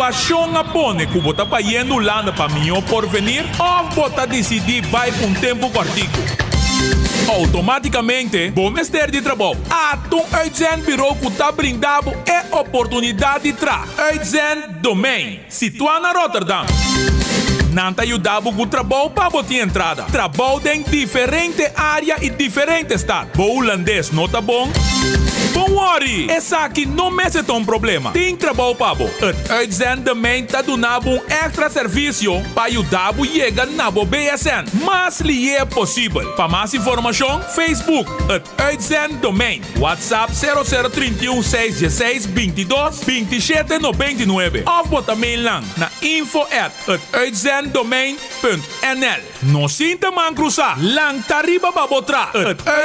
paixão a pone que você está indo lá para mim por venir ou você decidir vai para tempo cortico. Automaticamente, bom mestre de trabalho. Atum Eugene Bureau que está brindando é oportunidade de trabalho. Eugene Domain, situado na Rotterdam. Nanta ajudava com o trabalho para botar entrada. Trabalho em diferentes áreas e diferentes estados. O holandês não tá bom? Don't worry, essa aqui não é tão problema. Tem trabalho para você. O Eugene também está dando extra serviço para ajudar a chegar na BSN. Mas lhe é possível. Para mais informação, Facebook, Eugene Domain. WhatsApp 0031 616 22 27 99. Ou também lá na info@eugenedomain.nl. Não sinta man cruzar. Lang tariba babotra.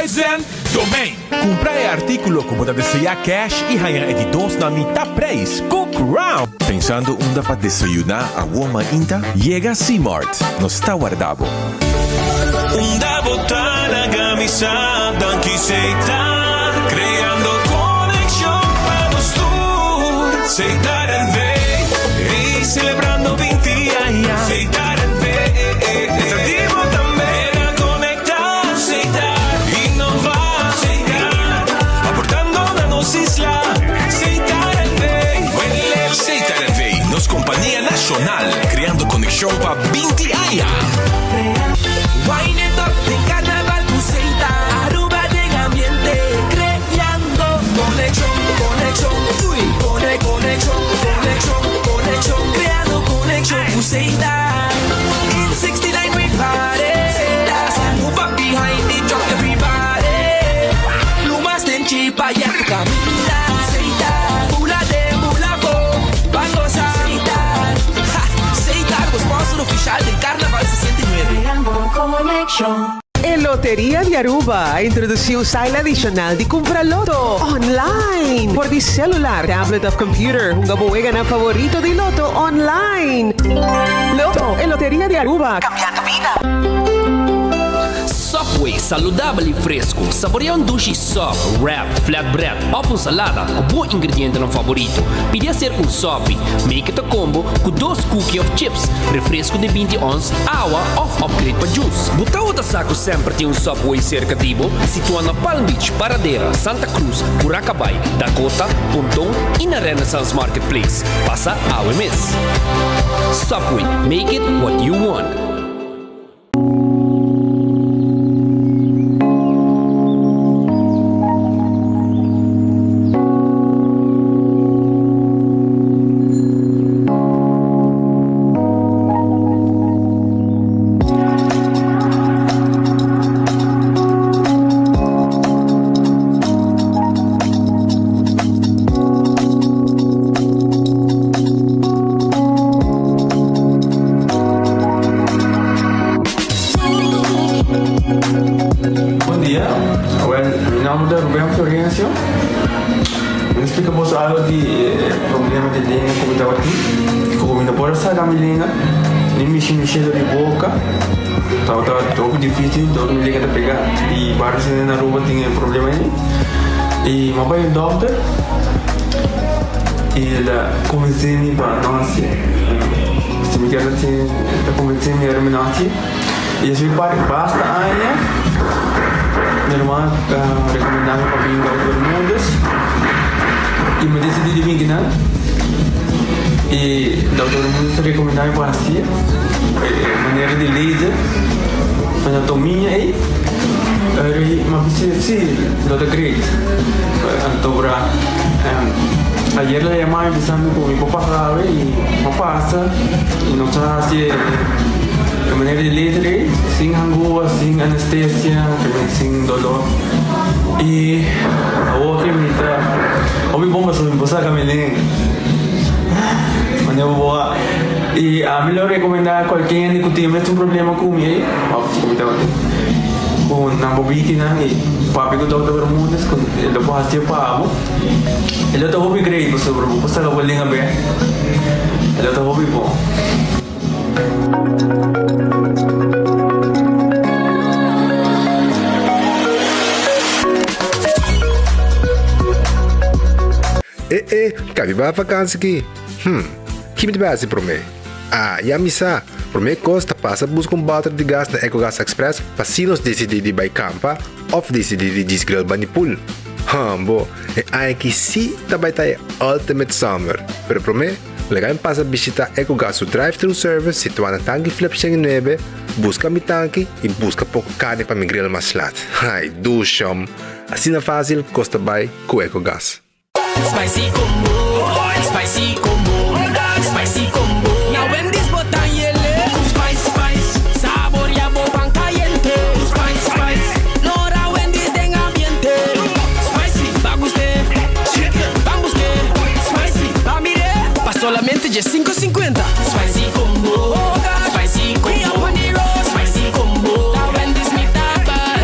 Eugene Domain. Comprar artículo como da desejar cash e ganhar editores na mitad preço. Cook round. Pensando onde para desayunar a woman inta? Llega C-Mart. No está guardado. Onda botar na camisa, que seita, creando conexión para los tours. Seitar el vey, y celebrando 20 años. Seitar el vey, extractivo también a conectar. Seitar, innovar, seitar, aportando a nos isla. Seitar el vey, Seitar el vey, nos compañía nacional, creando conexión para 20 años. Wine it up, de carnaval con Seitar. Aruba de ambiente, creando conexión, conexión, uy, conexión, creando conexión con Seitar. In 69 we party, move up behind it, drop everybody. Lumas den chipa y a tu camina. Seitar, mula de mula bo, van gozar. Seitar, Seitar, sponsor oficial del Carnaval 69. El Lotería de Aruba introduziu style adicional de comprar loto online por de celular, tablet of computer. Un gabuega na favorito de loto online. Loto, el Lotería de Aruba. Cambiando vida. Subway, saudável e fresco. Saboreia sushi sub, wrap, flatbread ou salada com bom ingrediente no favorito. Podia ser sub, make it a combo com 2 cookies of chips, refresco de 20 ons, água ou upgrade para juice. Buta outra saco sempre tem Subway cerca de você, situado na Palm Beach, Paradera, Santa Cruz, Curacabai, Dakota, Pontão e na Renaissance Marketplace. Passa a OMS. Subway, make it what you want. Explicamos algo de problema de língua como estava aqui. Como não pode sair da minha língua, nem mexer de boca. Estava todo difícil, todo me liga de pegar. E vários na rua tinham problema aí. E meu pai é doutor. E ele convenceu-me para nascer. Se me quer assim, ele convenceu-me para nascer. E eu fui para basta ainda. Minha irmã recomendava para vir para todo mundo. E me decidi de vir aqui, e o doutor muito recomendava para si, maneira de laser, anatomia e uma pessoa sim, doutor great, então para ayer la llamaba pensando con mi papá grave y no pasa y no está así de manera de laser, sin angúa, sin anestesia, sin dolor. E a outra me está ouvi bomba sobre posar caminhando maneira boa e a melhor recomendar qualquer que tenha um problema com ele com na bobina e papi que doutor Bermudes com ele pode ser para ele está hobby great sobre posar a bolinha bem ele está hobby bom. Kami ba vakansie? Kimi de base para mim. E a missa, para mim custa passa buscar balde de gás na EcoGas Express para se nós decidir de campa ou decidir de desgrill banipul. Bo, aqui sim também tá Ultimate Summer. Pero para mim, legal passa visitar EcoGas o drive-thru service situado na tanque flip 9, busca mi tanque e busca pouco carne para mi grill mais lat. Dusham. Assim é fácil, custa bem com EcoGas. Spicy combo, spicy combo, spicy combo. Now when this botan yele, spice, sabor ya boban caliente. Spice, Nora when this den ambiente. Spicy, baguste, banguste, spicy, bamire. Pa solamente de 5.50. Spicy combo, spicy combo, spicy combo. Now when this me tapa,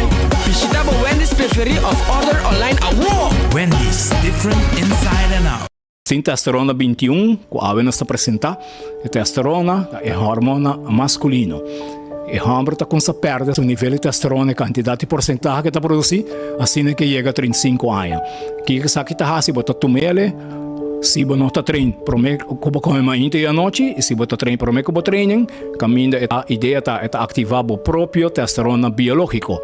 visita bo Wendy's preferi of order online a war. Wendy's, different inside and out. Sim, testosterona 21, que a está apresentar, a testosterona é hormona masculino. E o homem está com essa perda, o nível de testosterona, a quantidade de porcentagem que está produzindo, assim é que chega a 35 anos. Que está assim, você toma ele, se você não está treinando, para mim, como come mais à noite, e se você está treinando, para mim, como treino, caminho, a ideia é ativar o próprio testosterona biológico.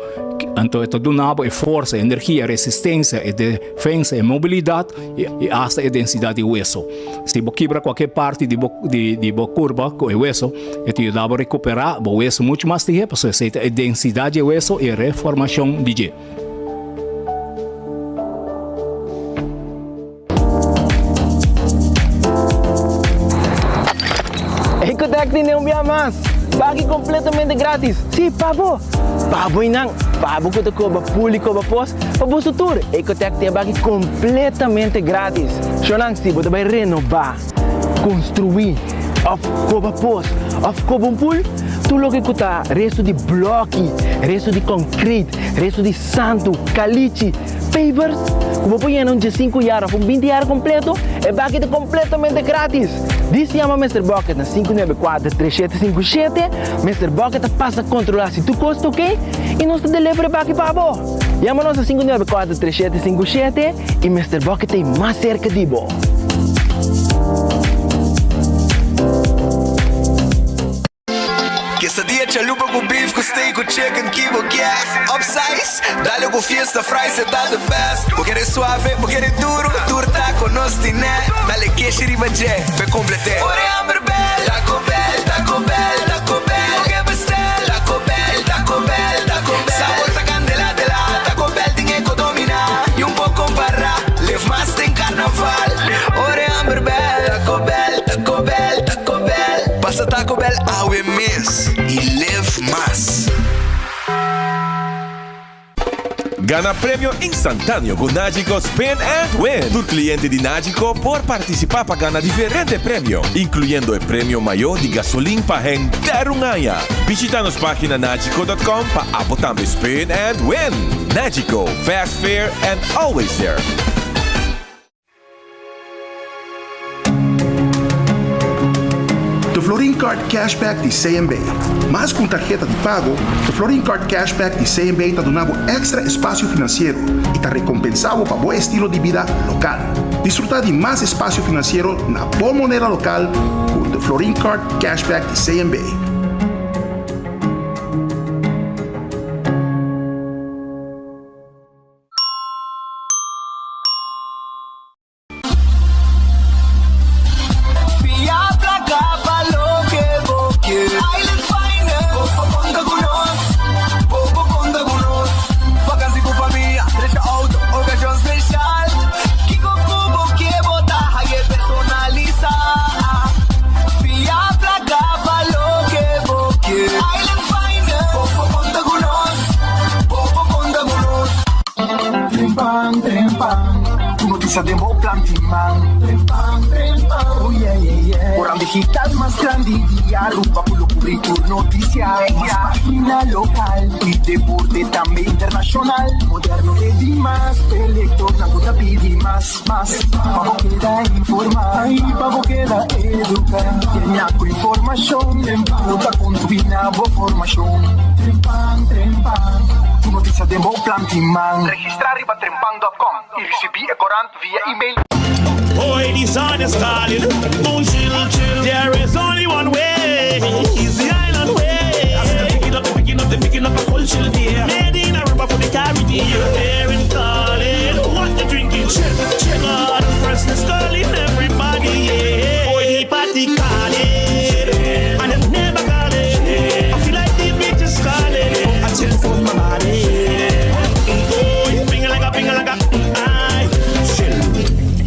Então, é donado força, energia, resistência, defesa, mobilidade e até a densidade de hueso. Se você quebra qualquer parte de curva com o hueso, te ajuda a recuperar o hueso muito mais tempo, para você ter a densidade de hueso e reformação de gê. Ecotec tem um dia mais. Bagi completamente grátis. Sim, pabo. Pabo inang. Pabo que te cobra público para pós. Pabo futuro. Ecotec tem bagi completamente grátis. Xonang se você vai renovar, construir, of cobra pós, of cobra pool, tu logo que tá resto de bloco, resto de concreto, resto de santo, caliche, pavers. Como põe em de 5 anos, com 20 anos completo, é bagi completamente grátis. Diz se chama Mr. Bucket na 594-3757. Mr. Bucket passa a controlar se tu custa ok e nós te delivery bagi para bo. Chama-nos a 594-3757 e Mr. Bucket tem mais cerca de bo. Quesadilla, chalupa com beef, com steak, com chicken, kibo, yeah. Upsize, dale com fiesta, fries, tá the best. Vou querer suave, vou querer duro, turta com nós tiné. Dale queijo e ribajé, pe complete. Ore amber bell, Taco Bell, Taco Bell, Taco Bell. O que bestel, Taco Bell, Taco Bell, Taco Bell. Sabor ta candela de la, Taco Bell tem que dominar. E pouco barra, live mais tem carnaval. Ore amber bell, Taco Bell, Taco Bell, Taco Bell. Passa Taco Bell, awe miss. E live más. Gana premio instantâneo con Nagico Spin and Win. Tu cliente de Nagico por participar para ganar diferentes premios, incluyendo el premio mayor de gasolina para gente runaya. Visita nos página nagico.com para apotar Spin and Win. Nagico, fast, fair and always there. The Florin Card Cashback de CMB. Mas com tarjeta de pago, The Florin Card Cashback de CMB está dando extra espaço financeiro e está recompensado para bom estilo de vida local. Disfrutar de mais espaço financeiro na boa moneda local com The Florin Card Cashback de CMB. Demo plantiman oh yeah, yeah, yeah. Orang digital más grande día rumba por lo cubrir noticias más página local y deporte también internacional moderno de Dimas elector na gota pidi más pavo queda informar y pavo queda educar tiene con información en puta con tu binabo formación trempan tu noticia demo plantiman registrar riba trempan.com y recibir corant via email. Oi, die zon is calling, don't chill. It's the island way. I said, pick it up, they're picking up a culture there. Made in Aruba for the Caribbean. You're there in calling. What you drinking? Check out the Fresno's calling everybody. Yeah. Boy, the party calling. And I'm never calling. I feel like the bitches calling. I chill for my body. Oh, finger like a. Chill.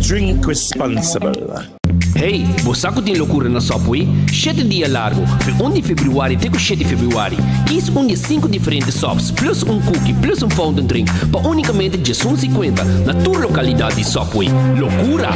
Drink responsible. Hey, você que tem loucura na Subway? 7 dias largo, de 1 de fevereiro até 7 de fevereiro. Quis de 5 diferentes subs, plus cookie, plus fountain drink, para unicamente R$1,50 na tua localidade de Subway. Loucura!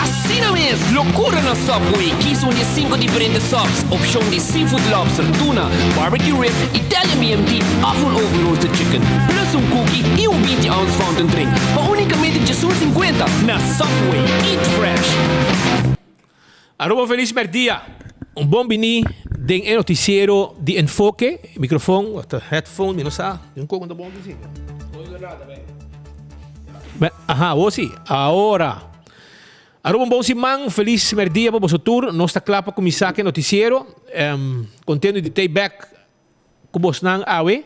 Assim não é, loucura na Subway. Quis de 5 diferentes subs, opção de seafood lobster, tuna, barbecue rib, Italian BMT, awful over roasted chicken, plus cookie e 20 ounce fountain drink, para unicamente R$1,50 na Subway. Eat fresh! Aruba feliz dia. Bom bini den noticiero de enfoque, microfone, headphone, não sabe? Não como bom dizer. Aha, você. Agora. Aruba bom simang, feliz dia para você tour. Nós está clapa com misaque noticiero. Contendo de take back com você nang awe.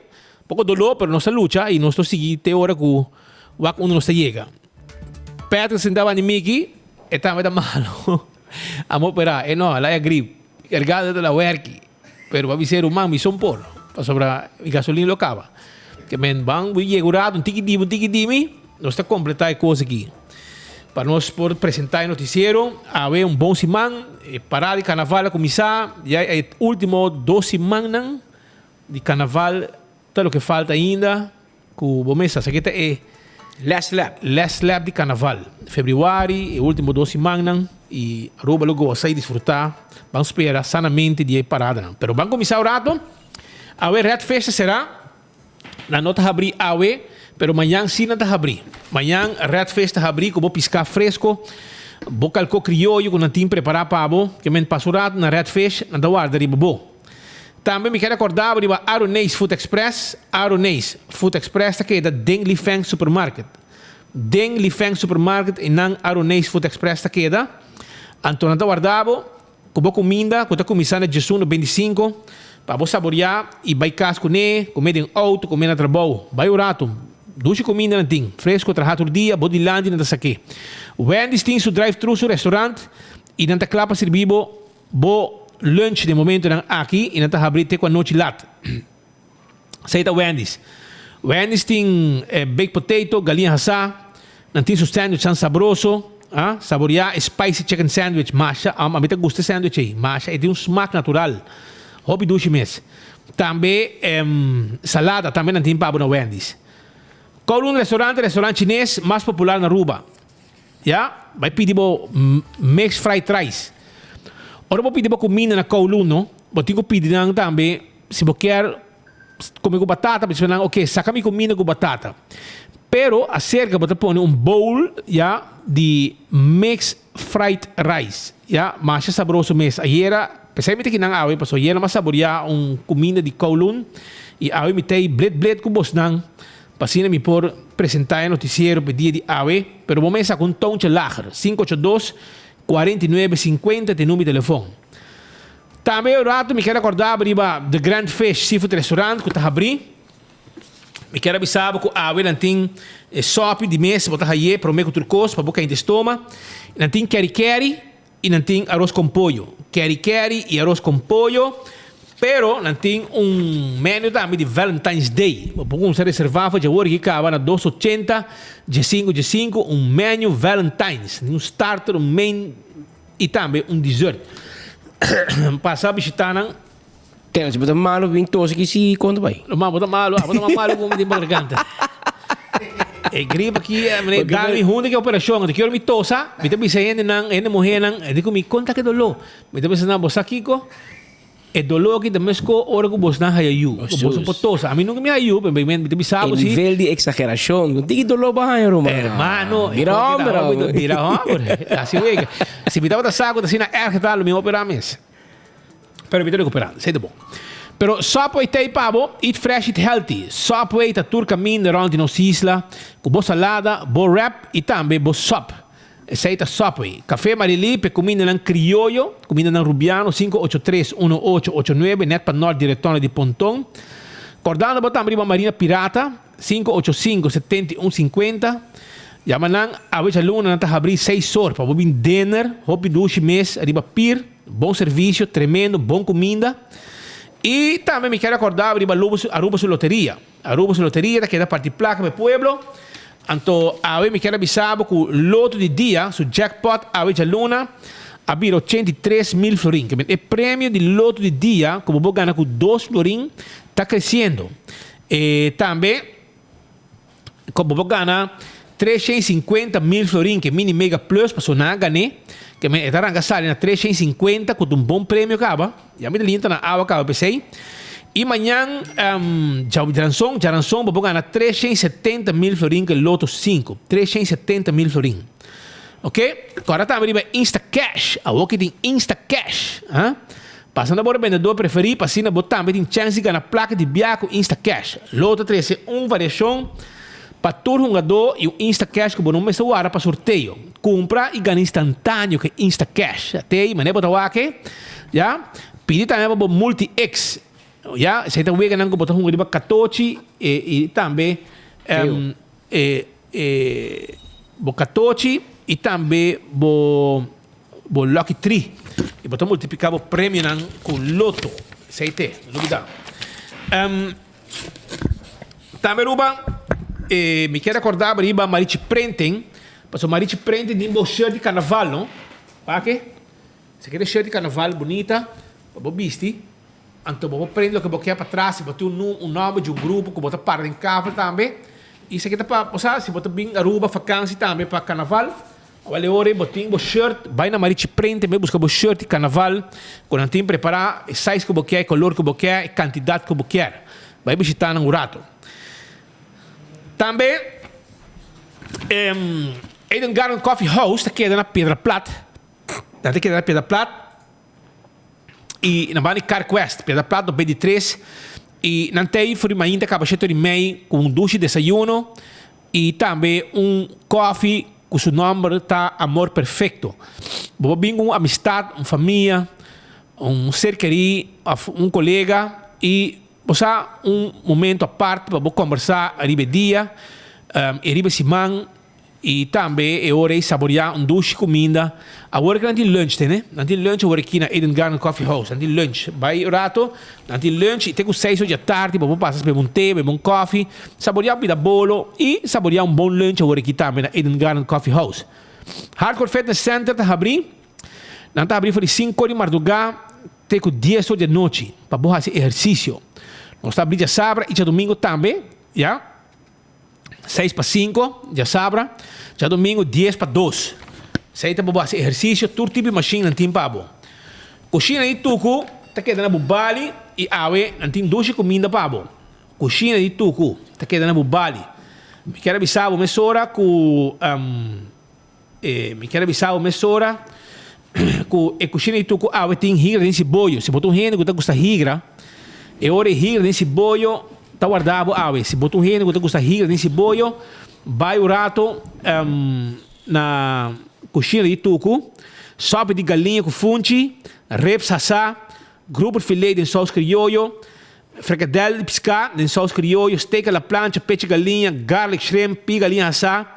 Pouco dolor, pero nossa luta e nós seguir te hora com wak uno nos chega. Pedro sentava ni Miki, estava da malo. Amo pera, no, la grip. Cargada de la werki. Pero va a ser un man, mi son por. Para sobra gasolina lo acaba. Que men van, voy a un tiquitimi. Nós está completar a coisa aqui. Para nós por apresentar o noticiero, haver bom semana, parar de carnaval a começar, já é o último 2 semanas de carnaval, tudo o que falta ainda, que o mês, essa aqui é last lap de carnaval. Fevereiro, o último 2 semanas, e Aruba logo sai desfrutar, vamos esperar sanamente de parada. Pero vamos começar o rato, a ver, Red Festa será, na nota abrir awe, pero amanhã sim não está abrir. Amanhã a Red Festa abrir, com vou piscar fresco, vou calco criollo, com o time preparar para bo, que men passou rato na Red Festa, na guarda de bo. Também me quero acordar para Aronês Food Express. Aronês Food Express está aqui da Deng Li Feng Supermarket. Deng Li Feng Supermarket e não Aronês Food Express está aqui da. Então está guardado, com boa comida, com a começando de junho 25, para você saborear e vai casco né, comer em auto, comer na trabalho, vai o rato. Duas comidas não tem, fresco, trabalho dia, bodyland não está aqui. O Wendy's tem seu drive-thru, seu restaurante, e não está claro para servir bo lunch de momento aqui, e não está abrindo até com a noite lata. Sai da Wendy's. Wendy's tem baked potato, galinha assada, não tem seu sandwich saboroso, saborear spicy chicken sandwich, masha, a mim gosta de sandwich aí, masha, é de um smack natural. Hobby duas meses. Também salada, também não tem pabo na Wendy's. Qual restaurante chinês mais popular na Aruba? Vai pedir mix fried rice. Ora vou pedir comida na Kowloon, no? Vou ter que pedir também, se você quer comer com batata, você vai ok, saca minha comida com batata. Pero acerca você põe bowl, de mix fried rice, mas é saboroso mesmo. Aí era, pensei que não awe, passou, era mais saborear comida de Kowloon e awe me tem bled com você não. Pasina me por apresentar o noticiero pedir de AWE, pero vou começar com um tom lager, 582-4950, tem número de telefone. Também o rato me quero acordar para The Grand Fish Seafood Restaurant, que está abrindo. Me quero avisar que a AWE não tem sopa de mesa, botar aí, para o meio turcos, para boca em estômago. Não tem keri-keri e não tem arroz com pollo. Keri-keri e arroz com pollo. Pero não tem menu também de Valentine's Day. Vamos reservar já hoje que acaba na 280, de 5, menu Valentine's, starter, main e também dessert. Passar a visitar não. Tem se botar malo bem tosse que se quando vai. Não botar malo como de garganta. E gripe aqui, me dá me hunda que operação, eu quero me tosa, me também saindo não, morrer não, e digo me conta que dolor. Me também se não botar Kiko. É dolor que também esco hora que você não hayu, você potosa. A mim nunca me hayu, bem me bisabo sim. Nível de exageração, não tem dolor para hayu, mano. Hermano, mira hombre. Assim é. Se me dava da saco, assim na erga tal, me operar mes. Pero me tô recuperando, sei de bom. Pero Subway tem pavo, eat fresh, eat healthy. Subway tá tur caminho around nos isla, com boa salada, boa wrap e também boa sop. Seita Subway. Café Marili, per comida ng Criollo, comida ng Rubiano, 583-1889, net pa Nord Direttone di Pontong. Cordano Batam, riba Marina Pirata, 585-7150. Yamanang, awit sa luna na abrir 6 horas, para bobin dinner, hopi dushi mês, riba Pier, bom serviço, tremendo, bom comida. E também me quero acordar, riba Aruba su loteria. Aruba su loteria, da que da parte placa para pueblo. Anto, ave me quero avisar que o loto de dia, su jackpot, awit sa luna, abrir 83.000 florin. Que é prêmio de loto de dia, como vou ganhar com 2 florin, está crescendo. E também, como vou ganhar 350.000 florin, que é mini mega plus, para sonar ganhar, que me estará salindo na 350 com um bom prêmio acaba. E a minha linha na água acaba pensei. E amanhã Jaranson vou ganhar 370.000 florin que é loto 5, 370.000 florin. Ok? Agora tá abrindo Insta Cash, a que tem Insta Cash, passando a vendedor preferido, passando a botar tem chance de ganhar placa de biaco Insta Cash. Loto 13 variação para todo jogador e o Insta Cash que o nome é para sorteio. Compra e ganha instantâneo que Insta Cash. Até aí, mas não é botar aqui. Já? Pedir também para Multi-X. Já? Você está vendo que botar um 14 e também 14 e também Lucky 3. E botar multiplicar o prêmio com loto. Você tem, não dá. Também me quero acordar para Marichi Prenten. Porque o Marichi Prenten tem um shirt de carnaval, não? Para quê? Se quer shirt de carnaval bonita, para vestir. Então, vou prender o que você quer para trás, se botar um nome de um grupo, que você para em casa também. E se quer para posar, se você bem Aruba, vacância também para carnaval. Olha, ora, botem o shirt, vai na Marichi Prenten, me busca o shirt de carnaval, quando tem preparar, o size que você quer, o color que você quer, a quantidade que você quer. Vai visitar no rato. Também, Eden Garden Coffee House, que é na Pedra Plata. Está aqui na Pedra Plata. E na Bani Car Quest, Pedra Plata, do BD3. E não tem frimainta, cabacheto de meio, com duche de desayuno. E também coffee, com seu nome está Amor Perfeito. Vou vir com amistade, uma família, ser querido, colega. E passar momento à parte para conversar a dia, a semana. E também é hora de saborear duche comida. Agora que não tem lunch, né? Não tem lunch agora aqui na Eden Garden Coffee House. Não tem lunch. Vai rato, não tem lunch. E tem com 6 horas da tarde, para passar beber um té, beber um coffee, saborear vida bolo e saborear bom lunch agora aqui também na Eden Garden Coffee House. Hardcore Fitness Center está abrindo. Não está abrindo de 5 horas de madrugada, até com 10 horas da noite, para fazer exercício. Nós está abrindo já sábado e já domingo também, já? 6 para 5, já sabra. Já domingo, 10 para 2. Sai para fazer exercício, todo tipo de machine não tem pabo. Coxina de tuco, está quedando na bubali e awe, não tem duche comida pabo. Coxina de tuco, está quedando na bubali. Me quero avisar o mesora com me quero avisar o mesora com a coxina de tuco awe tem higra nesse boio. Se botou gente que gosta higra, é hora de higra nesse boio. Está guardado awe. Se botou gente que gosta higra nesse boio, vai o rato na coxina de tuco, sopa de galinha com funchi, reps assá, grupo de filé de sauce criollo, fricadelle de pescado de sauce criollo, steak à la plancha, peixe galinha, garlic shrimp, pi galinha assá.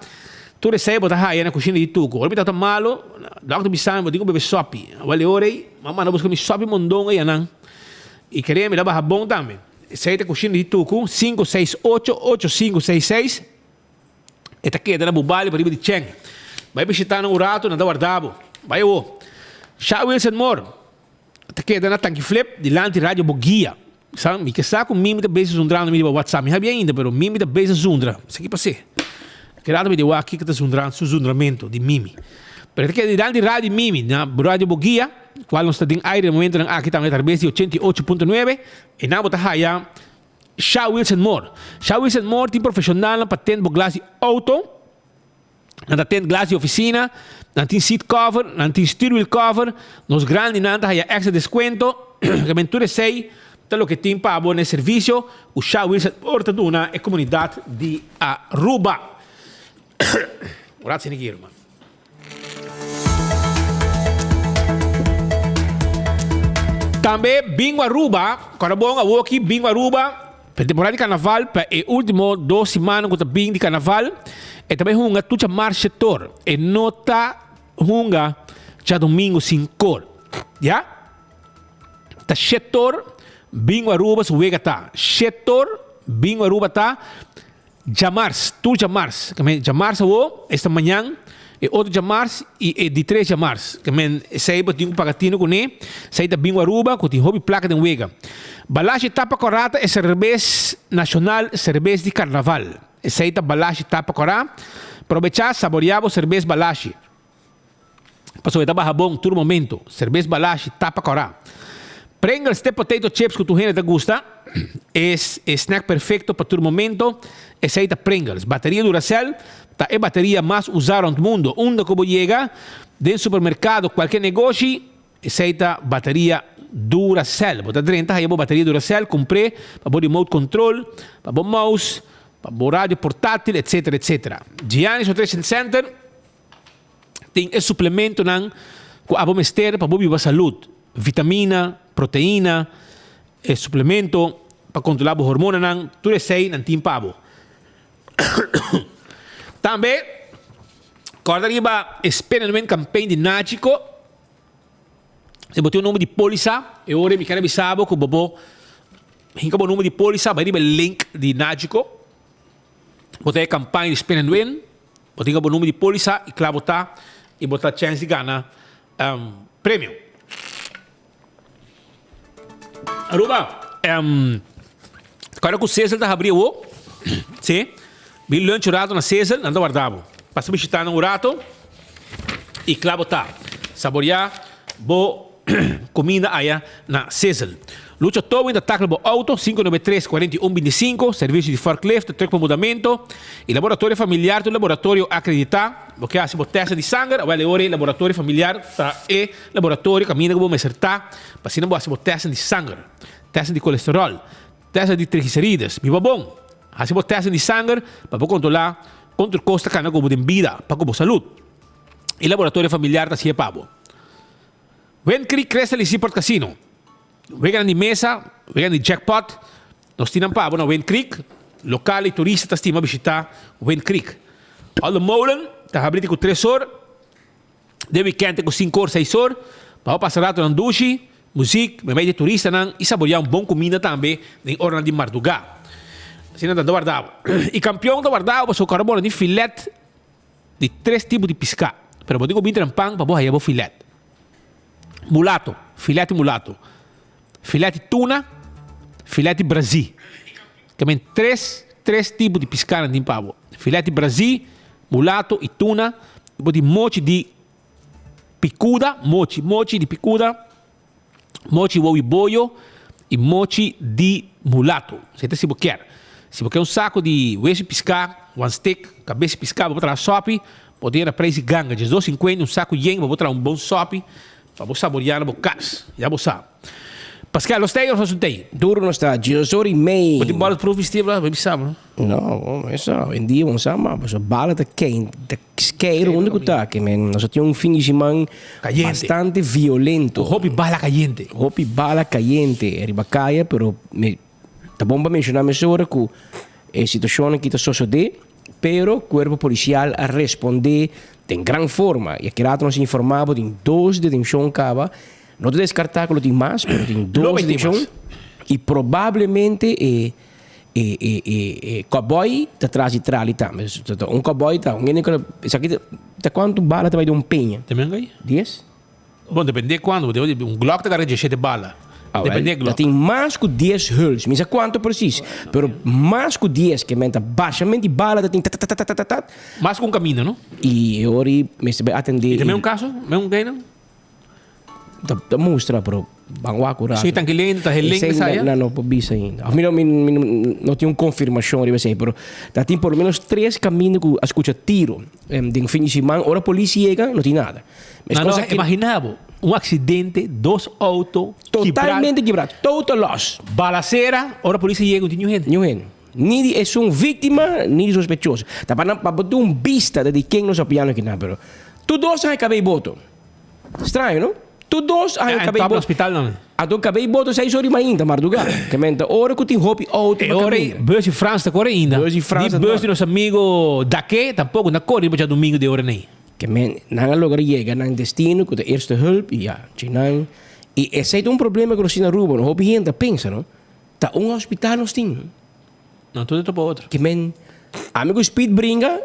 Tudo isso aí botar aí na coxina de tuco. Olha, tá malo, logo bissan, vou digo beber sopa. Olha, ore, mamãe não busca me sopa mondonga e anang. E queria me levar bom também. Essa aí é a coxina de tuco, 568-8566. Esta aqui é da Bubali para de Cheng. Vai visitar no rato, na guardado. Vai o. Chá Wilson Moore. Esta aqui é da Tanque Flip, de Lanti Rádio Boguia. Sabe? Me que saco mimi da base zundra no meu WhatsApp. Me sabia ainda, pero mimi da base zundra. Isso aqui passei. Querado me deu aqui que está zundra, su zundramento de mimi. Pero esta aqui é de Lanti Rádio Mimi, na Rádio Boguia, qual nós está em aire no momento aqui também na base 88.9 e na bota raia. Chá Wilson Moore. Chá Wilson Moore tem profissional na patente por glass auto, na patente glass de oficina, na tem seat cover, na tem steering wheel cover, nos grandes na tem extra descuento, que menture sei, tal o que tem para abrir serviço, o Chá Wilson Moore duna é comunidade de Aruba. Grazie, Nigirma. Também Bingo Aruba, agora bom, eu aqui Bingo Aruba, para temporada de carnaval, para o último 2 semanas que Bingo de carnaval, e também hunga tucha marcha tor, e nota hunga já domingo 5, já? Tá chetor, Bingo Aruba suega tá, chetor, Bingo Aruba tá, Jamars, tu Jamars, que Jamars esta manhã, e outro Jamars e de 3 Jamars, que sei que pagatino com ele, sei da Bingo Aruba, que tem hobby placa de Wega. Balache Tapa Corata é cerveja nacional, cerveja de carnaval. Sei da Balache Tapa Corá, aproveitar saborear cerveja Balache. Passou a barra bom, todo momento, cerveja Balache Tapa Corá. Pringles de potato chips que tu gente te gusta, é snack perfeito para todo momento, é aceita Pringles. Bateria Duracell, tá é bateria mais usada no mundo. Onde como chega, dentro do supermercado, qualquer negócio, aceita bateria Duracell. Bota dentro, aí a bateria Duracell, comprei para o remote control, para o mouse, para o rádio portátil, etc, etc. Giannis Nutrition Center tem esse suplemento que a mister para a saúde. Vitamina, proteína, suplemento para controlar os hormonas, tudo isso aí não tem pavo. Também, quando arriba experimento campanha de Nático, se botou o nome de polícia, eu ora me quero avisar que o bobo, hinca o nome de polícia, vai arriba o link de Nático, botei a campanha de experimento, botei o nome de polícia e claro botar e botar a chance de ganhar prêmio. Aruba, agora que o César está abrindo o, sim, vi lunch rato na César, não guardava. Passa visitar no rato e claro tá, saborear bo comida aí na César. Lucha todo ainda tackle bo auto 593-4125, serviço de forklift, truck para mudamento e laboratório familiar, do laboratório acreditar, porque assim bo teste de sangue, vale ore laboratório familiar tá e laboratório caminha que bo me acertar, para se não bo assim bo teste de sangue, teste de colesterol, teste de triglicerídeos, viva bom. Assim bo teste de sangue para bo controlar contra costa cana como de vida, para como saúde. E laboratório familiar tá se pavo. Wen Creek Crystal e Seaport Casino. Vegan de mesa, vegan de jackpot, nós temos para na Wen Creek, local e turista estima visitar Wen Creek. All Molen, está abrindo com 3 horas, de weekend com 5 horas, 6 horas, para passar rato na duche, música, meio de turista e saborear bom comida também em hora de madrugada. Assim não guardava. E campeão da guardava, o carbono de filete de 3 tipos de pesca. Pero eu digo bem trampang, para boa o filete. Mulato, filete mulato. Filete tuna, filete Brasil. Também três tipos de pescar em pavo. Filete Brasil, mulato e tuna. Depois de mochi de picuda, mochi de picuda, mochi de boio e mochi de mulato. Você tem se você quer. Se você quer um saco de hueso pescar, one stick, cabeça pescar, vou botar a sopa, pode ir a preço ganga, de 2,50, um saco yen, vou botar um bom sopa, para você saborear na boca. Já você sabe. Pascal, lo stai o non stai? Duro non sta, girosori mei. Poti bala proef vestibular, we samen. No, eso, in die ons samen, maar zo balen te kein, te skeiro onde kutake, men. Nós tinha finishing bastante violento. Hopi bala caliente. Hopi bala caliente, ribacaia, pero me tá bom para mencionar mesora que a situação que está sucedendo, pero o corpo policial a responder em grande forma. E aqui nos informava de 2 detenções cava. Não te descartar que lo tem mais, pero tem 2 detenções. E provavelmente cowboy está atrás de trás também. Um cowboy está. Isso aqui está quanto bala vai de penha? Também aí? 10? Bom, depende de quando. Um Glock está de 7 balas. Depende de Glock. Tem mais que 10 hulls. Mas quanto preciso? Pero mais que 10 que menta baixamente bala tem mais com caminho, não? E ori me se atender. E também um caso? Mesmo que não? Da mostra pro bangwa curado. Sim, tan lento, tá relento sai. Não, bisa ainda. A mim não tinha confirmação, deve ser, pero tem por menos 3 caminhos que escuta tiro. De fim de semana, ora a polícia chega, não tem nada. Mas não, imaginava um acidente, 2 autos totalmente quebrado, total loss. Balacera, ora a polícia chega, não tinha gente. Nenhum. Nem é uma vítima, nem sospechoso. Tá para botar vista de quem não sabia que não, pero tudo sai cabelo boto. Estranho, não? Tu dos ai Acabei acabei no hospital não. Ato acabei boto 6 horas ainda, Marduga. Que menta ora que tem hopi auto. E ora bus de França tá ainda. Bus de França. Bus de nosso amigo daqui tampouco na corre para domingo de hora nem. Que men nanga lugar chega nang destino com a eerste hulp ja, chinang. E esse é um problema que nós na Aruba, não hopi ainda pensa, não? Tá hospital nós tem. Não tudo para outro. Que men amigo speed bringa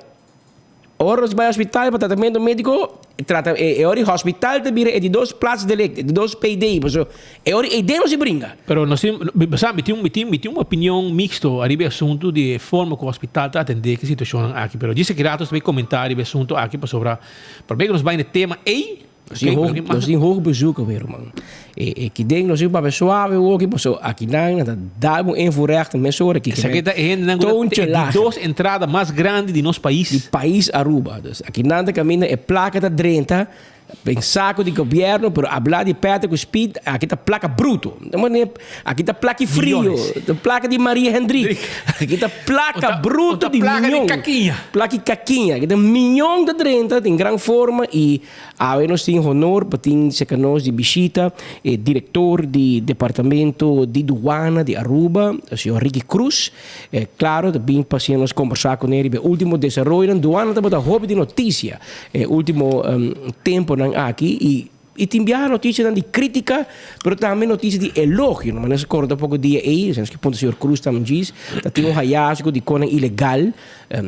horas vai ao hospital para tratamento médico trata ora hospital te bira de 2 plaças de leite de 2 PD so ora e deno se bringa pero nós sabe tem uma opinião mixto arriba assunto de forma que o hospital está atender que situação aqui pero disse que ratos vai comentar arriba assunto aqui para sobrar para bem que nós vai no tema ei nós tem hoog bezoeken weer man que denk nós ir para suave ook ik so aqui não dá um envorecht met hoor aqui essa aqui tá de duas entradas mais grandes de nosso país de país Aruba dus aqui não tá caminho é placa da 30 pensar que o governo pero hablar de perto com speed aqui tá placa bruto aqui tá placa frio da placa de Maria Hendrik aqui tá placa bruto de placa milhão de caquinha placa de caquinha aqui tá milhão de 30 tem grande forma e nós temos honor para ter nós de visita diretor de departamento de douana de Aruba o senhor Ricky Cruz claro também para nós conversar com ele o último desenvolvimento na douana também da hobby de notícia último tempo aqui e te enviar notícias de crítica, mas também notícias de elogio. Não se acorda pouco dia aí, que ponto o senhor Cruz também diz, que tem hallazgo de coisa ilegal,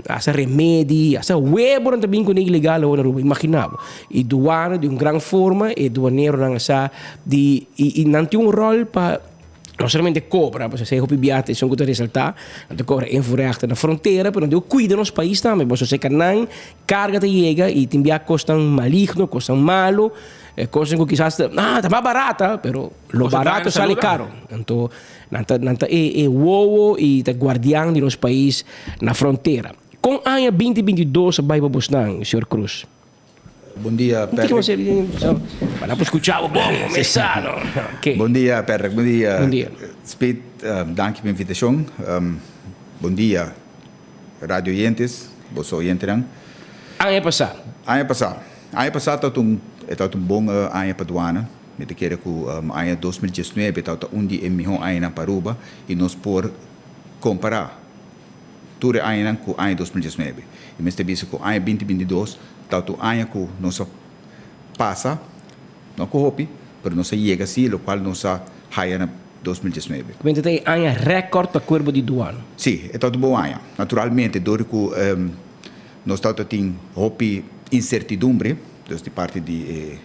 essa remédio, essa web também com ilegal, imaginável. E douana de uma grande forma, e doaneiro não de e não tem rol para não somente cobra, você sei que biate são que ressaltar, não cobra envorecht na fronteira, mas não cuida nos país também, você sei que não carga te chega e te envia costam maligno, costam malo, costas que quizás tá mais barata, pero lo barato sale caro. Então, nanta uovo e tá guardião de nos país na fronteira. Com ano 2022 vai para Bosnan, senhor Cruz. Bom dia, Perry. Para escutar o bom, começar. Bom dia, Perry. Bom dia. Bom dia. Speed, danke pela invitação. Bom dia, radio oyentes, vos oyentes. Ano passado. Ano passado é um bom ano para douana. Me te quero que ano 2019 é um dia melhor ano para Aruba e nós por comparar tudo ano com ano 2019. E me te disse que ano 2022 tanto ano que nós passa, não corrope, mas nós chega assim, o qual nós haya na 2019. Quindi tem ano recorde para corpo de douana. Sim, é todo bom ano. Naturalmente, dore que nós tem hopi incertidumbre, dus de parte de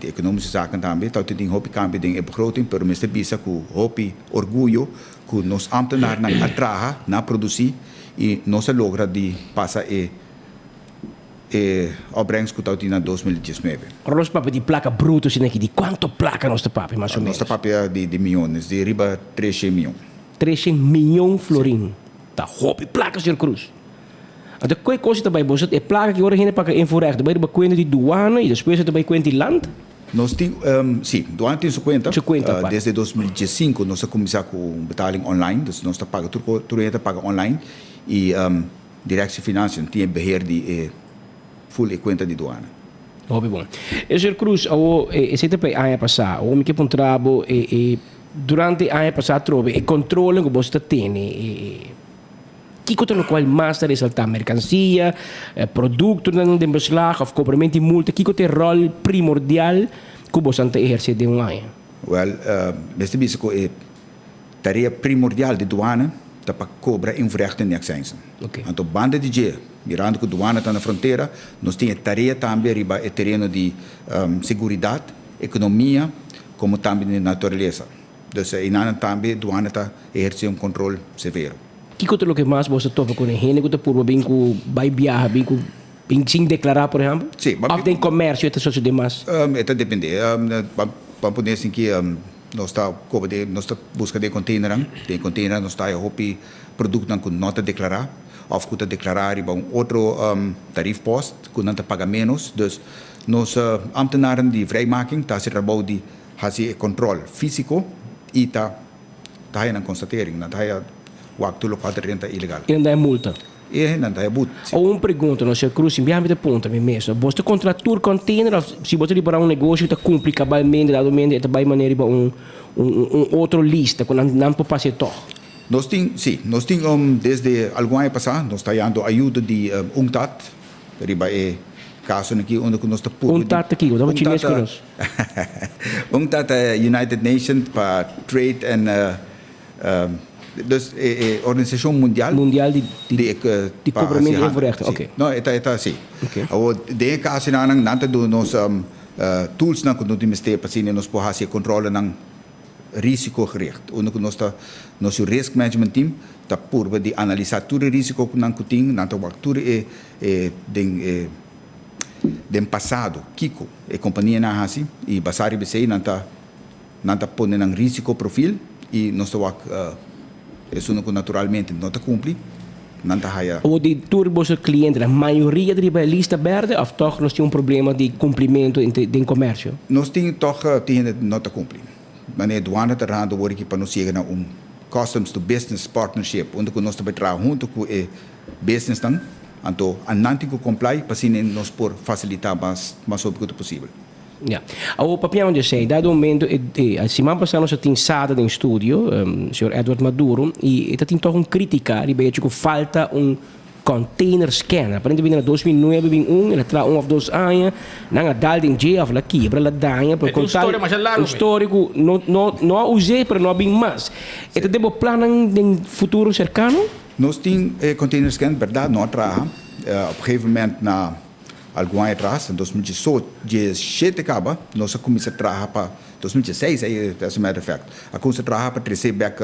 economische zaken também, tanto tem hopi cambio de begroting, pero me bisa que hopi orgulho que nós ambtenaren na atraha, na produzir e nós logra de passar opbrengst que está na 2019. Nós papo de placa bruto, assim, de quanto placa nós papo, mais ou menos? Nós papo de milhões, de riba 300 milhões. 300 milhões florim. Tá hopi placa, senhor Cruz. Então, qual coisa também, você é placa que agora a gente paga envorecht, também de conta de douana e depois também conta de land? Nós temos, sim, douana tem sua conta. Desde 2015 nós começamos com betaling online, dus nós paga tudo paga online e Direção Finança tem beheer de full conta de douana. Óbvio bom. Senhor Cruz, esse também ano passado, o que encontrava durante ano passado trove e controle que você tem que coisa no qual mais ressaltar mercancia, produto de beslag of cobramento de multa, que coisa rol primordial que você exerce de ano? Well, neste bicho é tarefa primordial de douana para cobrar envorecht em acções. Então, banda de dia, mirando que a douana está na fronteira, nós temos tarefa também riba é terreno de segurança, economia, como também de natureza. Então, e nada também a douana está exercendo controle severo. Que coisa que mais você topa com a gente que por bem que vai viajar, bem sem declarar, por exemplo? Sim. Ou tem comércio e essas demais? Isso depende. Para poder assim que nós está busca de container, nós está hopi produto que não está declarar, ou que está declarar um outro tarif post que não está paga menos. Então, nós ambtenaren de vrijmaking está se trabalho de fazer controle físico e está na constatering, não está o acto local de renta ilegal. E não é multa? e não tá but. Ou uma pergunta, não sei, Cruz, enviar me ponta mesmo. Você contrator container, se você liberar um negócio que cumpre cabalmente, dado mente, é também maneira para um outro lista, quando não pode passar todo. Nós temos desde algum ano passado, nós estamos dando ajuda de UNCTAD, riba caso aqui onde nós estamos UNCTAD aqui, eu estava chinês com nós. UNCTAD é United Nations para Trade and dus organização mundial de cobrimento de rechten. Okay. No, eta assim. O de caso não do nós tools na quando temos ter para nós poder controlar não risiko gericht. Onde nós está nosso risk management team está por de analisar todo o risco que não tem, não está tudo den passado, Kiko, a companhia na assim e basari bese não está pondo um risco profil e nós está isso não naturalmente não está cumpre, não está haya. O de turbos cliente, a maioria de lista verde, ou toch nós temos problema de cumprimento em comércio? Nós temos toch não está cumpre. Mas a douana está dando o que para nós chegar a customs to business partnership, onde nós estamos trabalhando junto com o business então, anantico comply para assim nós por facilitar mais sobre o que é possível. Ja. O papel onde sei, dado momento, a semana passada nós tínhamos sala em estúdio, o senhor Edward Maduro, e está tendo uma crítica, que falta container scanner. Aparentemente, em 2009, ele traz 1 ou 2 anos, não dá em dia, ela quebra, ela danha, para contar o histórico, não usei para não bem mais. Então, temos plano em futuro cercano? Nós temos container scanner, verdade, não traz, a gegeven moment na algum ano atrás, em 2017 acaba, nós começamos a trabalhar para 2016, as a matter of fact, a começar a trabalhar para trazer back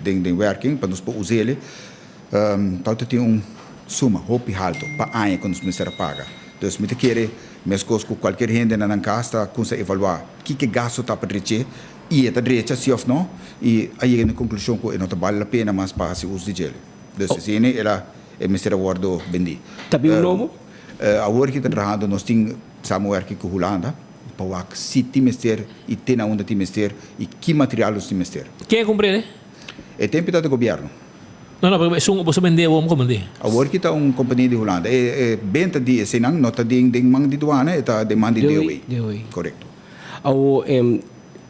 de working, para nós usar ele, então tem suma, roupa alto, para ano quando nós começamos a pagar. Então, me quer, mesmo com qualquer gente na casa, começa a evaluar o que gasto está para trazer, e é direita, se ou não, e aí na conclusão que não vale a pena mais para o uso de gel. Então, assim, ela é Mr. Award Bendi. Está bem novo? A hora que está trabalhando, nós temos working com Holanda, para o se timester e tem onde timester e que material nós timester. Quem é comprar? É tempo do governo. Não, você vendeu ou como vender? A hora que está companhia de Holanda, é venda de senang, não está de mão de douana, está de mão de DOE. Correto.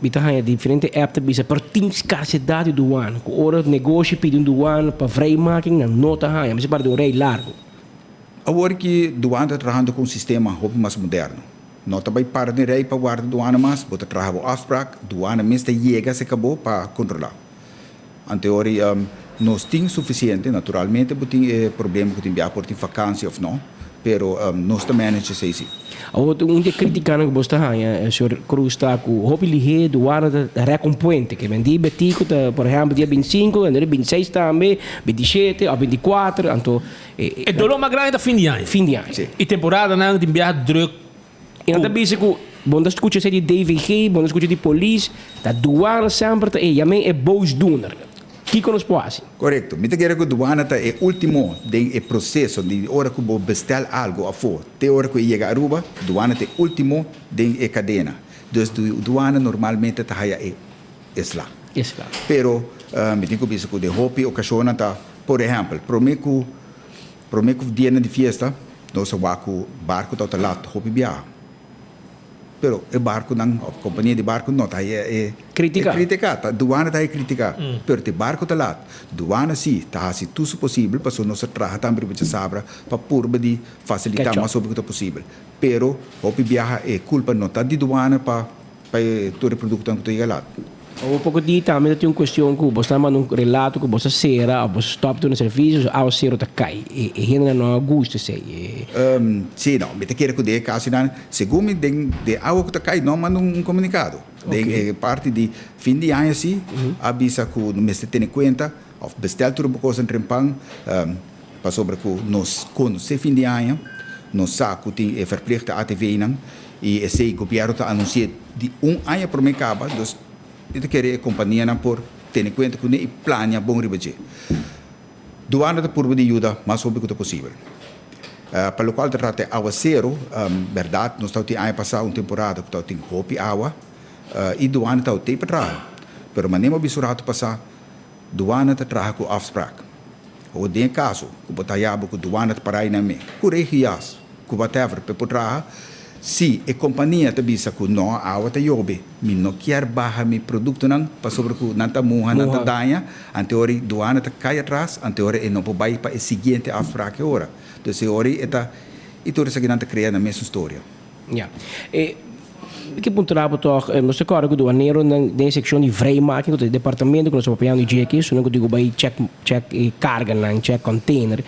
Bitahaya diferente apps bisa per ting escassidade do ano. Com hora negócio pedindo do ano para vrijmaking na nota haya, mas para de um rei largo. Agora que do ano está trabalhando com um sistema mais moderno. Não está bem para de rei para guardar do ano mais, bota trabalho off-track, do ano mesmo chega se acabou para controlar. Anteori nós temos suficiente, naturalmente, mas tem problema que tem enviar por ter vacância ou não, pero nós também manejamos isso. Um dia criticando que você o senhor Cruz está com o hobby ligeiro do ano da recomponente, que vendi betico, por exemplo, dia 25, dia 26 também, 27 ou 24, então... É dolor mais grande da fim de ano. Fim de ano. E temporada não de enviar druk. E não também se que bom da escuta de DVG, bom da escuta de polícia, da doana sempre e também é bons doner. Que nos pode? Correto. Me quero que a doana é o último do processo de hora que você bestel algo a fora. Até hora que chega a Aruba, a doana é o último da cadena. Então, a doana normalmente está aí lá. Pero, me tenho que que de roupa ocasiona está, por exemplo, prometo dia de festa, nós vamos barco está lá, roupa viaja. Pero o barco não, a companhia de barco não está criticada, doana está criticada. Pero o barco está lá, doana sim, está assim tudo possível para nós trabalhar também para sabra para purba de facilitar mais sobre o que é possível. Pero o viaja é culpa não está de doana para todo o produto que está lá. Um pouco de também tem uma questão que você manda um relato que você será, você stop no serviço, ao ser outra cai e ainda não gosta sei. Sim, não, me quero que de caso não, segundo de algo que cai não manda um comunicado. De parte de fim de ano assim, avisa que não me tem em conta, ou bestel tudo uma coisa em trempang, para sobre que nós quando se fim de ano, nós saco tem verplicht a TV não e esse governo está anunciando de ano para me acaba, dus eu quero a companhia não por ter em conta que nem plania bom ribaje. Doana da por de ajuda mais sobre o que é possível. Para o qual trata água zero, verdade, nós estamos ano passado uma temporada que estamos tendo roupa e água e doana está o tempo para trás. Pero maneira absurdo passar, doana está traz com off-sprack. o den caso, que botaiabo que doana parai na me, curegias, que whatever, pepotraha, si e companhia te bisa que não awa te yobe, mi não quer barra mi produto nan, pa sobre que nanta muha, nanta danha, anteori doana te cai atrás, anteori e não po bai pa e seguinte afspraak ora. Dus e ori eta e tudo isso que nanta cria na mesma história. Ja. Que puntuava toch, nós agora que do aneiro na secção de vrijmaking, do departamento que nós apoiamos de aqui, so não digo vai check carga, não check container.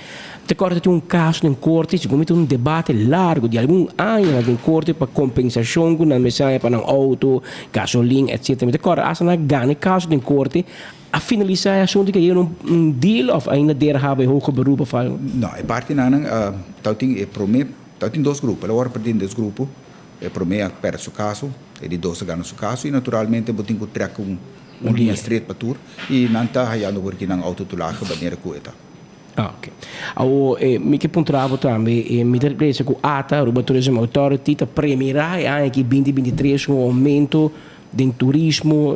Te corta tem caso em corte, se comete debate largo de algum ano em corte para compensação na mensagem para auto, gasolina, etc. Te corta asa na ganha caso em corte. A finalizar assunto que eu deal of ainda derraba hoge beroep of não é parte na tauting é prome tauting dois grupos agora perdendo dois grupos é prome per seu caso e de dois ganha seu caso e naturalmente botin que track linha straight para tour e nanta hayando working ang auto tulaga banheira coeta. Ok. Ao mi que pontravo também mi interpreta com ata Aruba Tourism Authority ta premierá anche 2023 um aumento do turismo,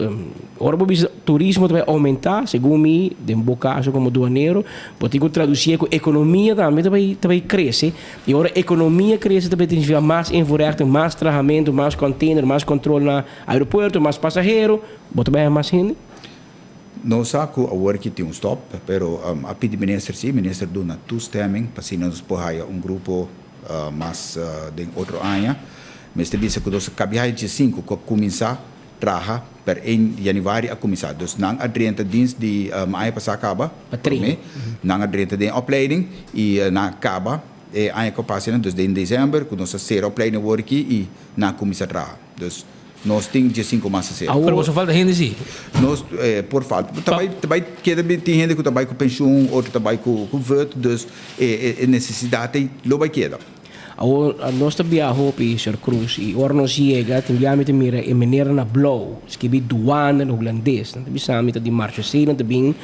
ora o turismo vai aumentar, segundo mim, de um bom caso como doaneiro, pode traduzir que a economia também cresce, e ora a economia cresce também tem que haver mais envolvimento, mais trabalhamento, mais container, mais controle no aeroporto, mais passageiro, pode haver mais gente? Não sabe que agora que tem stop, pero a pedir ministro sim, ministro do na toestemming, para se nós porraia grupo mais de outro ano, mas te disse que nós cabia de 5 que começar traha per 1 januari a começar. Dus nang adrente dienst die ai pas acaba, nang adrente de opleiding e na acaba e ai capacina dus de dezembro quando nós ser opleiding work e na começar traha. Dus nós tem de 5 meses ser. Pero você falta gente sim. Nós por falta, também queda tem gente que trabalha com pensão, outro trabalha com vert, dus necessidade lo vai queda. Nós viajamos para Sr. Cruz e agora nós chega, temos que mirar e maneira na blow, escrever douane no holandês, não temos que de marcha C, não temos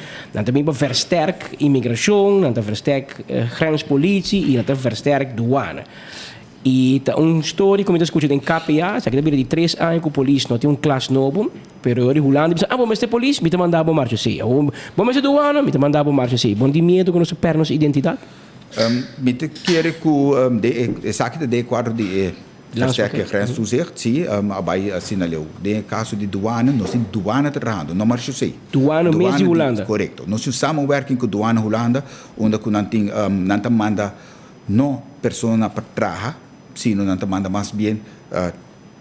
para versterk imigração, não temos versterk grenspolitie e não temos versterk douane. E tá história como escuta em KPA, se aquele de 3 anos com a polícia, não tem classe novo, pero eu Holanda diz, mas este polícia me mandava para marcha C, vamos ser douane, me mandava para marcha C, bom de medo que nós perdemos identidade. Met keren ku de zaken de quadro de versterker grenstoezicht, zie bij sinaleu. De caso de douane, nós tem douane trabajando, não marcha sei. Douane mesmo de Holanda. Correcto. Nós temos samenwerking com douane Holanda, onde ku nanting nanta manda no persona para trabalhar, sino nanta manda mais bem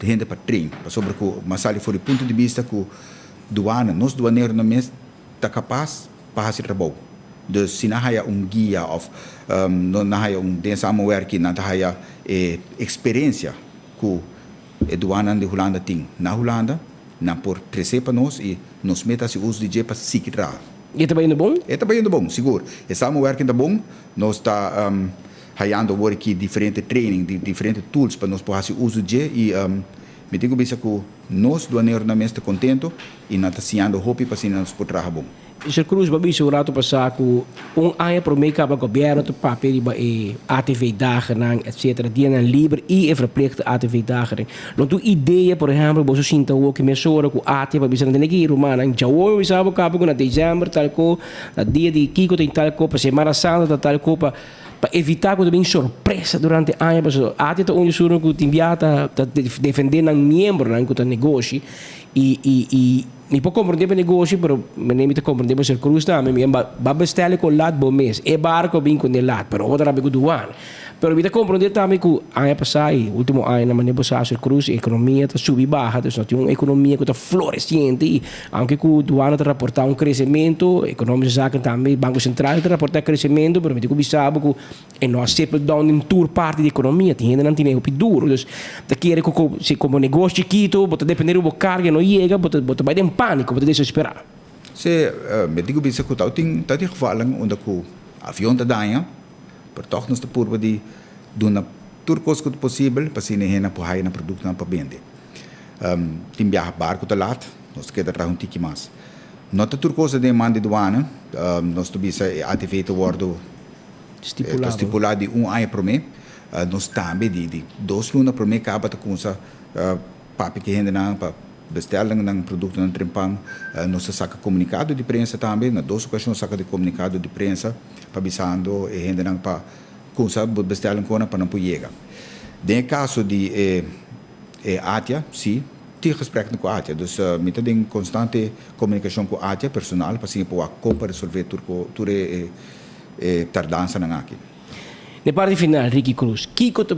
gente para trein. Sobre ku masali for ponto de vista ku douane, nós douaneiro na mes tá capaz para fazer trabalho. Dus si nahaya guia of no nahaya den samenwerking na nahaya experiência ku douana de Holanda ting na Holanda na por crescer para nós e nos meta se uso de para sikra. E também indo bom? E também indo bom, seguro. E samenwerking da bom, nós está hayando work diferente training, diferente tools para nós poder fazer uso de e me digo bisa que nós doaneiro na mesta contento e na tá siando hopi para se nós por trabalhar bom. Sr. Cruz, babi segurato passar com ano para meio que o governo te papel de ATV dagen, etc. Die een libre e verplichte ATV dagen. Não tu ideia, por exemplo, você sinta o que me soura com ATV, para dizer que romana, em Jaú, eu sabe que na dezembro tal co, na dia de Kiko tem tal co, para semana santa tal co, para evitar que também surpresa durante o ano, porque ATV onde surge que enviata defender um membro, que negócio e pode compreender o negócio, mas nem me compreender o Sr. Cruz também, vai bestellen com o lado bom mês, é barco bem com o lado, mas outra vez com o douane. Mas me compreender também que o ano passado, o último ano, na maneira passada, Sr. Cruz, a economia está subindo baixa, então tem uma economia que está florescente, e aunque o douane está reportando crescimento, econômica saca também, Banco Central está reportando crescimento, mas me digo que sabe que nós sempre damos em tour parte da economia, tem ainda não tem nem duro, então daqui é como negócio chiquito, pode depender do carga, não chega, pode vai ter pânico, pode desesperar. Se me digo bisa que tá de gevallen onde o avião da danha, por toch nós por de dona turcos que possível para se nem na porra na produto na para vender. Tem viajar barco da lat, nós queda tra um tiki mais. Nota turcos de demanda douana, nós tu bisa ATV to wordo stipulado de ano por mês. Nós também de 2 lunas por mês acaba com essa papi que rende na para bestelling ng produto ng Trimpang, nós saca comunicado de prensa também, na 2 ocasiões saca de comunicado de prensa, avisando e ainda não para com sabe bestelling com para não chega. No caso de ATIA, sim, tem respeito com a ATIA, então me tem constante comunicação com a ATIA personal para assim para como resolver tudo tardança na aqui. Na parte final, Ricky Cruz, Kiko tem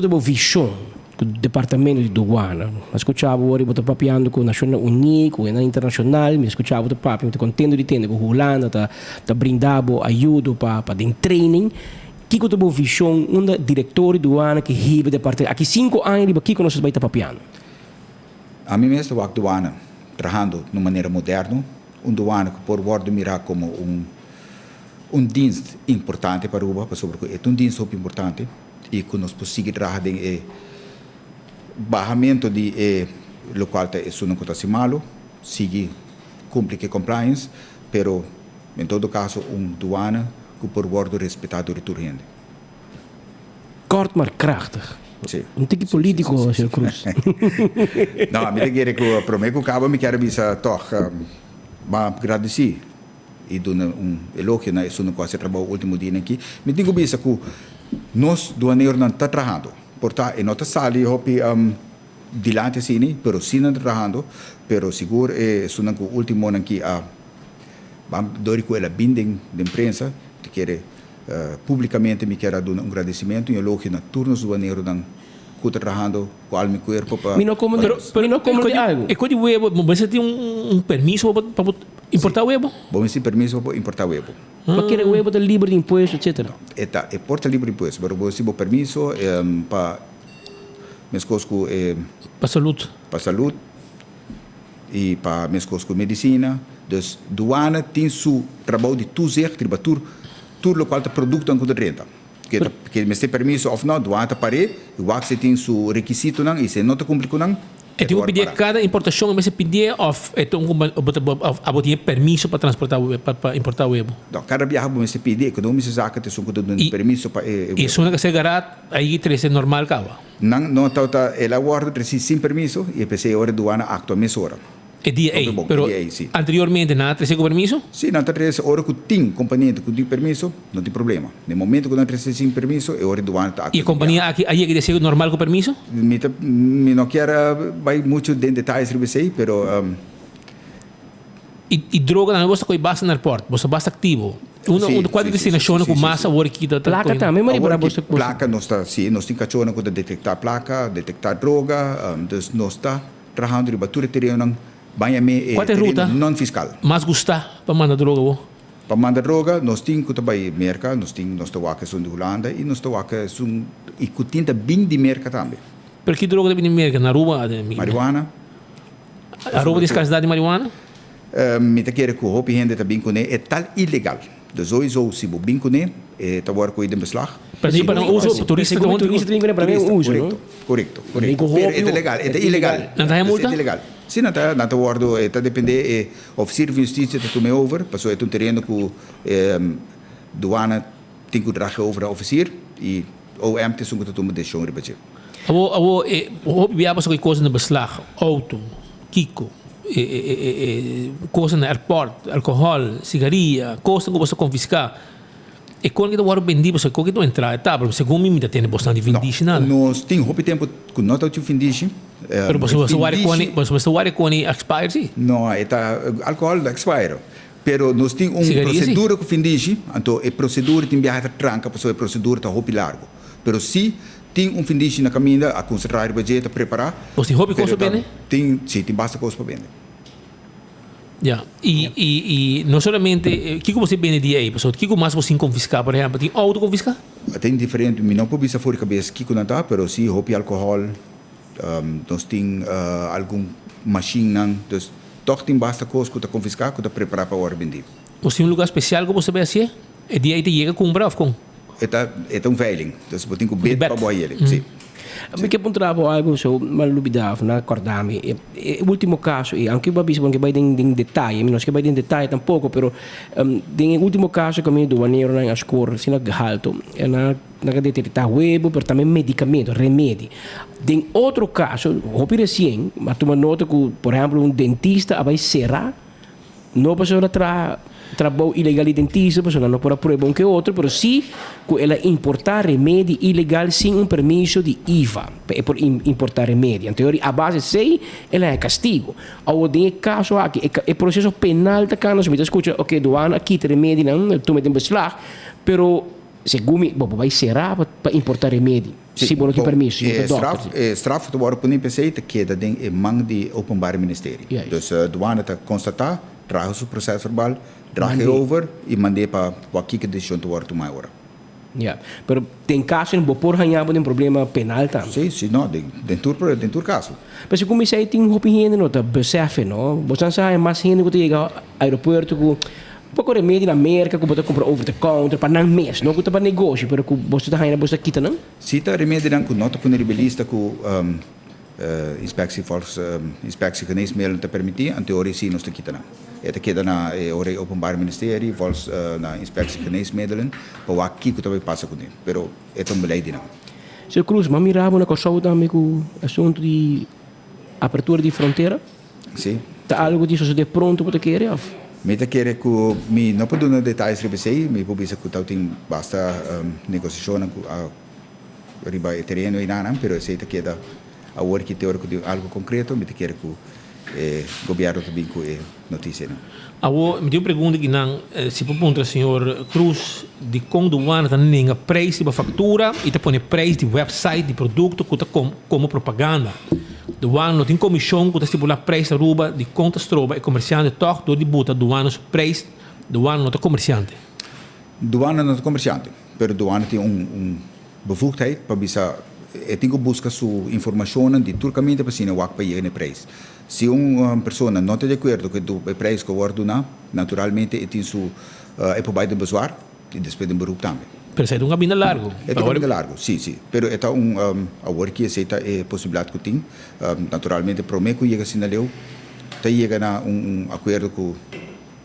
uma visão do Departamento de Douana. Mas escutava hoje, eu estou papiando com o Nacional Unido, com o Internacional, me escutava o papo, estou contente de ter, com a Holanda, está brindando ajuda para dar training. Kiko tem uma visão, um diretor de douana que riba o departamento. Aqui 5 anos, Kiko nós vai estar papiando. A mim mesmo, o douana, trabalhando de maneira moderna, douana que por word mirar como dienst importante para o Uba, sobre é dienst super importante e que nós possamos trabalhar barramento de local é isso não acontece malo, sigue cumpre que compliance, pero em todo caso douana que por word respeitado de turrende. Kort maar krachtig. Sim. Um tique político, Sr. Cruz. Não, a minha querer que para mim que acaba me quero bisa toch, mas agradecer e do elogio na isso no quase trabalho último dia aqui. Me digo bisa que nós doaneiro não está trabalhando. Portanto, em outra sala hopi dilante assim, pero sim não trabalhando, pero seguro isso não que o último ano aqui vamos dori com ela binding de imprensa, que quer publicamente me quero dar agradecimento e elogio na turnos doaneiro não que trabalhando com alma e corpo para. Mas não como de algo. E quando o huevo, você tem permiso para importar o huevo? Bom, esse permiso para importar o huevo. Para que o huevo está livre de impostos, etc. É porta livre de impostos, mas você tem permiso para mescosco para saúde. Para saúde e para mescosco medicina. Então, douana tem seu trabalho de tuzer, tribatur, tudo local de produto que renta. Que me tem permiso ou não, douana pare, o você tem seu requisito não, e se não te cumpre com não. E tu pedir cada importação, você pedir of a permiso para transportar para importar o huevo. Então, cada viagem você pedir, econômico saca te suco de permiso para e isso não é ser garat, aí três é normal cava. Não tá ela guarda três sem permiso e PC hora douana acto mesora. É dia aí, pero anteriormente nada três com permiso? Sim, não três hora que tem companhia que tem permiso, não tem problema. No momento que não três sem permiso, é hora douana tá. E a companhia aqui aí que ser normal com permiso? Me não quero vai muito de detalhes receber, pero e droga não você coi basta no aeroporto, você basta ativo. Qual destinação com massa work que placa também, mas para você placa nós está, sim, nós tem cachorro que detectar placa, detectar droga, dus nós está trabalhando de batura terreno banhame não fiscal. Mas gostar para mandar droga para mandar droga, nós temos que trabalhar merca, nós estamos aqui de Holanda e nós estamos aqui e que tinta bem de merca também. Por que droga de merca na rua? Marihuana. A rua de escassidade de marihuana? Me te quero que o hopi gente também com é tal ilegal. Dus sowieso se bem com é tá agora com ele beslag. Para não uso turista tem que para mim uso. Correto. É ilegal, é ilegal. Não tem multa? É ilegal. Sim, não tá guardo, está depende oficial de justiça te tome over, passou é um terreno que douana tem que trazer over a oficial e o MT são que toma decisão de budget. O viapas com coisa no beslag, auto, Kiko, coisa no aeroporto, álcool, cigarrilha, coisa que você confiscar. E quando que o vendido, você quando que entrar, tá? Porque segundo mim, tem bastante vindice nada. Nós tem pouco tempo que não tá tio vindice. Pero você vai com expire sim? Não, é álcool expire. Pero nós tem procedura que vindice, então é procedura tem viagem tranca, porque é procedura tá roupa largo. Pero se tem vindice na caminho a concentrar o budget a preparar. Você tem roupa coisa bem? Tem basta coisa para vender. Yeah. E não somente o que você vende de aí, pessoal, o que mais você confiscar, por exemplo, tem auto confiscar? Tem diferente, não pode ser fora cabeça que não tá, pero se roupa álcool, nós tem algum machine, então toch tem basta coisa que confiscar, que preparar para o vender. Você tem lugar especial que você vai assim? E de aí te chega com um bravo com? É veiling, então você tem que bet para boa ele, sim. Perché puntravo algo so malubidavo na acordami. E ultimo caso e anche babis che vai in dettagli, non che vai in dettagli tampoco, però in ultimo caso che mi doanero na score sino a alto e na determinata web per também medicamento, remedi. In outro caso, hopi recien, ma tu nota que, por exemplo, dentista vai será, não pessoa trabalho ilegal de dentista, pessoa não pode provar um que outro, mas sim que ela importar remédio ilegal sem um permisso de IVA, é por importar remédio. Em teoria, a base sei, ela é castigo. Ao de caso aqui, é processo penal da cana, se me escuta, ok, doana, aqui tem remédio, não, tu me tem beslag, pero segundo vai será para importar remédio. Se não tem permisso, straf te worden op een PC te queda in mang de openbaar ministerie. Dus douane te constatar, dragen ze proces verbal, dragen over e mandei para o que decisão te worden tomar agora. Ja, pero tem caso em bopor ganhava um problema penal também. Sim, não, dentro caso. Mas como isso aí tem um opinião não tá besefe, não? Você sabe mais gente que chega ao aeroporto com pouco remédio na América que você compra over the counter para não mês, não que para negócio, pero que você tá indo você quita não? Se tá remédio não que nota com rebelista com inspectie geneesmiddelen te permitteren, en teorie zie je nog te kijken. Het kijken naar het openbaar ministerie, volgens naar inspectie geneesmiddelen, maar wat kijken dat we passen kunnen. Pero het is een beleid nou. Sr. Cruz, mas mirava na consulta também com o assunto de abertura de fronteira? Sim. Tá algo disso de pronto para querer? Me te querer que me não pode dar detalhes sobre isso, me pode dizer que tal tem basta negociação com a riba terreno e nada, pero sei que da a hora que teórico de algo concreto, me te querer que o governo também com notícia não. Awo, me deu pergunta que não, se por ponto senhor Cruz de conduana tá nem a preço de factura e tá põe preço de website de produto que tá como propaganda. Douane não tem comissão que tá estipular preço da ruba de contas troba e comerciante toch do de buta douane preço douane não tá comerciante. Douane não tá comerciante, pero douane tem bevoegdheid para bisa tem que buscar sua informação de turcamente para cima o para ir no preço. Se uma pessoa não está de acordo com o preço que vai dar, naturalmente tem su é para baixo de bezwaar e depois de beroep também. Pero é um caminho largo. É um caminho largo, sim. Pero é agora que aceita a possibilidade que tem, naturalmente promete que chega assim na lei, chega na acordo com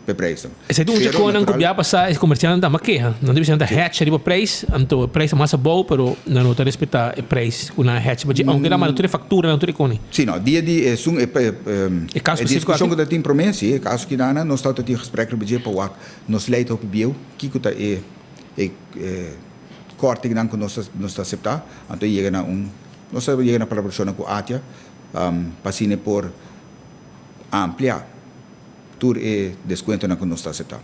o preço. Se tu já conan que já passar esse comerciante da maqueja, não deve ser da hatch ali para preço, então o preço é mais bom, pero não está respeitar o preço com a hatch, mas aunque lá não tem factura, não tem cone. Sim, não, dia de é caso discussão que tem promessa, é caso que não está tendo gesprek budget para nos leita op bio, que está corte que não nos aceitar, então chega na nós chega na proporção com a atia, passine por ampliar tur e desconto na que nos está aceitar.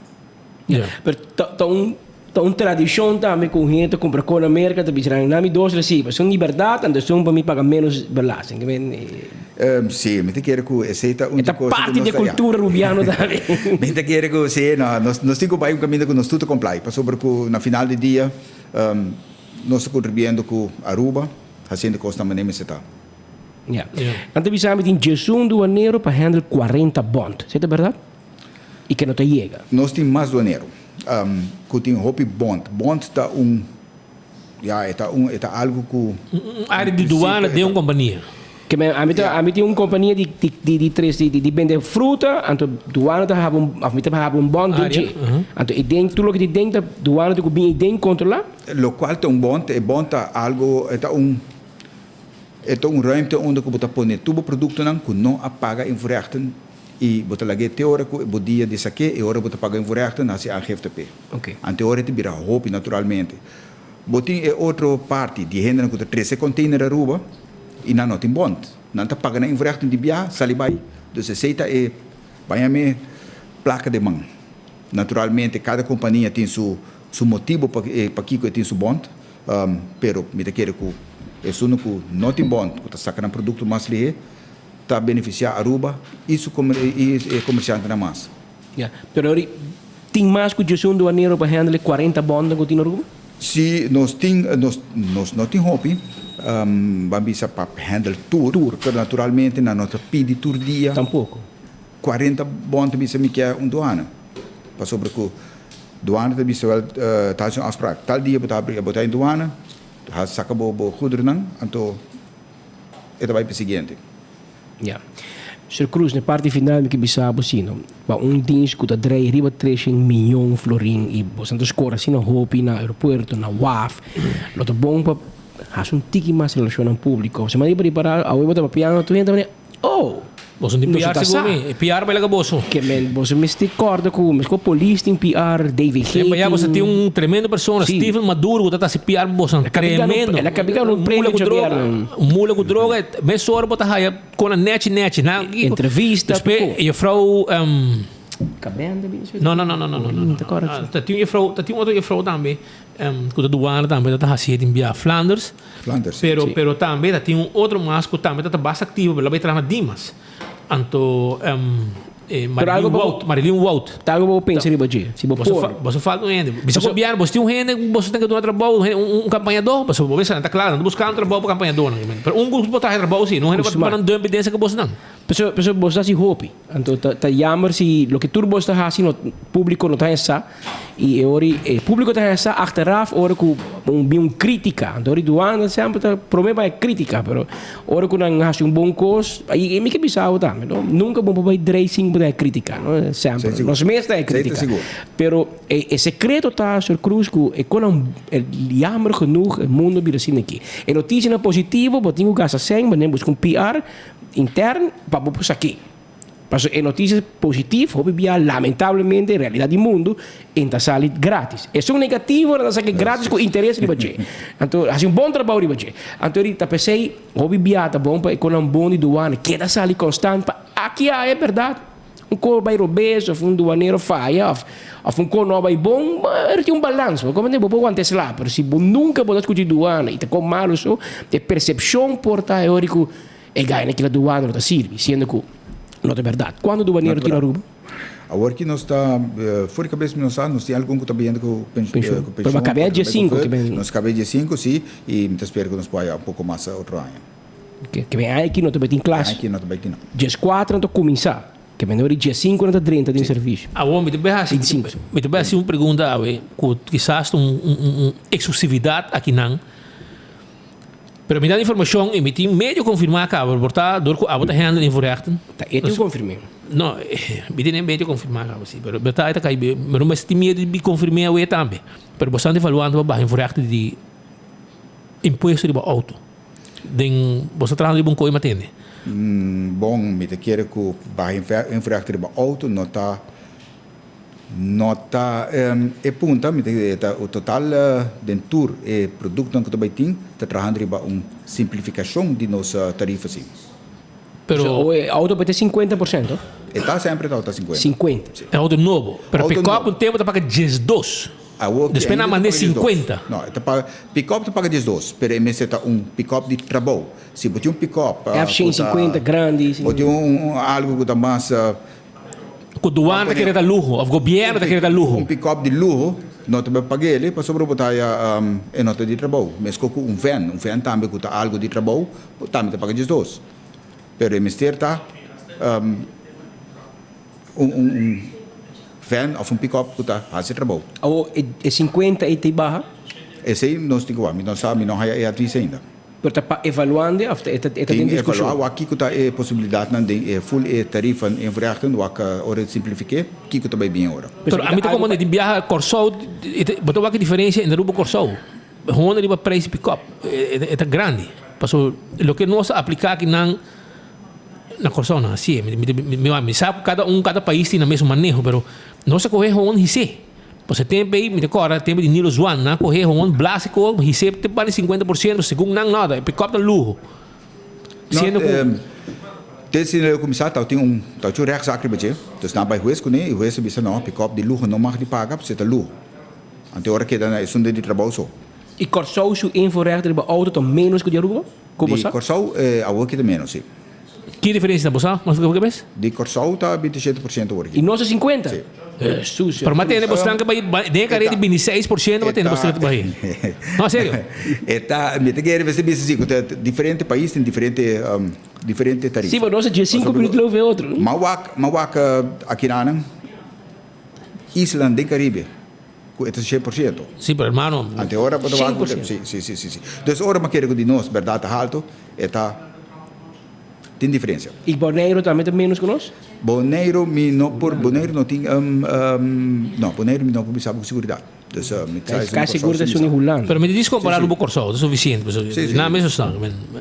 Pero tá tradição também com gente compra com na América, tá pensando na me dois recibos, são liberdade, então são para me pagar menos belasting, sim, me te quero que aceita esta parte da cultura rubiana também. Me te quero que sim, nós temos que caminho que nós tudo comply, para sobre que na final do dia nós contribuindo com Aruba, fazendo costa maneira aceitar. Antes bisamos em Jesus doaneiro para handle 40 bond, é verdade? E que não te chega. Nós temos mais doaneiro. Que tem hopi bond. Bond está está algo que área de doana de uma companhia. Que a mim tem uma companhia de vender fruta, então doana tá have um bond de. Então e dentro tudo que dentro doana tem que bem dentro controlar. Lo qual tem bond, tá algo é ruimte onde você pode pôr o produto que não apaga em verrechten e você lage teórico o dia de saque e hora você paga em verrechten na se aangifte p. Okay. An teorie vira hoop naturalmente. Botin é outra parte de renda que três container Aruba e não tem bond. Não tá pagando em verrechten de bia salibai. Dus aceita vai me placa de mão. Naturalmente cada companhia tem seu motivo para que tem seu bond. Pero me te quero que isso não tem bom, que está sacando produto mais leve, está beneficiar Aruba, isso é comerciante na massa. Pero tem mais que Jesus doaneiro para handle 40 bonds que tem na Aruba? Se nós não tem hobby, vamos para handle tour, pero naturalmente na nota pede tour dia. Tampouco. 40 bonds bisa me quer doana. Para sobre que doana também se tá afspraak. Tal dia botar em doana. Has saka bo goederen dan, en to esta vai para seguinte. Ja. Sr. Cruz, na parte final, que bisabo sino, pa dins que drei riba 3 milhão florin e você não escora assim na hopi na aeroporto na WAF, lo to bom pa has tiki mais relação ao público. Você manda para a web da piano, tu entra, oh, Boso di PR siguro PR ba ilaga boso? Que men, boso me stick corda com police em PR, David Hay. Lembra você tem tremendo persona, Steven Maduro, que tá se PR boso, tremendo. Ela cabiga no prêmio de droga, mula com droga, bem soro bota haya com a net, na entrevista. E a frau Cabenda, não. Tinha outra frau também, que do ano também tá assim em Bia Flanders. Pero também tem outro masco também tá bastante ativo, ela vai entrar na Dimas. Anto Marilyn Wout. Tá algo pensa riba de. Se você fala ainda. Bisa ko biar, você tem rende, você tem que doar trabalho, campanhador, você vai ver, tá claro, não buscar trabalho para campanhador, pero grupo botar trabalho sim, não rende para não evidência que você não. Pessoal, você se hope. Então, tá jammer se lo que turbo está assim no público não tá essa e ori público tá essa achteraf ora com crítica. Então, ori doando sempre tá problema é crítica, pero ora com não acha bom coisa, aí me que bisao tá, nunca bom para dressing para crítica, não sempre. Nós mesmo é crítica. Pero é secreto tá Sr. Cruz que é com jammer genoeg o mundo vir assim aqui. É notícia positiva, botinho gasta 100, mas nem busca PR interno para vos aqui. Mas é notícia positiva, lamentavelmente, a realidade do mundo, entra sali grátis. É só negativo, nada que grátis com interesse de você. Então, assim, bom trabalho de você. Então, eu pensei, hobby biata bom para com bom de doana, queda sali constante. Aqui é verdade. Cor vai obeso, duaneiro falha, cor não vai bom, mas tem balanço. Como não vou antes lá, mas se nunca pode escutar doana e com malo só, a percepção porta teórico é ganha naquela doana não serve, sendo que não é verdade. Quando o duaneiro tira a roupa? Agora que nós está fora cabeça nós temos algum que está bem com pensão. Para acabar dia 5, nós acabamos dia 5 sim e me espero que nós possa pouco mais outro ano. Que vem aqui não também tem classe. Aqui não também tem. Dia 4 não começar. Que menor dia 5 não 30 de serviço. Ah, bom, me também assim uma pergunta, que quizás exclusividade aqui não. Pero me dá informação e me tem meio confirmar que a portar dor a botar handle em vorrechten. Tá, eu te confirmei. Não, me tem meio confirmar que assim, pero beta tá cai, mas não tem medo de confirmar o também. Pero bastante evaluando para em vorrechten de imposto de auto. Den você trabalha de bom coisa matende. Bom, me te quero que vai em vorrechten de auto nota punta me o total den tour e produto que também tem está trabalhando para simplificação de nossa tarifa sim. Pero o auto vai ter 50%? Está sempre está 50. 50. É auto novo. Pero pick-up um tempo está paga 12. Depois na mandei 50. Não, pick-up está paga 12, pero me está pick-up de trabalho. Se botar pick-up F-150 grande, botar algo que está mais o doano está querendo luxo, o governo está querendo luxo. Pick-up de luxo, não te vai pagar ele para sobrebotar a nota de trabalho. Mas com van também custa algo de trabalho, também te paga 12. Pero o mistério está van ou pick-up que está fazendo trabalho. Ou é 50 e tem barra? Esse aí nós temos que ver, não sabe, não é atriz ainda. Pero está evaluando, está em discussão. Aqui que está a possibilidade de full tarifa em verrechten, o que hora simplificar, aqui que está bem bem agora. Pero a mim está como de viajar Corsol, botou aqui diferença entre Rubo Corsol. Honda de preço pick-up, é grande. Passou, o que nós aplicar aqui na Corsol, não, assim, me sabe cada país tem o mesmo manejo, pero nós correr Honda e se. Você tem bem, me decora, tem de Nilo Juan, na correr um básico, recebe te vale 50%, segundo não nada, é pick-up de luxo. Sendo que desde o comissário tem tinha rechtszaak erbij, dus na bij juez kunnen, o juez bisa não, pick-up de luxo não mag die pagar, você tá luxo. Ante hora que é sunde de trabalho só. E Corsol su invoerrechter bij auto tot menos que de Aruba? Como ça? Corsol a que de menos, sim. Que diferença da bolsa? Mas o que é? De Corsol tá 27% hoje. E nossa 50? Sim. Pero matende bostran que de carreira de 26% matende bostran que não, sério. Está, me te quero ver se assim, diferente país tem diferente tarifas. Sim, mas nossa dia 5 minutos eu ver outro. Mawak aqui na Islândia de Caribe. Com 100%. Sim, pero hermano. Ante hora pode falar. Sim. Então hora me quero que de nós, verdade alto, está tem diferença. E Bonaire também tem menos que nós? Bonaire, Bonaire não tem, não, Bonaire não pode saber com segurança. Dus, quase seguro de Sony Holland. Pero me diz comparar um pouco corso, é suficiente. Não mesmo está.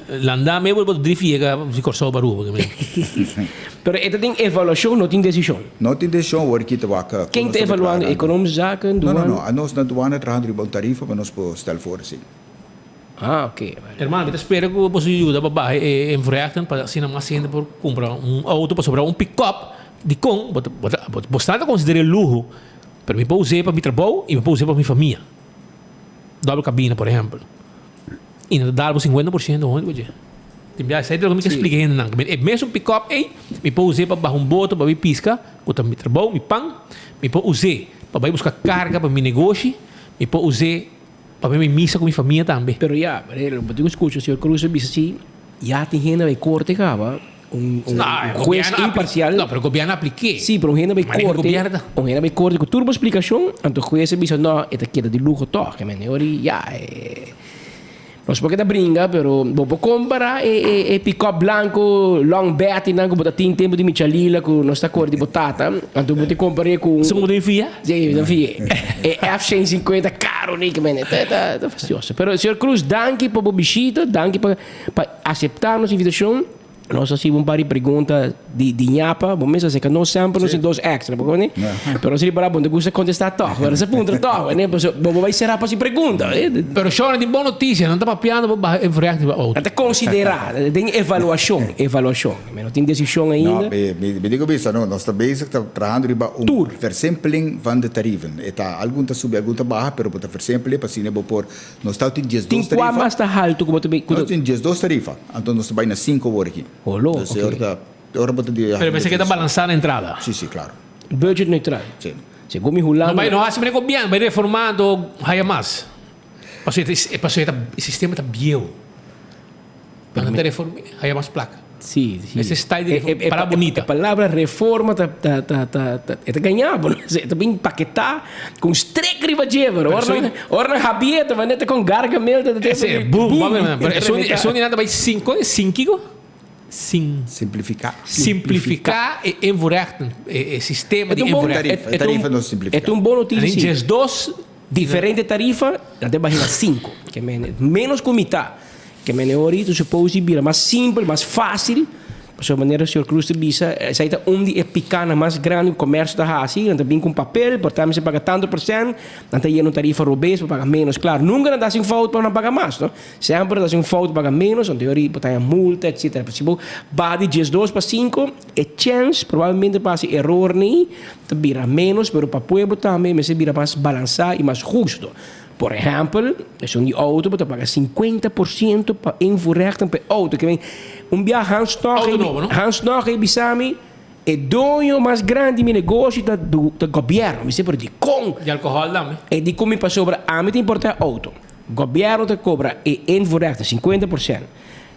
Landar mesmo pode drifiega se corso baru. Pero esta tem avaliação, não tem decisão. Não tem decisão, hoor kita waka. Quem está evaluando economische zaken, douane? Não, nós na douane trabalhamos de tarifa, mas nós podemos stel voor assim. Ah, ok. Hermano, eu espero que você ajude para baixo em Vrechten para assim mais gente por comprar auto para sobrar pick-up de com, bastante considera luxo. Pero me puedo usar para mi trabajo y me puedo usar para mi familia. Doble cabina, por ejemplo. Y no dar 50% onde, já sei do que me expliquei não. Mesmo pick-up, me puedo usar para baixar boto, para ir pisca, para mi trabalho, mi pão, me puedo usar para ir buscar carga para mi negócio, me puedo usar para ir missa com minha família também. Pero já, eu escuto o senhor Cruz diz assim, já tem gente que corte acaba. Juez imparcial. No, pero el gobierno apliqué. Sí, pero un gente me corte con turbo explicación, entonces juez dice, no, esta queda de lujo todo, que me neori ya, no sé por qué te brinca, pero vos comparar pick-up blanco, long batting, que botar tempo de Michalila, con nuestra cor de batata, entonces vos te comparé con... ¿Somos de FIA? Sí, de FIA. F-150 caro, né, que está fastidioso. Pero, senhor Cruz, danke por a visita, danke para aceitar nossa invitação. Nós assim um par de perguntas de nhapa, bom mesmo assim que nós sempre nos dois extra, porque né? Pero se para bom, de gosta contestar todo, agora se punta todo, né? Bom vai ser para se pergunta, Pero chora de boa notícia, não está papiando para enfrentar outro. Até considerar, tem avaliação, mas não tem decisão ainda. Não, me digo bem, não, nós estamos bezig trabalhando riba versimpeling van de tarieven. Eta algum tá sub, algum tá baixa, pero para versimpeling para cine por nós está tem 12 tarifa. Tem qual mais tá alto como também? Nós tem 12 tarifa, então nós vai na 5 horas aqui. Olô, Pero pensé que está balançar a entrada. Sí, sí, claro. Budget neutral. Sí. Según mi Holanda. No hace bem gobierno, vai reformando haya mais. Pasó el sistema está viejo. Para não reforma, haya mais placa. Sim. Esse style de para bonita. A palavra reforma tá ganhando, tá bem empaquetar com streck riba jever. Orna rabieta, vai neta com gargamel da tempo. Esse boom, é só nada vai 5 simplificar e envorrechten o sistema de envorrechten. Tarifa não simplifica. É boa notícia. Tem dois diferente tarifa, até barriga 5, que é menos com metade. Que é melhor isso, se pode vir mais simples, mais fácil. De sua maneira, o senhor Cruz de Bisa, sai da onde é pequena, mais grande, o comércio da assim, então vem com papel, portanto, você paga tanto por cento, então tem uma tarifa robês para pagar menos. Claro, nunca dá sem falta para não pagar mais, não? Sempre dá sem falta para pagar menos, em teoria, botar multa, etc. Se você vai de 2 para 5, é chance, provavelmente passa erro, nem, vira menos, mas para o povo também, mas vira mais balançar e mais justo. Por exemplo, se um auto você paga 50% para envorrechten per auto. Que vem viagem Hans Nog e Bisami é dono mais grande de negócio do governo. Me sempre de com de álcool também. É de como para sobra a mim importar auto. Governo te cobra e envorrechten 50%.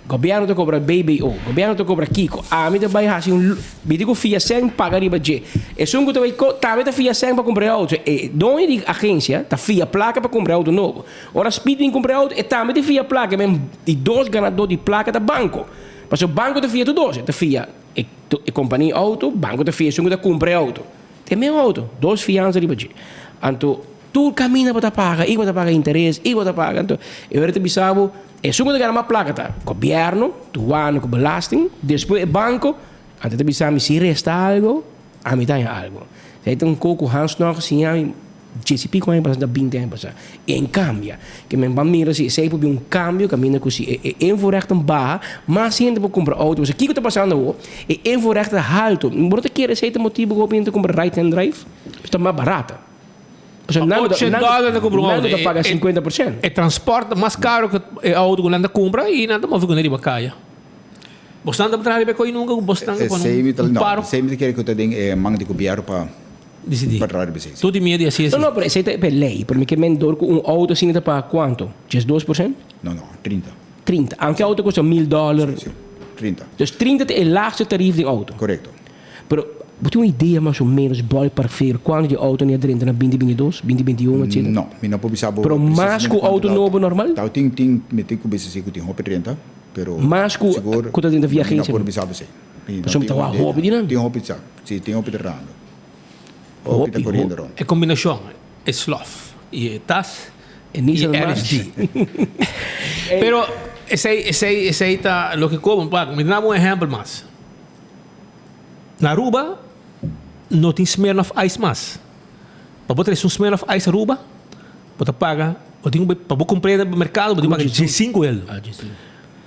Governo te cobra BBO, governo te cobra Kiko. A mim te vai assim me digo FIA 100 paga riba G. É só que tu vai também FIA 100 para comprar auto. É dono de agência, tá FIA placa para comprar auto novo. Ora speed comprar auto, é também FIA placa, mesmo de 2 ganadores de placa da banco. Mas o banco te FIA tu 12, te FIA e companhia auto, banco te FIA só que tu compra auto. Tem meu auto, 2 fianças riba G. Então tu caminha para pagar, e para pagar interesse, e para pagar. Então eu te bisabo é só que uma placa tá, governo, douane com belasting, depois o banco, até te bisamo se resta algo, a mim tem algo. Então coco Hans Nog assim, a GCP com a empresa da 20 anos. Em cambio, que me mira se sei por um cambio, caminha com se envorrechten barra, mas se ainda para comprar auto, você que está passando é envorrechten alto. Não te querer ser motivo para comprar right hand drive, está mais barata. $800 compra um auto. Paga 50%. É transporte mais caro que o auto que anda compra e nada mais fica nele caia. Bostante para trabalhar com nunca bostante com não. Sempre quer que eu te dê manga de governo para decidir. Para trabalhar bem. Tudo meio assim. Não, mas isso é para lei. Para mim que mendor com auto assim para quanto? Just 2%? Não, 30. 30. Anche auto custa $1.000. Sim, 30. Dus 30 é o laagste tarief de auto. Correto. Pero você tem uma ideia mais ou menos para ver quando de auto nem adrenta na 2022, 2021, etc? Não, não pode saber. Pero mais com auto novo normal? Tá, tem que ver se tem roupa 30. pero Mas ku ta dentro viagem não pode pensar você. Som ta wa hobby di nan. Tem hobby já. Sim, tem hobby de rando. Hobby de correndo rando. É combinação. É sloth. E tas. E nisso e não LSD. Pero esse aí tá lo que como, me dá um exemplo mais. Na Aruba não tem Smirnoff Ice mais. Para botar um Smirnoff Ice Aruba, você paga, para você comprar no mercado, você paga $5.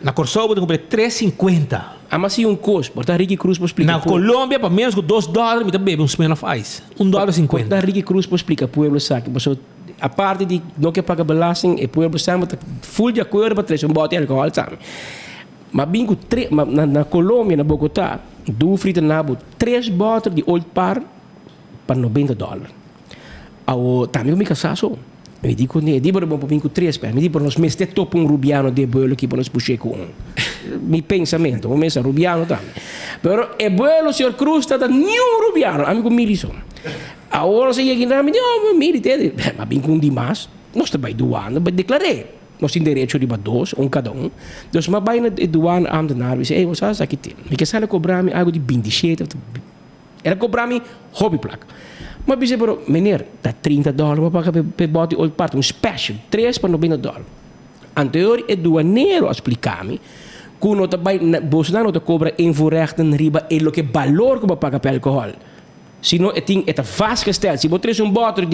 Na Corsol você compra $3.50. Ah, mas se custo, Porta Rica Cruz para explicar. Na Colômbia, para menos que $2, você bebe Smirnoff Ice. $1.50. Porta Rica Cruz para explicar pueblo sabe, você a parte de não que paga belasting, e pueblo sabe full de acordo para trazer bote de álcool, sabe? Mas bingo na Colômbia, na Bogotá, Dufry tem nabo 3 botas de Old Par para $90. Também me casaço. Me digo, ne, di bom para bingo 3 per. Me digo, nós mesmo topo rubiano de bolo que para nós puxar com mi pensamento, o mesmo rubiano também. Pero é bolo, senhor Cruz, está nenhum rubiano, amigo Milison. Agora se chega na minha, milite, mas bingo demais, nós também doando, mas declarei. Nós temos direito de dois, cada um. Então, mas vai na doana ambtenaar, diz, você sabe aqui tem. Me quer cobrar-me algo de 27. Ela cobrar-me hobby placa. Mas diz, meneer, dá $30 para pagar para bote old part, special, 3 para $90. Anterior, é doaneiro a explicar-me, que não vai, Bolsonaro não cobra invoerrechten riba, é o que valor que vai pagar para alcohol. Senão, é vastgesteld. Se você traz bote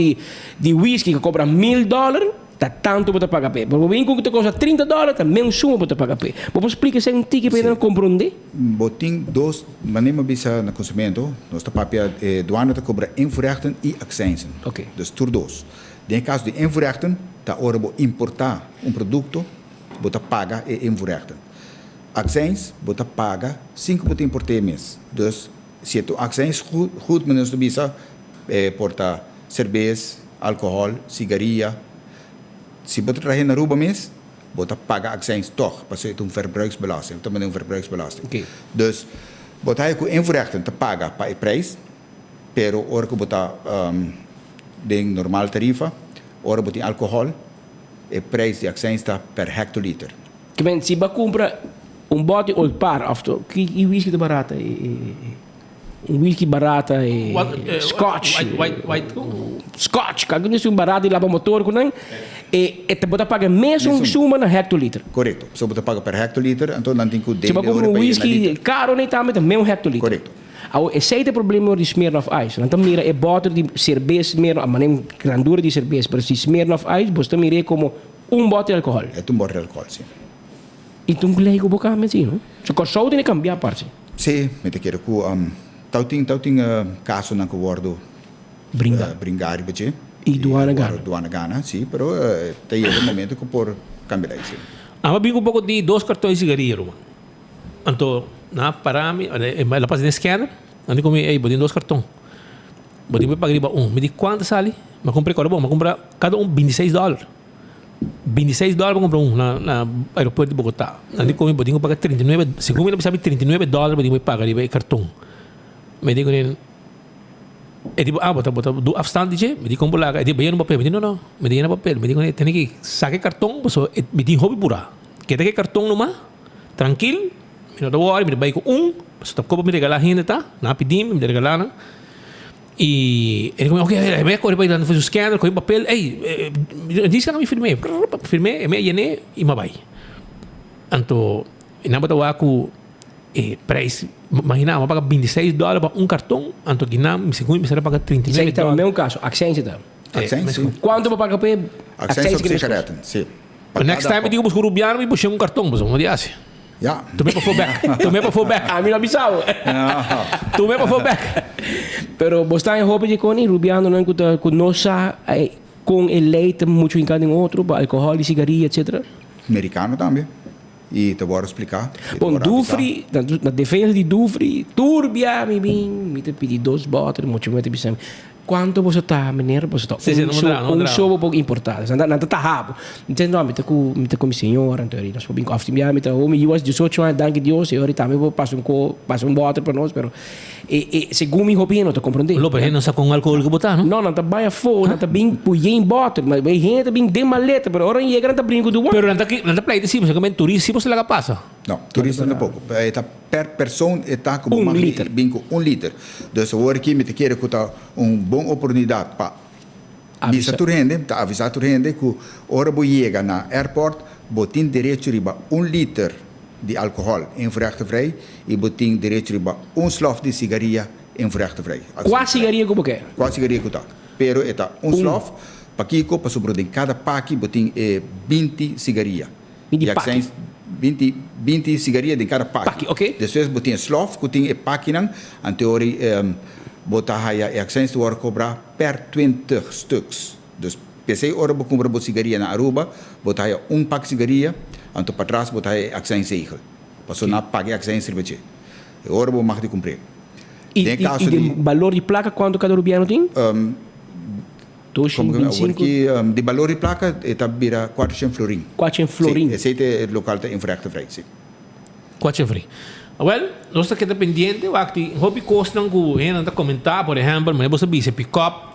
de whisky que cobra $1.000, tá tanto para pagar pé. Mas vem com que custa $30, também suma para pagar pé. Vamos explicar se é ticket para não compreender? Botin dos, maneira bisa na consumento, nós tá papel doana tá cobra invoerrechten e accijnsen. Ok. Dus tur dos. In caso de invoerrechten, tá hora bo importar produto, bota paga e invoerrechten. Accijns, bota paga 5 bota importar mês. Dus se tu accijns goed menos do bisa porta cerveja, álcool, cigarrilha. Se você trazer na Aruba mês, você paga accijns toch, para ser verbruiksbelasting, também verbruiksbelasting. Okay. Dus você aí com invoerrechten te paga para o preço, pero ora que você tem normal tarifa, ora você tem álcool, o preço de accijns está per hectoliter. Que bem, se você compra bote Old Par, que whisky de barata, whisky barata, Scotch, white Scotch, que é barato de lavar motor, e você paga mesmo suma na hectoliter. Correto. Se você paga per hectoliter, então não tem que se você compra whisky caro, nem também mesmo hectoliter. Correto. Esse é o problema de Smirnoff Ice. Então, mira, é bote de cerveja, a maneira grandura de cerveja, mas se Smirnoff Ice, você mira como bote de álcool. É bote de álcool, sim. Então, o que é boca assim, não? Se o só tem que cambiar a parte. Sim, me te quero que tauting caso não que guardo brincar e e doana gana, sim, pero tem um momento que por cambiar isso. Mas bingo um pouco de 2 cartões de cigarrilha, Roma. Então, na parami, ela passa no scanner, andi como ei, botem 2 cartões. Botem para pagar me diz quanto sale? Mas comprei agora bom, mas comprar cada $26. $26 para comprar na aeroporto de Bogotá. Andi como botem pagar 39, segundo ele sabe $39 botem pagar de cartão. Me digo nele, ele digo, bota do afstand de, me digo como lá, ele digo, no papel, me digo não, me digo no papel, me digo tem que saque cartão, pois me digo hobby pura, que tem que cartão numa, tranquilo, me não worry, me vai com pois tá como me regalar ainda tá, na pedim, me regalaram, e ele como ok, me corre para ir fazer o scanner, com o papel, disse que não me firmei, me llené e me vai, então, e na bota o preço, imagina, vou pagar $26 para cartão, então que não, segundo me será pagar $39. Isso aí está no mesmo caso, accijns então. Accijns, sim. Quanto vou pagar para accijns sobre cigareta, sim. Next time, eu digo, busco rubiano e puxei cartão, mas não adianta. Ja. Tomei para fullback. A mim não avisava. Tomei para fullback. Pero você está em roupa de cone, rubiano não que nossa com eleito muito em cada outro, para álcool, cigarrilha, etc. Americano também. E te vou explicar. Bom, Dufry, na defesa de Dufry, turbia, me pedi 2 botas, muito bem. Quanto você está, menino? Você está show um pouco importante. Não está rápido. Então, não, me está com senhor, então, nós vamos com a família, me está, me eu 18 anos, danke Deus, e agora também vou passar bota para nós, pero segundo minha opinião, está compreendendo? Lope, não está com álcool que botar, não? Não está bem fogo, não está bem puxando bota, mas bem gente bem de maleta, pero agora chega não está brincando do Pero não está pleite sim, você também turista, se você lá passa. Não, turista não pouco. Per pessoa está como Um liter. Bingo 1 liter. Dus hoor ik met querer que tá boa oportunidade para avisar tu rende que hora bo chega na airport, botin direito riba 1 liter de álcool em vrachtenvrij e botin direito riba slof de cigaria em vrachtenvrij. Qual cigaria como que é? Qual cigaria que tá? Pero eta slof, paquico, para sobre de cada paqui botin 20 cigaria. 20 cigaria de cada paqui. Ok. Depois botin slof, que tem paqui nang, en teorie botar haya accents te worden cobrar per 20 stuks. Dus PC ora bo compra bo cigaria na Aruba, botar haya pak cigaria, en para trás botar haya accents zegel. Passou na pague accents ribeche. Ora bo mag de comprar. E de valor de placa quanto cada rubiano tem? 25. De valor de placa está vira 400 florin. 400 florin. Esse é local te infracte vrij, sim. 400 florin. Well, nós estamos pendiente, o hobby custa não que ainda comentar, por exemplo, mas você bisa pick-up,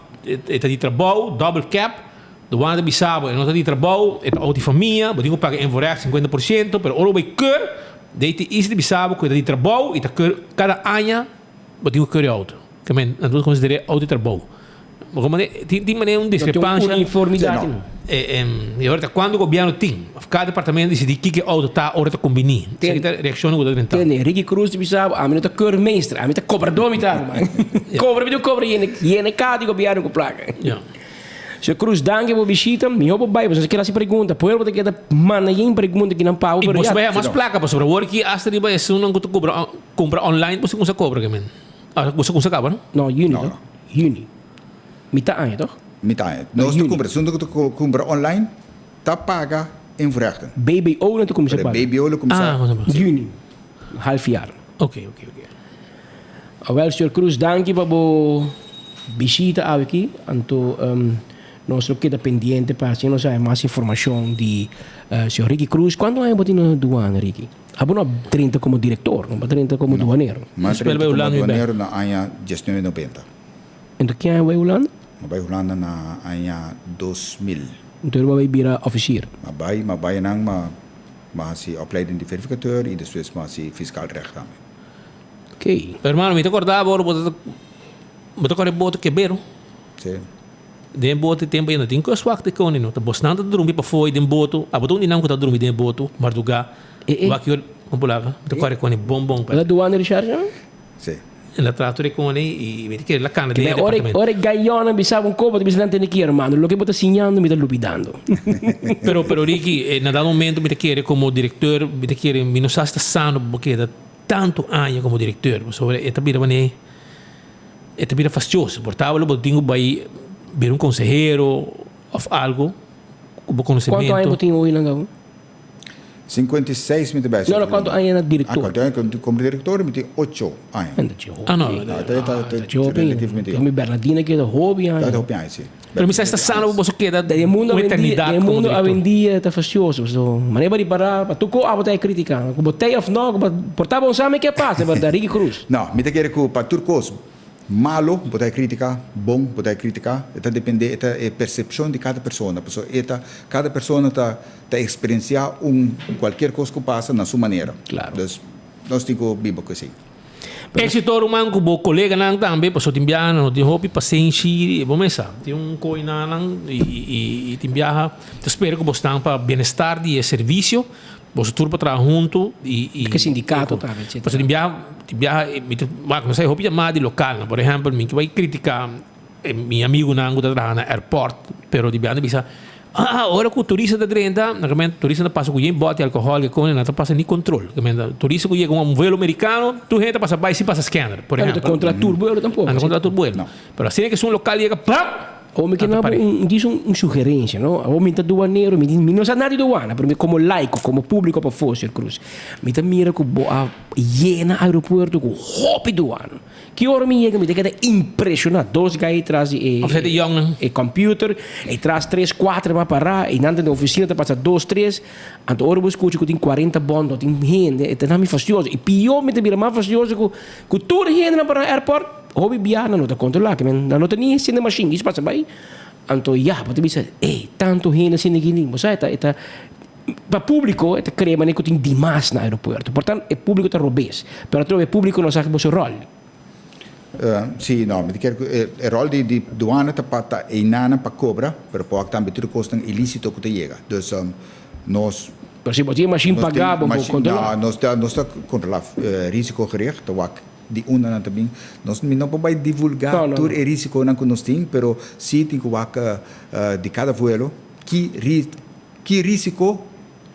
está de trabalho, double cap, do ano de bisabo, não está de trabalho, está outra família, você tem que pagar em vorreg 50%, mas ora vai cur, deite isso de bisabo, que está de trabalho, e está cur cada ano, você tem que cur auto, que men, não considera auto de trabalho. Mas tem uma discrepância. Uniformidade. E agora, quando o governo tem, cada departamento decide que auto está, ora está combinar. Você reaciona com o dentro. Tem Ricky Cruz de bisabo, a mim está curmeistra, a mim está cobrador, cobra e ele cada governo com placa. Senhor Cruz, danke por visita. Me roubo bem, você quer se pergunta, por eu ter mana em pergunta que não pau. E você vai mais placa para sobre o que hasta riba é se não compra online, você consegue cobra que men. Você consegue acabar, não? Não, Uni. Mitad año, toch? Mitad año. Nós tu compra, se tu compra online, tá paga em vrechten. BBO não tu começa a pagar. BBO não começa a pagar. Juni. Half jaar. Ok. Wel, Sr. Cruz, danke por a visita aqui. Então, nós estamos pendiente para se nós temos mais informação de Sr. Ricky Cruz. Quando é que na aduana, Ricky? Há 30 como diretor, não 30 como aduaneiro. Mas 30 como aduaneiro na ano 1990. Então, quem é o Holanda? Mabay Holanda na ano 2000. Então, ele vai virar officier? Mabay nang si opleiding de verificateur e depois si fiscal recht também. Ok. Hermano, me te acordava agora, botar corre boto quebero. Sim. Den boto tempo ainda tem que os wakte koni no. Tá bastante dormir para foi den boto. A botou não que tá dormir den boto, mas do ga. O aqui como lá, botar corre koni bom. Ela doana recharge? Sim. La trattore con e vedi che la canna del ora gagliona bisava un copo di non tenere hermano lo che bota segnando mi sta lupidando però Ricky nel momento mi chiede come direttore mi chiede mi non sa sta sano perché da tanto anni come direttore sobre e tabira bene e tabira fastidioso portava lo botinho vai bir un consejero of algo como conhecimento quanto anni botinho hoje não 56 muito bem. Não, quanto aí é diretor? Como diretor, me tem 8 anos. Não. Relativamente. Como Bernardina que é hobby. É hobby, sim. Mas me está sano você que da uma eternidade. O mundo a vendia está fastidioso. Maneira de parar, tu co a criticar. Botei of não, portava um sabe que passa, verdade, Ricky Cruz. Não, me tem que que para turcos malo, botar criticar, bom, botar criticar, está depende, é percepção de cada pessoa, cada pessoa está experienciar qualquer coisa que passa na sua maneira. Claro. Então, nós temos que viver assim. Êxito humano com o colega não também, passou de viagem, não tem hobby, paciência, bom mesa, tem coisa não e tem viagem, espero que você tenha para bem-estar e serviço. Você turma trabalha junto e que sindicato tá, etc. Você não sei hobby chamar de local, por exemplo, mim que vai criticar meu amigo não está trabalhando na airport, pero de viagem bisa agora que o turista da drenta, normalmente turista não passa com um bote de álcool, que não passa nem controle. Turista que chega com voo americano, tu gente passa vai se passa scanner, por exemplo. Contra turbo tampouco. Não contra turbo não. Pero assim é que um local chega pá. Homem que não diz sugerência, não? Homem está doaneiro, não sabe nada de doana, mas como laico, como público para Sr. Cruz, me está mira que a llena aeroporto com hop doana. Que hora me chega, me está impressionado. 2 gajos atrás e computer, e traz 3, 4 para parar, e na oficina está passa 2, 3, então hora eu escuto que tem 40 bondos, tem gente, e está me fastidioso. E pior me está mira mais fastidioso que toda gente para o aeroporto. Hobby biar não está controlado, não tem nem cena machine, isso passa bem. Então, pode dizer, tanto gente assim aqui, você está para público te crema nem que tem demais no aeroporto. Portanto, é público tá robês. Pero trove público não sabe o seu rol. Sim, não, mas quero o rol de douana tá para inana para cobra, pero pode também ter custo ilícito que te chega. Então, nós Por se botar machine pagar, vamos controlar. Nós está controlar risco gericht, tá de una também. Nós não podemos divulgar todo o risco que nós temos, pero sim tem que de cada vuelo que risco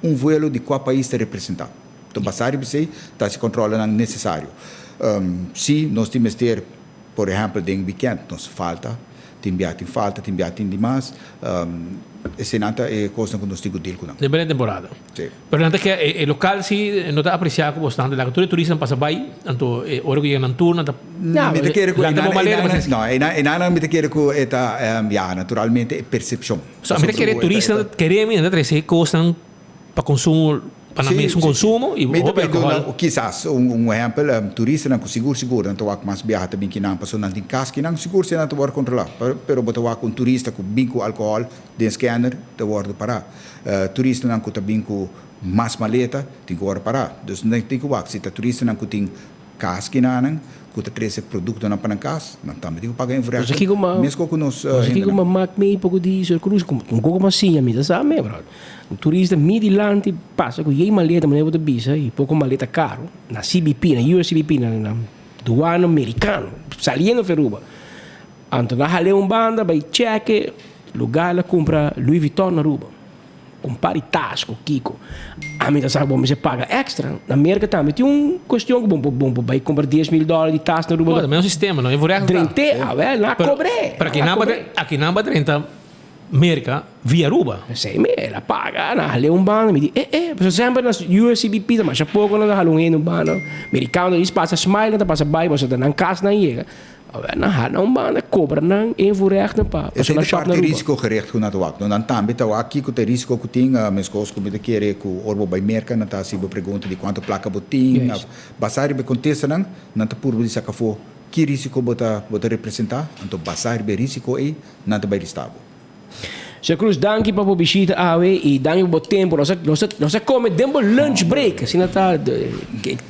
vuelo de qual país está representado. Então, basar você está se controlando necessário. Se nós temos ter, por exemplo, de weekend, nos falta, tem demais, esse nada é coisa que nós temos que deal com. De bela temporada. Sim. Pero nada que o local se não está apreciado como bastante. La cultura turista passa bem, então hora que chega na turno, não, me te quero me te quero que eta naturalmente é percepção. So, me te quero turista queremos ainda trazer coisas para consumo, para mesmo consumo e quizás exemplo turista não seguro então há mais viaja também que não passou não tem casca não seguro se não te pode controlar pero botar há turista com binco álcool de scanner te pode parar turista não também com mais maleta tem que parar então não tem que se turista não tem casca não que trazer produto na pancas não também tem que pagar em frete mesmo com nós aqui como mac me pouco de sur cruz com como assim a mim sabe bro um turista midilante passa com ei maleta mas de bisa e pouco maleta caro na CBP na US CBP na douana americano saliendo feruba anto na hale banda vai check lugar la compra Louis Vuitton na ruba compare tasco Kiko a mim sabe bom você paga extra na América também tem questão que bom vai comprar $10,000 de taxa na ruba também é um sistema não é vou na cobre para aqui não vai 30 América via ruba sei me ela paga na hale banda me diz por exemplo nas USCBP mas já pouco na hale banda americano eles passa smile na passa vai você na casa na chega na banda cobra não envolver na pa esse é parte risco gericht com nada wak não também tá aqui com o risco que tem meus coisas como de querer com orbo by merca não tá se pergunta de quanto placa botin basar be contesta não tá por dizer que for que risco bota representar então basar be risco aí não tá bem estável. Sr. Cruz, danke para a visita e danke para o tempo. Nós come tempo lunch break. Se não está,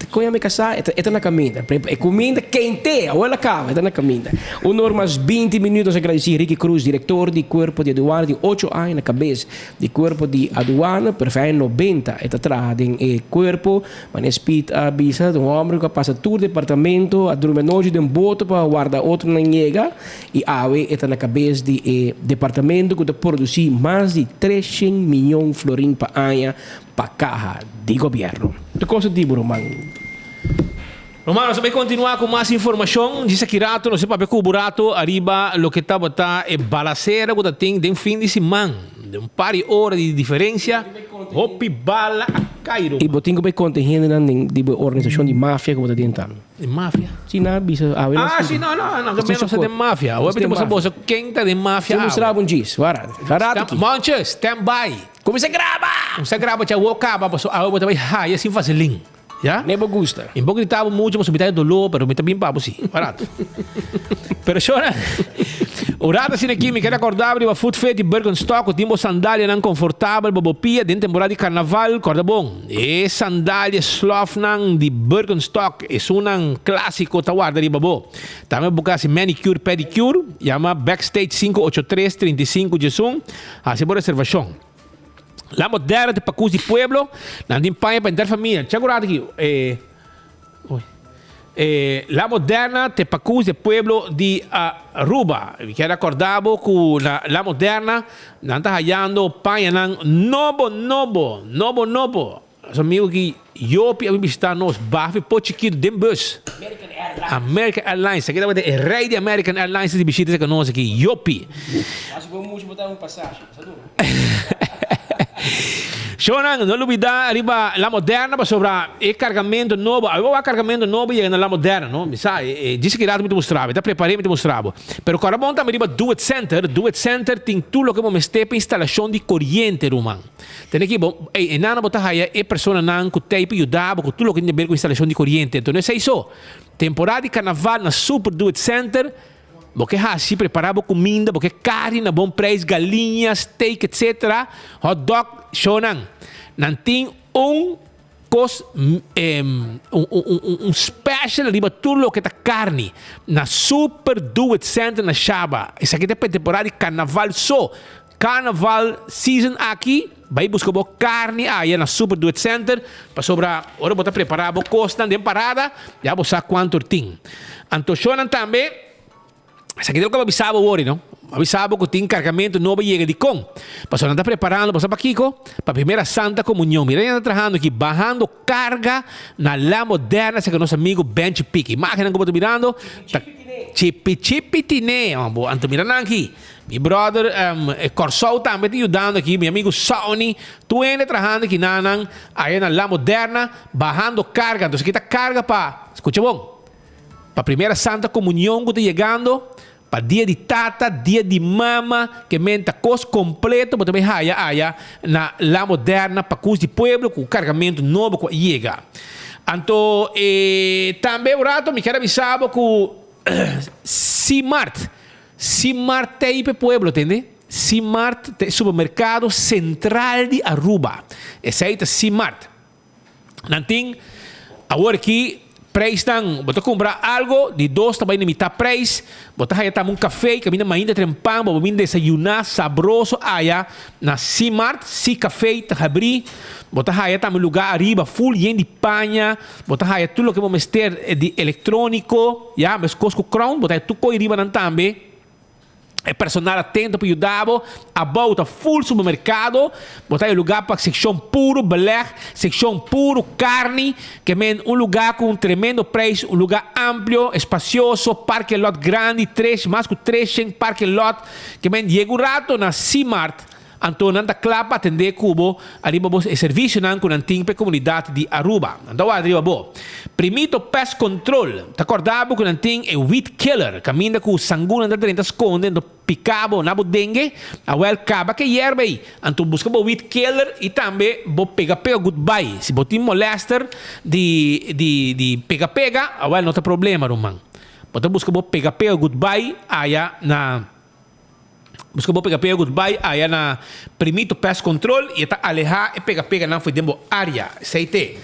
como me casar, está na caminha. É comida quente, olha cá, está na caminha. Umas 20 minutos agradecer Ricky Cruz, diretor do Corpo de Aduana, de 8 anos na cabeça do Corpo de Aduana, perfeito 90. Está atrás do corpo, mas speed avisa de homem que passa todo o departamento, a dormir noite de boto para guardar outro na nega e está na cabeça do departamento que produzir mais de 300 milhões de florins por ano para a caja de governo. Que coisa tipo, Romano? Romano, nós vamos continuar com mais informação. Diz aqui rato, não sei para que o burato arriba, o que está botar é balacera que tem de fim de semana. De par de horas de diferença, hopi bala a Cairo. E botinho vai contingente de organização de máfia que você tem tentando. De máfia? Sim, não, bisa. Sim, não, também não de máfia. Hoje temos a bolsa, quem está de máfia? Você mostrar um diz, varado. Manches, stand by. Começa a gravar. Começa a gravar, já vou acabar, a outra vai raia assim vaselim. Ya? Nem me gusta. Um pouco gritava muito, mas subitamente dolor, pero me também papo sim, barato. Pero chora. O rata sine aqui me quer acordar de uma food fit de Birkenstock, o timbo sandália não confortável, bobopia, dentro temporada de carnaval, corda bom. E sandália sloth nang de Birkenstock, é um clássico tawarda de babo. Também bucasi manicure, pedicure, chama Backstage 583-35 Jesum, assim por reservação. La Moderna de Pacus de Pueblo, na Dimpanha para entrar família. Chegou aqui. La Moderna de Pacus de Pueblo de Aruba. Quero acordar com La Moderna, não está hallando panha novo. Os amigos que eu vim visitar nos bairros pochiquito de bus. American Airlines. Aqui é o rei de American Airlines de visita que nós aqui. Yopi. Acho que vamos botar passagem. Shonan, não olvidar arriba La Moderna para sobrar e carregamento novo. O carregamento novo e na La Moderna, não? Sabe? Disse que me mostrava, está preparado me mostrava. Pero agora bom também arriba Do It Center tem tudo o que vamos ter para instalação de corrente, Roman. Tem aqui bom, e nana botar aí é pessoa nan que tem para ajudar com tudo o que tem a ver com instalação de corrente. Então não é isso. Temporada de carnaval na Super Do It Center. Porque assim preparava comida, porque carne na bom preço, galinhas, steak, etc. Hot dog, shonan. nanting un special riba tullo que ta carne na Super Do It Center na Shaba. Essa aqui é para temporada de carnaval só. Carnaval season aqui, vai buscar boa carne aí na Super Do It Center para sobrar, ora botar preparar boa costa de parada, já você sabe quanto tem. Anto shonan também, essa aqui é o que eu avisava hoje, não? Avisava que tem carregamento novo chega de com. Passou não está preparando, passou para Kiko, para a primeira Santa Comunhão. Mira, está trabalhando aqui, barrando carga na La Moderna, que é nosso amigo Bench Pick. Imagina como estou mirando. Chipitine. Anto mirando aqui. Meu brother Corsol também está ajudando aqui. Meu amigo Sauni. Tu ainda trabalhando aqui aí na La Moderna, barrando carga. Então, aqui está carga para, escucha bom, para a primeira Santa Comunhão que está chegando. Para dia de tata, dia de mama, que menta cos completo, mas também haya na La Moderna, para cus de pueblo, com carregamento novo que chega. Então, também o rato me quero avisar que C-Mart tem para pueblo, entende? C-Mart tem supermercado central de Aruba. Esse aí é C-Mart. Não tem, agora aqui, preço dan, você comprar algo de 2 também na metade preço, você vai tomar café, que ainda ainda trempam, você vai desayunar sabroso aí na C-Mart, C-Café, tá abrir, você vai tomar lugar arriba full de panha, você vai tudo que vamos ter de eletrônico, já, mas cosco crown, você vai tudo arriba também. É personal atento para ajudar a volta full supermercado, botar um lugar para secção puro beleg, secção puro carne, que é um lugar com um tremendo preço, um lugar amplo, espacioso, parque lot grande, mais que 300 parque lot, que chega um rato na C-Mart. Então, nanta clapa atender cubo, arriba o serviço não com antiga para comunidade de Aruba. Então, arriba bo. Primeiro pest control. Te acordava que antiga é weed killer, caminha com sangue na dentro esconde, no picabo na dengue, a well caba que hierba aí. Então, busca o weed killer e também bo pega goodbye. Se botim molester de pega, a well não tem problema, romang. Então, busca o pega goodbye aí na busca vou pegar goodbye aí na primeiro pest control e tá alejar e pega não foi dentro área aceite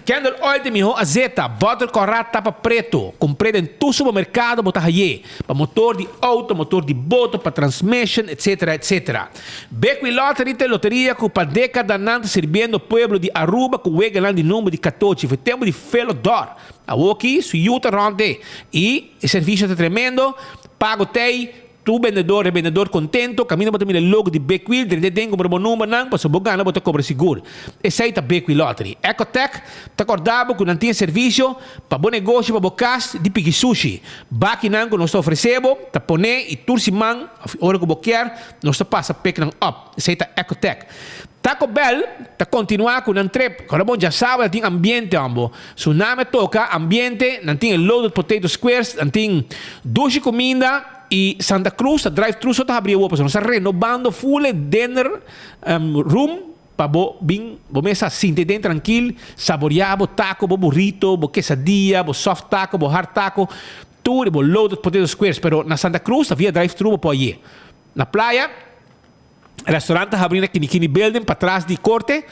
candle oil de miho azeta bottle corrata tapa preto comprado em todo supermercado botar aí para motor de auto motor de boto para transmission etc Bequi Lottery tem loteria com para década não servindo pueblo de Aruba com o lá de número de 14 foi tempo de felodor a aqui suiuta ronde e o serviço é tremendo pago tei tu vendedor contento, caminha para ter o logo de Bequil, de tem como bom número não, para subir ganhar para cobrar seguro. Esse aí tá Bequil Lottery. Ecotech, tá acordado que não tem serviço para bom negócio para bocas de pigi sushi. Baki não que nós oferecemos, tá poné e turciman, hora que boquear, nós tá passa pec não up. Esse aí tá Ecotech. Taco Bell tá continuar com um trip. Agora bom já sabe, tem ambiente ambo. Su nome toca ambiente, não tem loaded potato squares, não tem duche comida e Santa Cruz, a drive-thru só está abrindo o nós renovando full dinner room para mesa assim, dentro tranquilo, saborear bo taco, bo burrito, bo quesadilla, bo soft taco, bo hard taco, tudo, bo loaded potato squares, pero na Santa Cruz havia drive-thru por aí. Na praia, restaurante está abrindo aqui Kini Building para trás de corte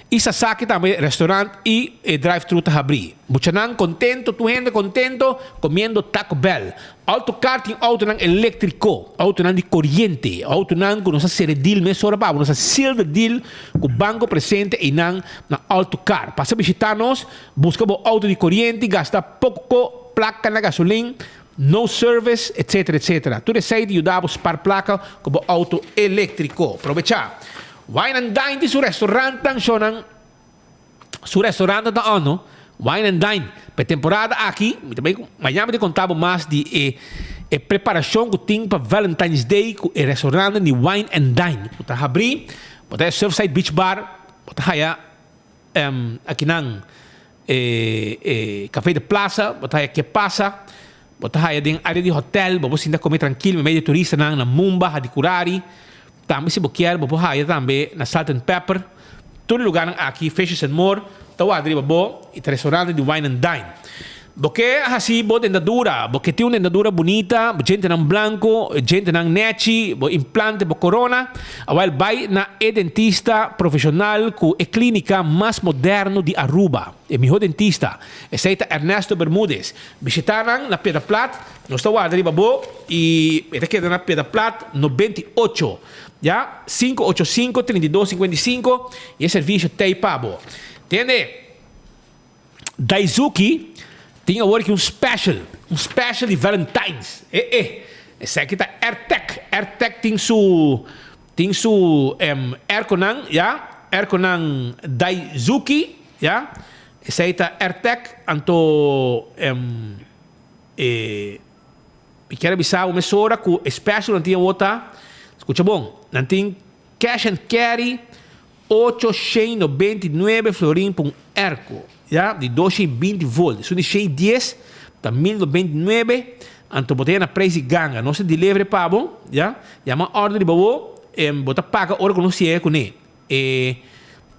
e Sasaki também restaurante e drive-thru está abrindo. Muchanan contento, tu gente contento comendo Taco Bell. Autocar tem auto nan elétrico, auto nan de corriente, auto nan com nossa seredil mês hora para nossa silver deal com banco presente e nan na autocar. Passa visitar nós, busca o auto de corriente, gasta pouco placa na gasolina. No service, etc. Tudo isso aí ajudamos para placa como auto elétrico. Aprovechar. Wine and Dine de su restaurante, da ano. Wine and Dine. Para temporada aqui, também amanhã me contava mais de preparação que tem para Valentine's Day com o restaurante de Wine and Dine. Você abrir, você Surfside Beach Bar, você aqui na Café de Plaza, você aqui passa. Você vai em área de hotel, você ainda comer tranquilo, meio de turista na Mumba, de Curari. Também se você quer, você vai também na Salt and Pepper. Todo lugar aqui, Fishes and More. Então, adriba bom e restaurante de Wine and Dine. Porque assim, boa dentadura, porque tem uma dentadura bonita, gente não branco, gente não neti, implante, corona, agora vai na dentista profissional com a clínica mais moderna de Aruba. É melhor dentista. Esse é Ernesto Bermúdez. Visitaram na Pedra Plata, nós estamos ali, babo, e ele queda na Pedra Plata, 98, já? 585-3255, e esse serviço tem pabo. Entende? Daisuki, tem agora aqui um special de Valentine's. Esse aqui tá AirTech tem su Airconan, já? Airconan Daisuki, já? Esse aí tá AirTech, anto quero avisar uma hora que o special não tinha outra. Escuta bom, não tem cash and carry 899 florin por Airco. Ja, de 220 volt. So, die 10 dan 1029. En toen botei na preço ganga. Nós delivery pa bom, ja? Ja, maar order de babo, bota paga ora que não se é com ele.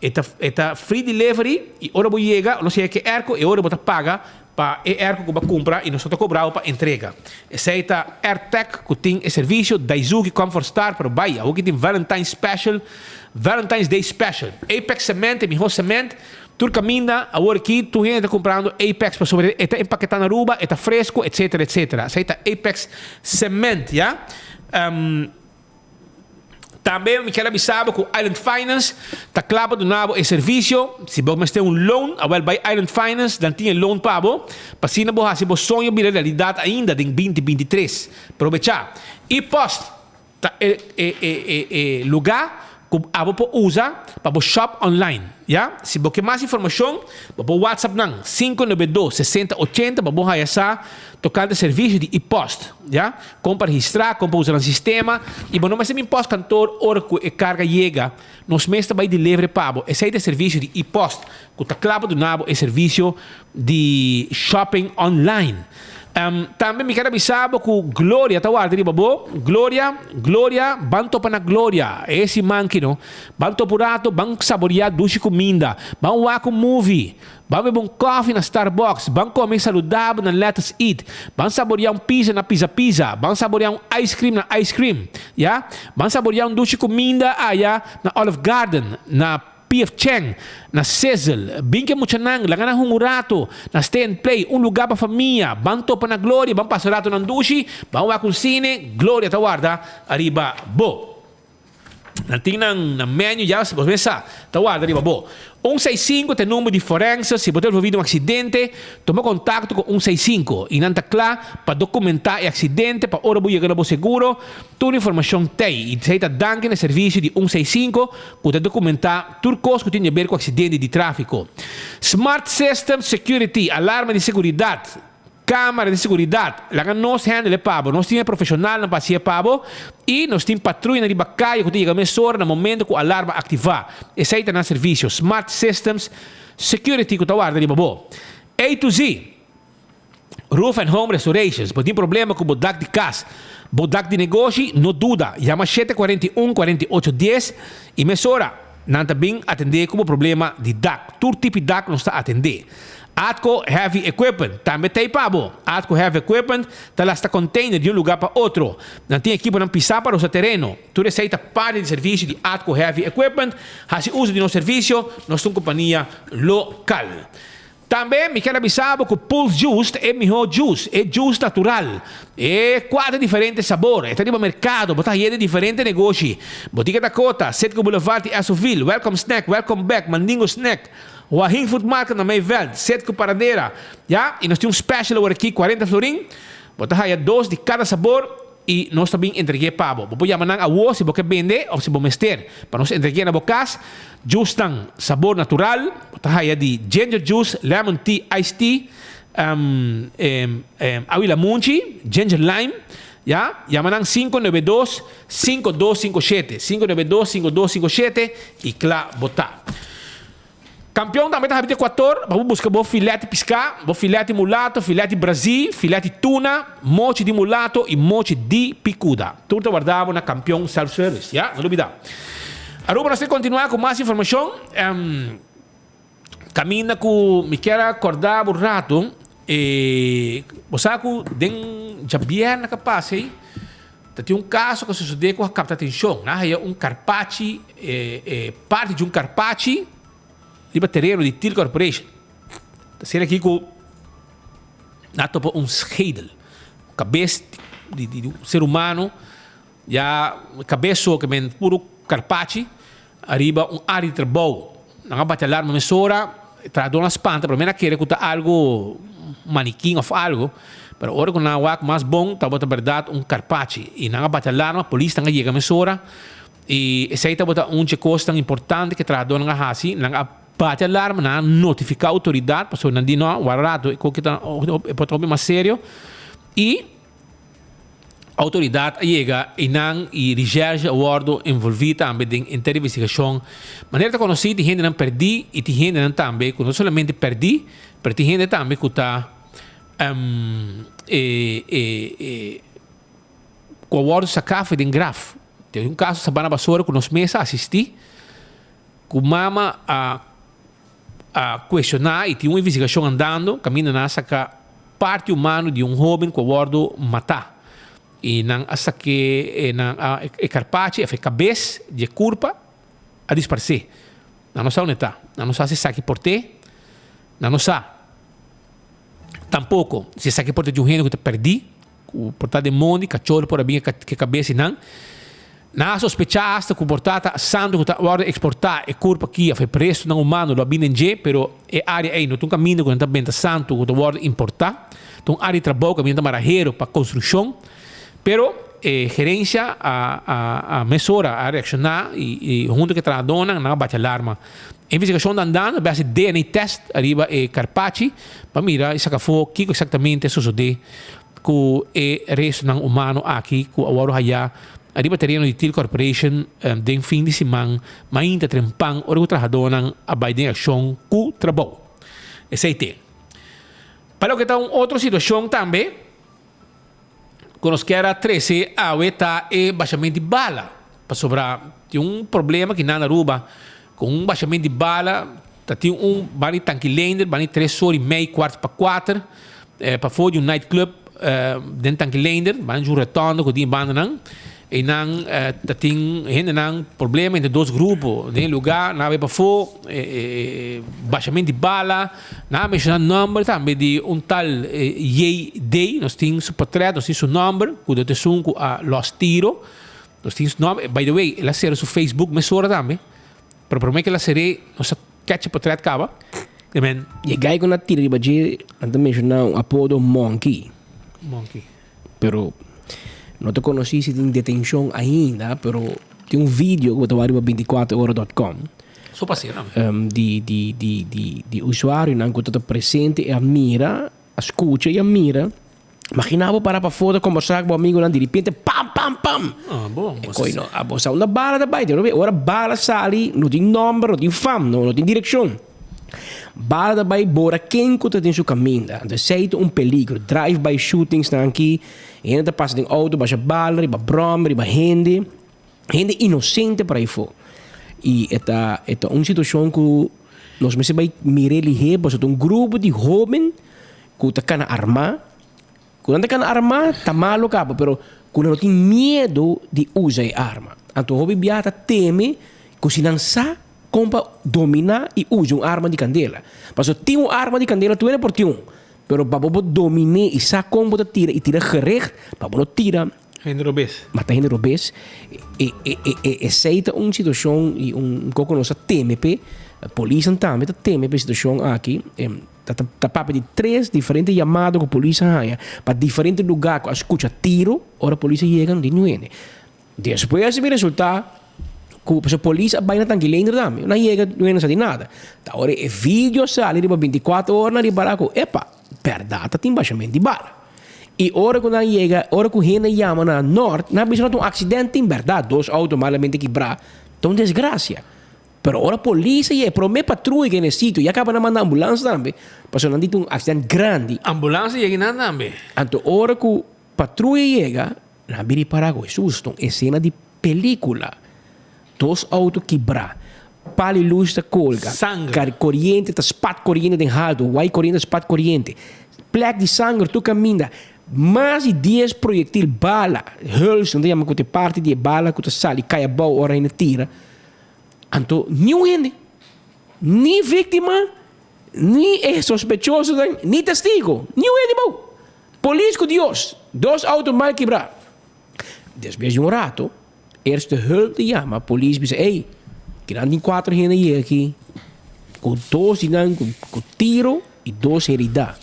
Eta free delivery e ora bo chega, não se é que erco e ora bota paga para erco que ba compra e nós só cobrava para entrega. Essa é a AirTech que tem serviço Daisuki Comfort Star para Bahia. O que tem Valentine's Day Special. Apex Cement, melhor cement. Tu caminha, agora aqui, tu está comprando Apex para sobre, está empaquetado na Aruba, está fresco, etc, etc. Aceita Apex Cement, já? Também me quero avisar que o Island Finance está claro do nabo e serviço. Se você tem loan, agora vai Island Finance, dan tem loan para você. Para se não você sonho de realidade ainda em 2023. Aproveitar. E post, lugar que você usa para o shop online. Ja? Se você quer mais informação, você WhatsApp não 592-6080 para você essa tocar de serviço de e-post. Ja? Como para registrar, como para usar o sistema. E não mais imposto cantor, hora que a carga chega, nós mesmos vai delivery para você. Esse é o serviço de e-post. Que está claro do nabo é serviço de shopping online. Também me quero avisar que Glória está guardando babo. Glória, banto para na Glória. Esse manquino, banto purato, bang saborear duche comida, bang wako movie, bang beber coffee na Starbucks, bang comer saudável na Let's Eat, bang saborear pizza na Pizza, bang saborear ice cream na Ice Cream, yeah? Bang saborear duche comida na Olive Garden, na P.F. Cheng, na Sizzle, Binke Muchanang, Langanang Hungurato, na Stay and Play, lugar para família, banto para na Glória, bang pasarato ng dushi, bang wakong sine, Glória tawarda, arriba bo. Natingnan na menu já, se você sabe, tawarda arriba bo. 165 tem número de forense, se você ouvido um acidente, toma contato com 165 e não está claro para documentar o acidente, para hora chegar ao seguro, toda a informação tem. E você está dando no serviço de 165 para documentar tudo coisa que tem a ver com acidente de tráfego. Smart System Security, alarma de segurança, câmara de segurança, lá nós handle pabo, nós temos profissional na passeia pabo e nós temos patrulha de bacaia que tem a mesora no momento que o alarma ativar. Esse aí está no serviço Smart Systems Security que está guardando de babo. A to Z, Roof and Home Restorations, se tem problema com o bodak de casa, bodak de negócio, não duda, chama 741-4810 e mesora, não também atender como problema de DAC. Todo tipo de DAC não está a atender. Atco Heavy Equipment, também tem pabo. Atco Heavy Equipment, está container de lugar para outro. Não tem equipo para pisar para o seu terreno. Tu receita parte de serviço de Atco Heavy Equipment, se usa de nosso serviço, nós somos uma companhia local. Também me quero avisar que o Pulse Juice é melhor juice, é juice natural. É 4 diferentes sabores. Está no mercado, botar de diferentes negócios. Botica da Cota, Setco Boulevard e Assoville, Welcome Snack, Welcome Back, Mandingo Snack. O Ahim Food Market na Mayveld, Setco Paradeira. Ja? E nós temos um special aqui, 40 florim. Botar aí 2 de cada sabor. E nós também entreguei para você. Você chamar a você se você vender ou se você mester. Para nós entregar na bocas, juice tem sabor natural. Está aí de ginger juice, lemon tea, iced tea, awila munchi, ginger lime. Já? Chamaram 592-5257. 592-5257 e claro, botar. Campeão também está 24, vamos buscar bom filete piscar, bom filete mulato, filete Brasil, filete tuna, mochi de mulato e mochi de picuda. Tudo guardado na campeão self-service, já? Não duvidar. Agora nós temos que continuar com mais informação. Caminha com, me quero acordar um rato, Bosaku, den jabier na kapasay, tinha caso que sucedeu com a capta atenção. Há Carpacci, parte de Carpacci, de terreno de Til Corporation. Será aqui com schedel, cabeça de ser humano, já cabeça que vem puro Carpacci, arriba área de trabalho. Não bate alarma mesora, traduz na espanta, para mim naquele que está algo manequim ou algo, para hora que não há mais bom, está bota verdade Carpacci e não bate alarma, a polícia não chega mesora e esse aí está bota coisa tão importante que traduz na hasi, não bate alarma, não notificar a autoridade, para não dizer não, guardado, que está é mais sério e a autoridade chega e não e regerge o ordo envolvido também em investigação. Maneira de conhecer de gente não perdi e de gente não também, não somente perdi, mas de gente também que está com o ordo sacafo de graf. Tem caso sabana basura que nós mesa assisti, que mama a questionar e tinha uma investigação andando, caminha na saca parte humana de jovem que o ordo matar. E não essa que é Carpacci, é cabeça de culpa a disparar. Não sabe onde está. Não sabe se sabe por quê. Não sabe. Tampouco se sabe por quê de gente que perdi, por estar de mundo, cachorro por abrir que cabeça não. Não sospechar hasta que portata santo que está hora exportar é culpa que foi preso não humano lo abinem je, pero é área aí não tem caminho que está bem santo que está hora importar. Então área de trabalho que está marajero para construção. Pero gerência a mesura a reaccionar e junto que tradona não bate alarma. Investigação andando, base DNA test arriba Carpacci para mirar isso que foi que exatamente sucedeu com o resto não humano aqui com o ouro allá arriba terreno de Til Corporation den fim de semana mas ainda trempang ora o tradona a Biden ação com trabalho. Esse aí tem. Para o que está outra situação também quando que era 13, a está baixamento de bala. Para sobrar, tem problema que não aruba com baixamento de bala. Tem bani tanque lander, bani 3 horas e meia, 4x4. Para fora de nightclub, dentro tanque lander, bani um retorno que tem banda não. E não, tem gente problema entre dois grupos. Tem lugar, não vai para fora, baixamento de bala, não mencionar número também de tal Day, nós temos o portrait, nós temos o número, que eu te sunco a los tiro, nós temos o nome, by the way, ela será no Facebook, mesura também, para mim que ela será, nossa catch portrait acaba, amen. E gai com a tira de badia, antes mencionar um apodo Monkey. Pero não te conheci se tem detenção ainda, pero tem vídeo que eu estava 24horas.com. Só passei, não? De usuário que está presente e a mira, escuta e a mira. Imaginava para fora conversar com o amigo, de repente, pam. Ah, bom. Coisa, a bolsa uma bala da baita, ora bala sali, não tem nome, não tem fama, não tem direção. Bala da baita, bora quem que tem seu caminho. Então, sei que peligro. Drive-by shootings estão aqui. E ainda passa em auto, baixa bala, riba broma, riba gente inocente para aí fora. E esta uma situação que nós me vai mirar ali, porque é grupo de jovens que está na arma. Quando está na arma, está malo, cabo, pero quando não tem medo de usar a arma. Então, o jovem biata teme que se não sabe como dominar e usar uma arma de candela. Porque tem uma arma de candela, tu é por ti pero para você dominar e saber como você tira e tira gerecht, para você tira gente obesa. Mata gente obesa. Aceita uma situação e pouco nossa TMP, a polícia também teme a situação aqui. Tá papo de 3 diferentes chamadas que a polícia haya para diferentes lugares, escuta tiro, ora a polícia chega de nuene. Depois esse resultado que a polícia vai na tanquilendra também, não chega, não sabe nada. Agora o vídeo sai de 24 horas, na baraco, epa, perdata tem baixamento de bala. E hora que não chega, hora que a gente chama na norte, não é um acidente em verdade, 2 autos malamente quebrados, então desgraça. Pero ora a polícia e para minha patrulha que nesse sítio e acaba de mandar ambulância também, porque não tem um acidente grande. Ambulância chega também. Então hora que a patrulha chega, na biri parago, susto, é cena de película. 2 autos quebrados. Pali luz da colga. Sangue. Corrente, spat corrente em alto. Vai corrente, spat corrente. plek de sangue, tu caminha. Mais de 10 projetil bala, huls, não chama que parte de bala que tu sali, cai a boa hora ainda tira. Então, nenhum gente, nem vítima, nem sospechoso, nem testigo, nenhum gente bom. Polícia com Deus, 2 autos mal quebrados. Depois de um rato, eerste hulp te chama, a polícia diz, ei, que não tem 4 gente aqui, com 2 com tiro e 2 heridas.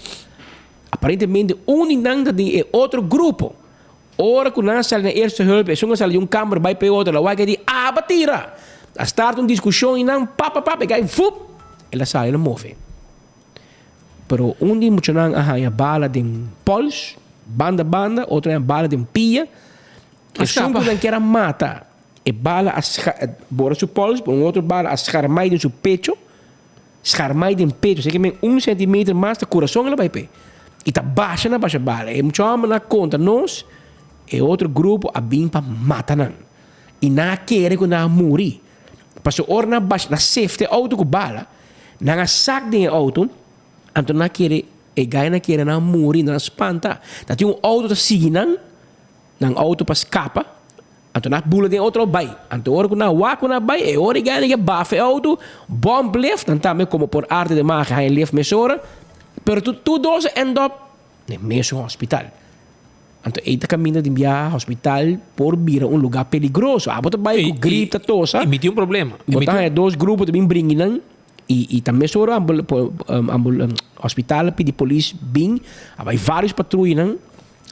Aparentemente, ainda tem outro grupo. Ora que nós saímos na eerste hulp, se nós saímos de câmara, vai para outra, lá vai dizer, batira. A start uma discussão e não, papa, e aí, fup, ela sai, ela move. Pero onde muito não a bala de pols, banda, outra é bala de pia, e só que não quer matar. E bala bora seu pols, por outro bala a escarmai de seu pecho, escarmai de pecho, sei que 1 centímetro mais do coração ela vai per. E tá baixa bala. E muito homem na conta nós, e outro grupo a bim para matar não. E na querer que na morrer. Passou hora na baixa, na safety auto com bala, na sac de auto, então na querer e gai na querer na morrer, na espanta. Tá tinha auto tá seguindo, na auto para escapa, então na bula de outro bai. Então hora que na waco na bai, e hora gai na bafe auto, bom left, então também como por arte de magia, hij left mesora. Pero tudo end up no mesmo hospital. Então, ele caminha de viajar ao hospital por vir a lugar perigoso. Ah, bota vai com grita tosa. E me tem problema. Botar 2 grupos de bringing e também sobre hospital pedir polícia bem, vai vários patrulhas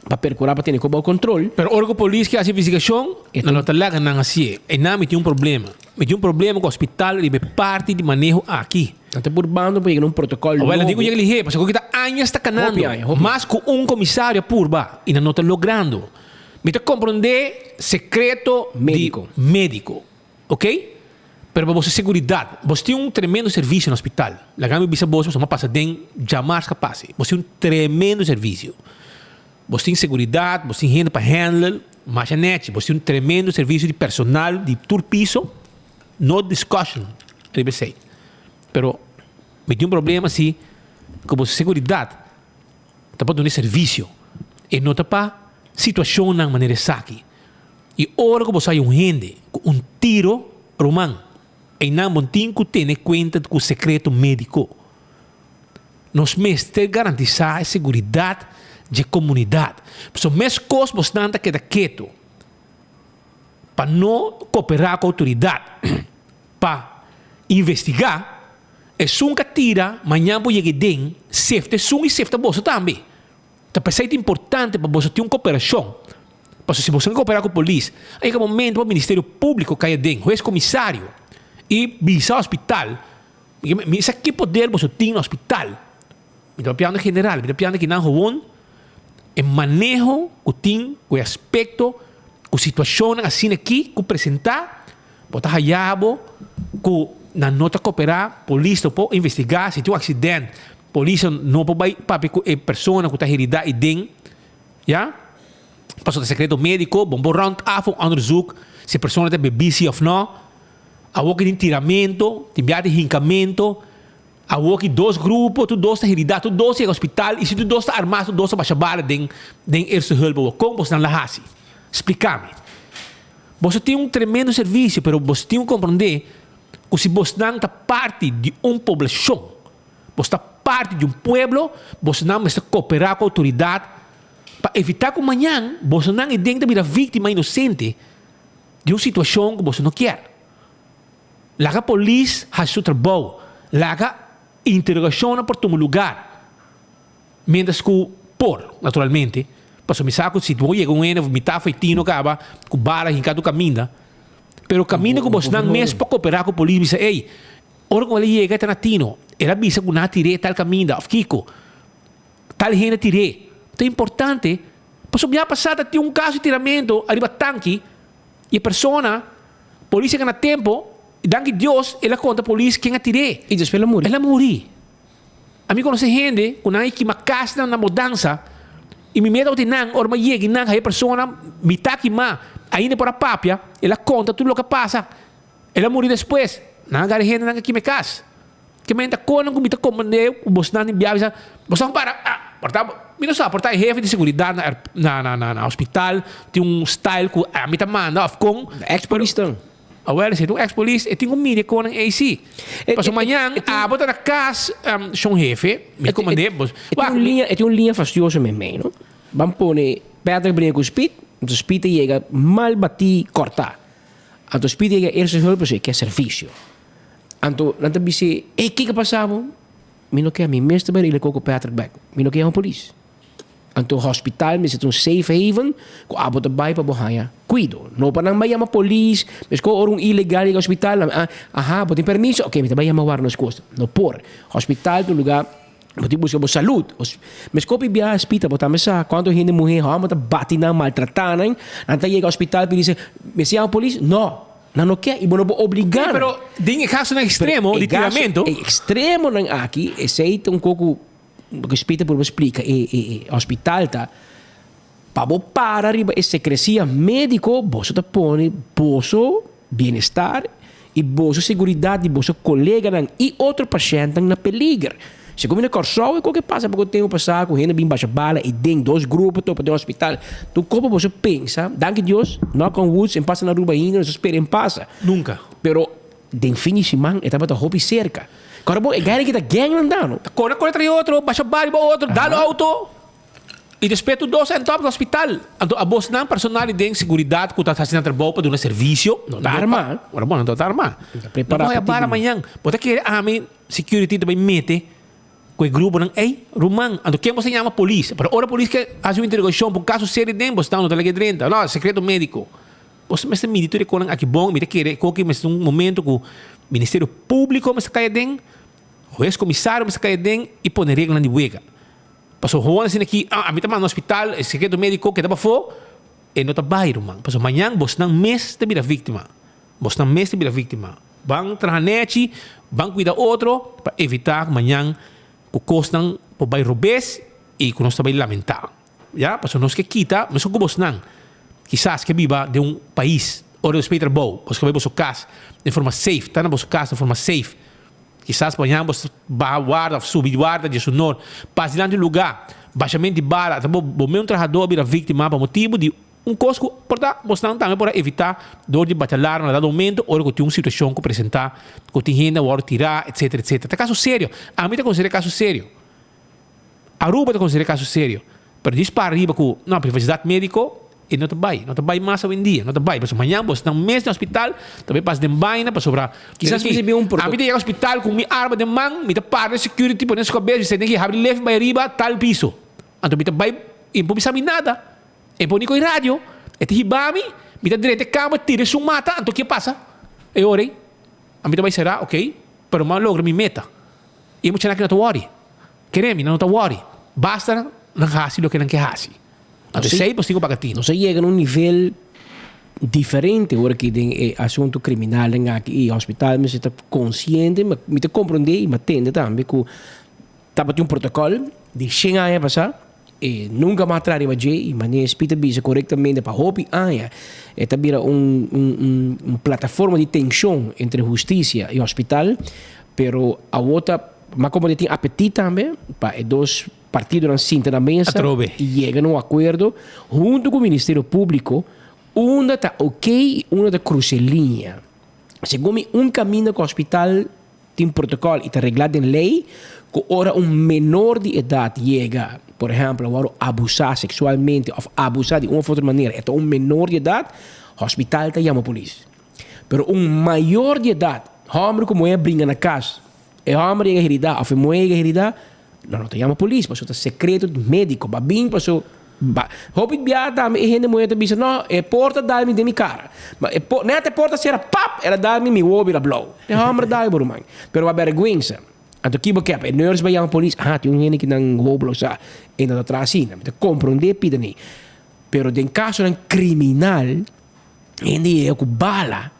para percurar para ter como controle. Pero ora que a polícia que faz investigação, não está lá não assim. E não me tem problema. Me tem problema com o hospital e parte de manejo aqui. Até por bando para um protocolo. Olha, digo que ele porque que está anos está canando. Mas com comissário purba e não está logrando. Me está compreender secreto médico. Ok? Pero para você seguridade, você tem tremendo serviço no hospital. La gama bisa você uma passa den jamais capaz. Você tem tremendo serviço. Você tem seguridade, você tem gente para handle, machanete, você tem tremendo serviço de personal, de tour piso, no discussion, ele sei. Pero me tem problema se como seguridade está para dar serviço e não está para situação na maneira saque. E ora que você hay gente com tiro romano e não tem que ter conta com o secreto médico. Nós mestres garantizar a seguridade de comunidade. So, mes coisas você não está quieto para não cooperar com a autoridade para investigar. É só que tira, amanhã vou chegar dentro, safety, só e safety você também. Então, é importante para você ter uma cooperação. Porque se você não cooperar com a polícia, aí que momento o Ministério Público cai dentro, o ex-comissário, e visa o hospital. Isso aqui poder você tem no hospital. Me dá piano general, me dá piano que não é e manejo o tem o aspecto, a situação assim aqui, que apresentar, botar a yabo, que na nota cooperar, polícia pode investigar se tem acidente, polícia não pode papi com a pessoa que está herida e dentro, já? Passou de secreto médico, bom round af onderzoek, se a pessoa tem bebisi ou não, a outra tem tiramento, tem viagem de rincamento, a outra 2 grupos, tu 2 está herida, tu 2 chega ao hospital, e se tu 2 está armado, tu 2 está baixa bala, den eerste hulp, como você não lahasi? Explica-me. Você tem tremendo serviço, mas você tem que compreender que se você não está parte de uma população, você está parte de um pueblo, você não está cooperar com a autoridade para evitar que amanhã você não é dentro de vítima inocente de uma situação que você não quer. Lá a polícia faz seu trabalho, lá a interrogação por um lugar, mientras que naturalmente, para me saco se tu chega me está feitino acaba com bala em cada caminho. Pero o caminho que você não mesmo para cooperar com a polícia, ei, ora quando ele chega está na tino, era bisa que não tirei tal caminho, of Kiko, tal gente tirei. Então é importante, para subir a passada tem caso de tiramento, arriba tanque, e a pessoa, polícia que na tempo, danke Deus, ela conta a polícia quem atirei. E depois ela morre. Ela morre. A mim conhece gente, quando há que uma casa na mudança, e me meto de nang, or me chega nang, a pessoa me tá aqui má, ainda por a papia, ela conta tudo o que passa. Ela morre depois. Não há gente que me casa. Que me entra com me tá comandando, o bolso não enviava, você não para. Mira só, portar jefe de seguridade na hospital, tem style que a mim manda, afcom. Ex-polícia. Agora, se tu ex-polícia, tem mídia com a AC. Mas amanhã, botar na casa, são jefe, me comandei. Tem uma linha fastidiosa mesmo, não? Vamos pôr, Pedro brinca com o speed, o speed chega mal bati, cortar. Então, o speed chega, eerste hulp, que é serviço. Então, nanti bisa, que passava? Mino que a mim mesmo também ele com Patrick Beck. Mino que é um polícia. Então, hospital, me um safe haven, com a bota bai para borraia. Cuido. Não para não chamar polícia, mas com um ilegal no hospital, tem permisso, ok, me também chamar war nas costas. Não por. Hospital do lugar, você busca saúde. Mas com o biá hospital, botar mesa, quando a gente morrer, mas bate na maltratar, né? Então, chega ao hospital e diz, me se é um polícia? Não. Não quer, e não pode obrigar. Pero, tem caso no extremo de tiramento. Extremo aqui, esse aí tem um pouco, respeita por explica, hospital tá, para arriba, esse crescia médico, você tá põe, bolso, bem-estar, e bolso, segurança, e bolso, colega, e outro paciente na peligro. Se combina com o que passa porque eu tenho passado com gente bem baixa bala e tem dois grupos para o hospital. Tu como você pensa, danke Deus, não com Woods, em passa na rua ainda, não espera em passa. Nunca. Pero, den fim de semana, estava a roupa cerca. Agora, bom, é que tá gang andando. Corre contra outro, baixa bala para outro, dá no auto. E respeito dois em top do hospital. Então, a bolsa não personal tem segurança que está fazendo trabalho para um serviço. Não está armado. Agora, bom, não está armado. Preparado. Não vai amanhã. Pode que a minha security também mete com o grupo, não, Romão, então quem você chama polícia? Para a polícia que faz uma interrogação por um caso sério dentro, você está no telegrama 30, não, secreto médico. Você me está medindo com aqui bom, me quer que um momento que o Ministério Público me está caindo, o ex-comissário me está caindo e põe regra de huega. Passou o assim aqui, a mim está no hospital, o secreto médico que estava fora, e não está bairro, Romão. Passou amanhã, você não mês de vir a vítima. Você não mês de vir a vítima. Vão trazer vão cuidar outro, para evitar que amanhã o costan po bairro bes e que nós também lamentar. Já? Porque nós que quita, mas o que você não. Quizás que viva de um país, ou de respeito bom, você vai para casa de forma safe, está na sua casa de forma safe. Quizás amanhã você vai guarda, subir guarda de sonor, passa lá no lugar, baixamento de bala, o meu trabalhador vira vítima por motivo de um cosco, portanto, você não também para evitar dor de batalhar no dado momento, ou que tem uma situação que apresentar, que tem gente, ou tirar, etc, etc. É caso sério. A mim está considerado caso sério. A Aruba está considerado caso sério. Para disparar arriba com não, privacidade médica, e não está bem mais hoje em dia. Não está bem. Mas amanhã você está um mês no hospital, também passa de baina para sobrar. Quizás você vê um protocolo. A mim está ao hospital com minha arma de mão, me está para de security, por nesse cabeça, você tem que abrir leve para arriba, tal piso. Então, me está bem, e não pode nada. E põe com o rádio, e te hibami, me dá direito a cama, tira sua mata, então o que passa? Eu orei, a mim também será, ok, pero mal logra minha meta. E eu não te worry. Queremos, não te worry. Basta não hasi lo que não quer hasi. Então sei, pois tenho pagatino. Você chega num nível diferente, agora que tem assunto criminal aqui, hospital, mas você está consciente, mas me te compreender e me atende também, que estava um protocolo de 100 anos passar, e nunca mais traria e maneira espírita bisa corretamente para hopi aya é também plataforma de tensão entre justiça e hospital, pero a outra mas como tem apetite também para dois partidos na cinta na mesa e chegam a um acordo junto com o Ministério Público, uma está ok, uma está crucelinha. Segundo um caminho com o hospital tem um protocolo e está reglado em lei, que ora um menor de idade chega, por exemplo, a abusar sexualmente ou abusar de uma ou outra maneira, é um menor de idade, o hospital te chama a polícia. Pero um maior de idade, homem como é brinca na casa, é homem que herida, ou mulher que herida, não te chama a polícia, porque é secreto médico, babim, porque Hopi biata e gente mulher também não é porta dar-me de minha cara, mas nem até porta será pap, ela dar-me mi wobi la blow. É homem dar por mãe, pero a vergonha. Então que porque é nurse vai a polícia, tem um gente que não wobi sa, e não atrás assim, não compreender pida nem. Pero den caso de criminal, ele é com bala,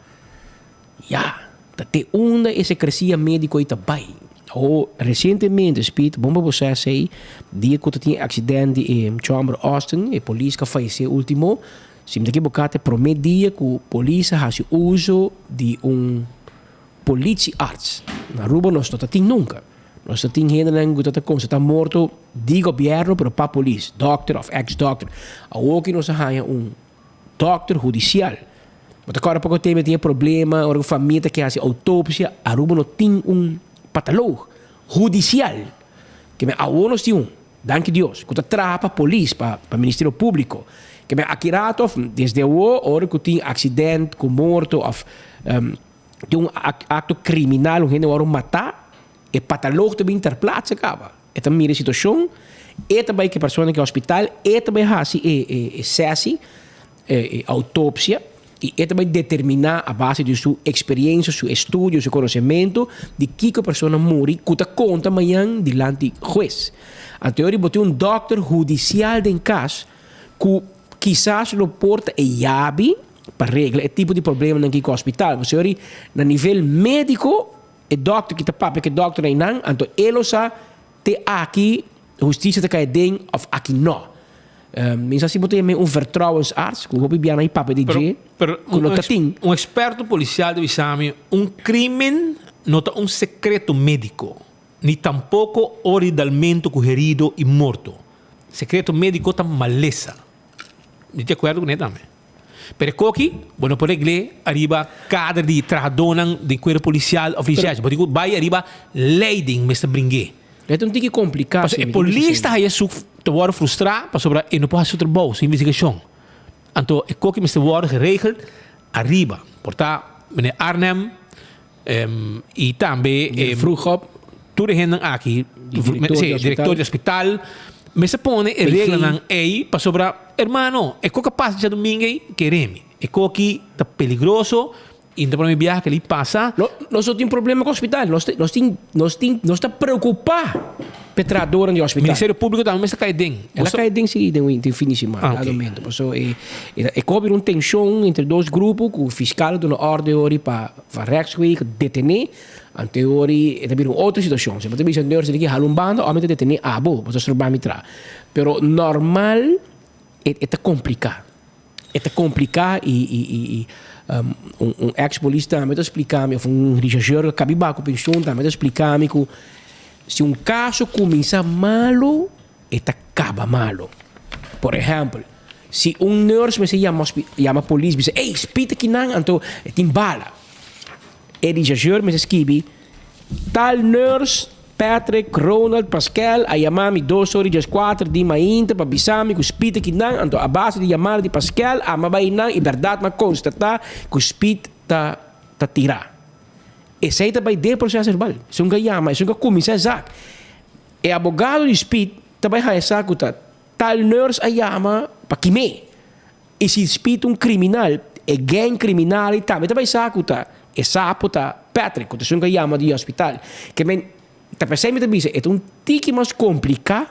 te onda esse crescia médico e também. Ou recentemente, Speed, bomba você sei, dia que tinha acidente em Chamber Austin, e a polícia fez o último, se me equivocar, promete dia que a polícia faz uso de politie arts. Na Aruba nós não tem nunca. Nós temos gente que está morto de governo, pero para polícia, doctor ou ex-doctor. Aqui nós temos doctor judicial. Mas agora pouco tempo tinha problema, a família que faz autópsia, a Aruba não tem patólogo judicial. Que me nós temos danke Deus, que trapa polícia para o Ministério Público. Que me akirato desde o hora que tem acidente, com morto, ou tem acto criminal, gente vai matar, e patólogo também ter plaats acaba. É também a situação, é também que a pessoa que é hospital, é também sessie, autópsia, e é também determinar a base de sua experiência, seu estudo, seu conhecimento, de que a pessoa morre, que conta amanhã diante do juiz. A teoria botou doctor judicial em caso que quizás não porta e yabi para regra é tipo de problema no hospital. Você olha no nível médico, o doctor que está papo que doctor aí não, então ele só te aqui justiça te cai dentro ou aqui não. Mas assim botou vertrouwensarts, que hoop bem aí papo de G. Experto policial de Bisami, crime não é secreto médico. Ni tampoco oridalmente herido e morto. Secreto médico está maleza. ¿Me te acuerdo con eso también? Pero aquí, bueno, por regle, arriba cada de trabajadores de cuerpo policial oficiais. Porque vai arriba leiding, me está brinque. É um tique complicado. Porque a polícia aí te wordt frustrado, para sobre e não pode ser bom, sem investigação. Então, é que me está wordt geregeld arriba. Portanto, meneer Arnhem e também Vroegop, toda gente aqui, diretor do hospital, me se põe e regla aí para sobre, hermano, é que passa de domingo queremos. É que está peligroso. E então, para mim, viajar que ele passa. Nós temos um problema com o hospital. Nós estamos preocupados com o trabalhador do hospital. O Ministério Público também está caindo. Ela cai dentro, sim, tem finíssimo. É houve uma tensão entre dois grupos, o fiscal da ordem para rechtsweek detener. Anteori, é também outra situação. Se você me diz que há um bando, homem detener, você se vai me trazer. Pero normal, é complicado. É complicado e ex-polícia também explicar-me, religioso que acabou com a pensão também explicar-me que se caso começa malo, acaba malo. Por exemplo, se nurse me chama a polícia e diz, ei, espita que não, então tem bala. E religioso me escreve, tal nurse, Patrick, Ronald, Pascal, a chamar-me 2 horas 4 de manhã para avisar-me que o espírito que não, então a base de chamar de Pascal, a mamãe não, e verdade, mas constatar que o espírito está tirar. Esse aí também é processo verbal. Isso não chama, isso não começa a dizer. E abogado do espírito também vai dizer que tal nurse a chama para queimar. E se o espírito criminal, é gang criminal, também vai dizer que é sapo, Patrick, que isso não chama de hospital. Que tá percebendo também é tique mais complicado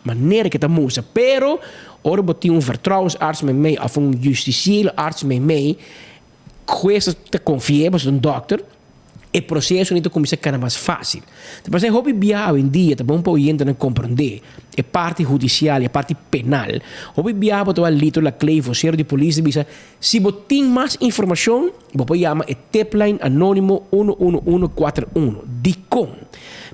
maneira que tá musa pero ora botar vertrouwensarts met mij of justiciële arts met mij coisa te confia mas doctor e processo não começa a ficar mais fácil. Depois é hobby biao em dia, tá bom para o gente não compreender é parte judicial e parte penal. Hobby biao para o lito la clay vocero de polícia bisa se botin mais informação, vou chamar é tipline anônimo 11141 DICOM.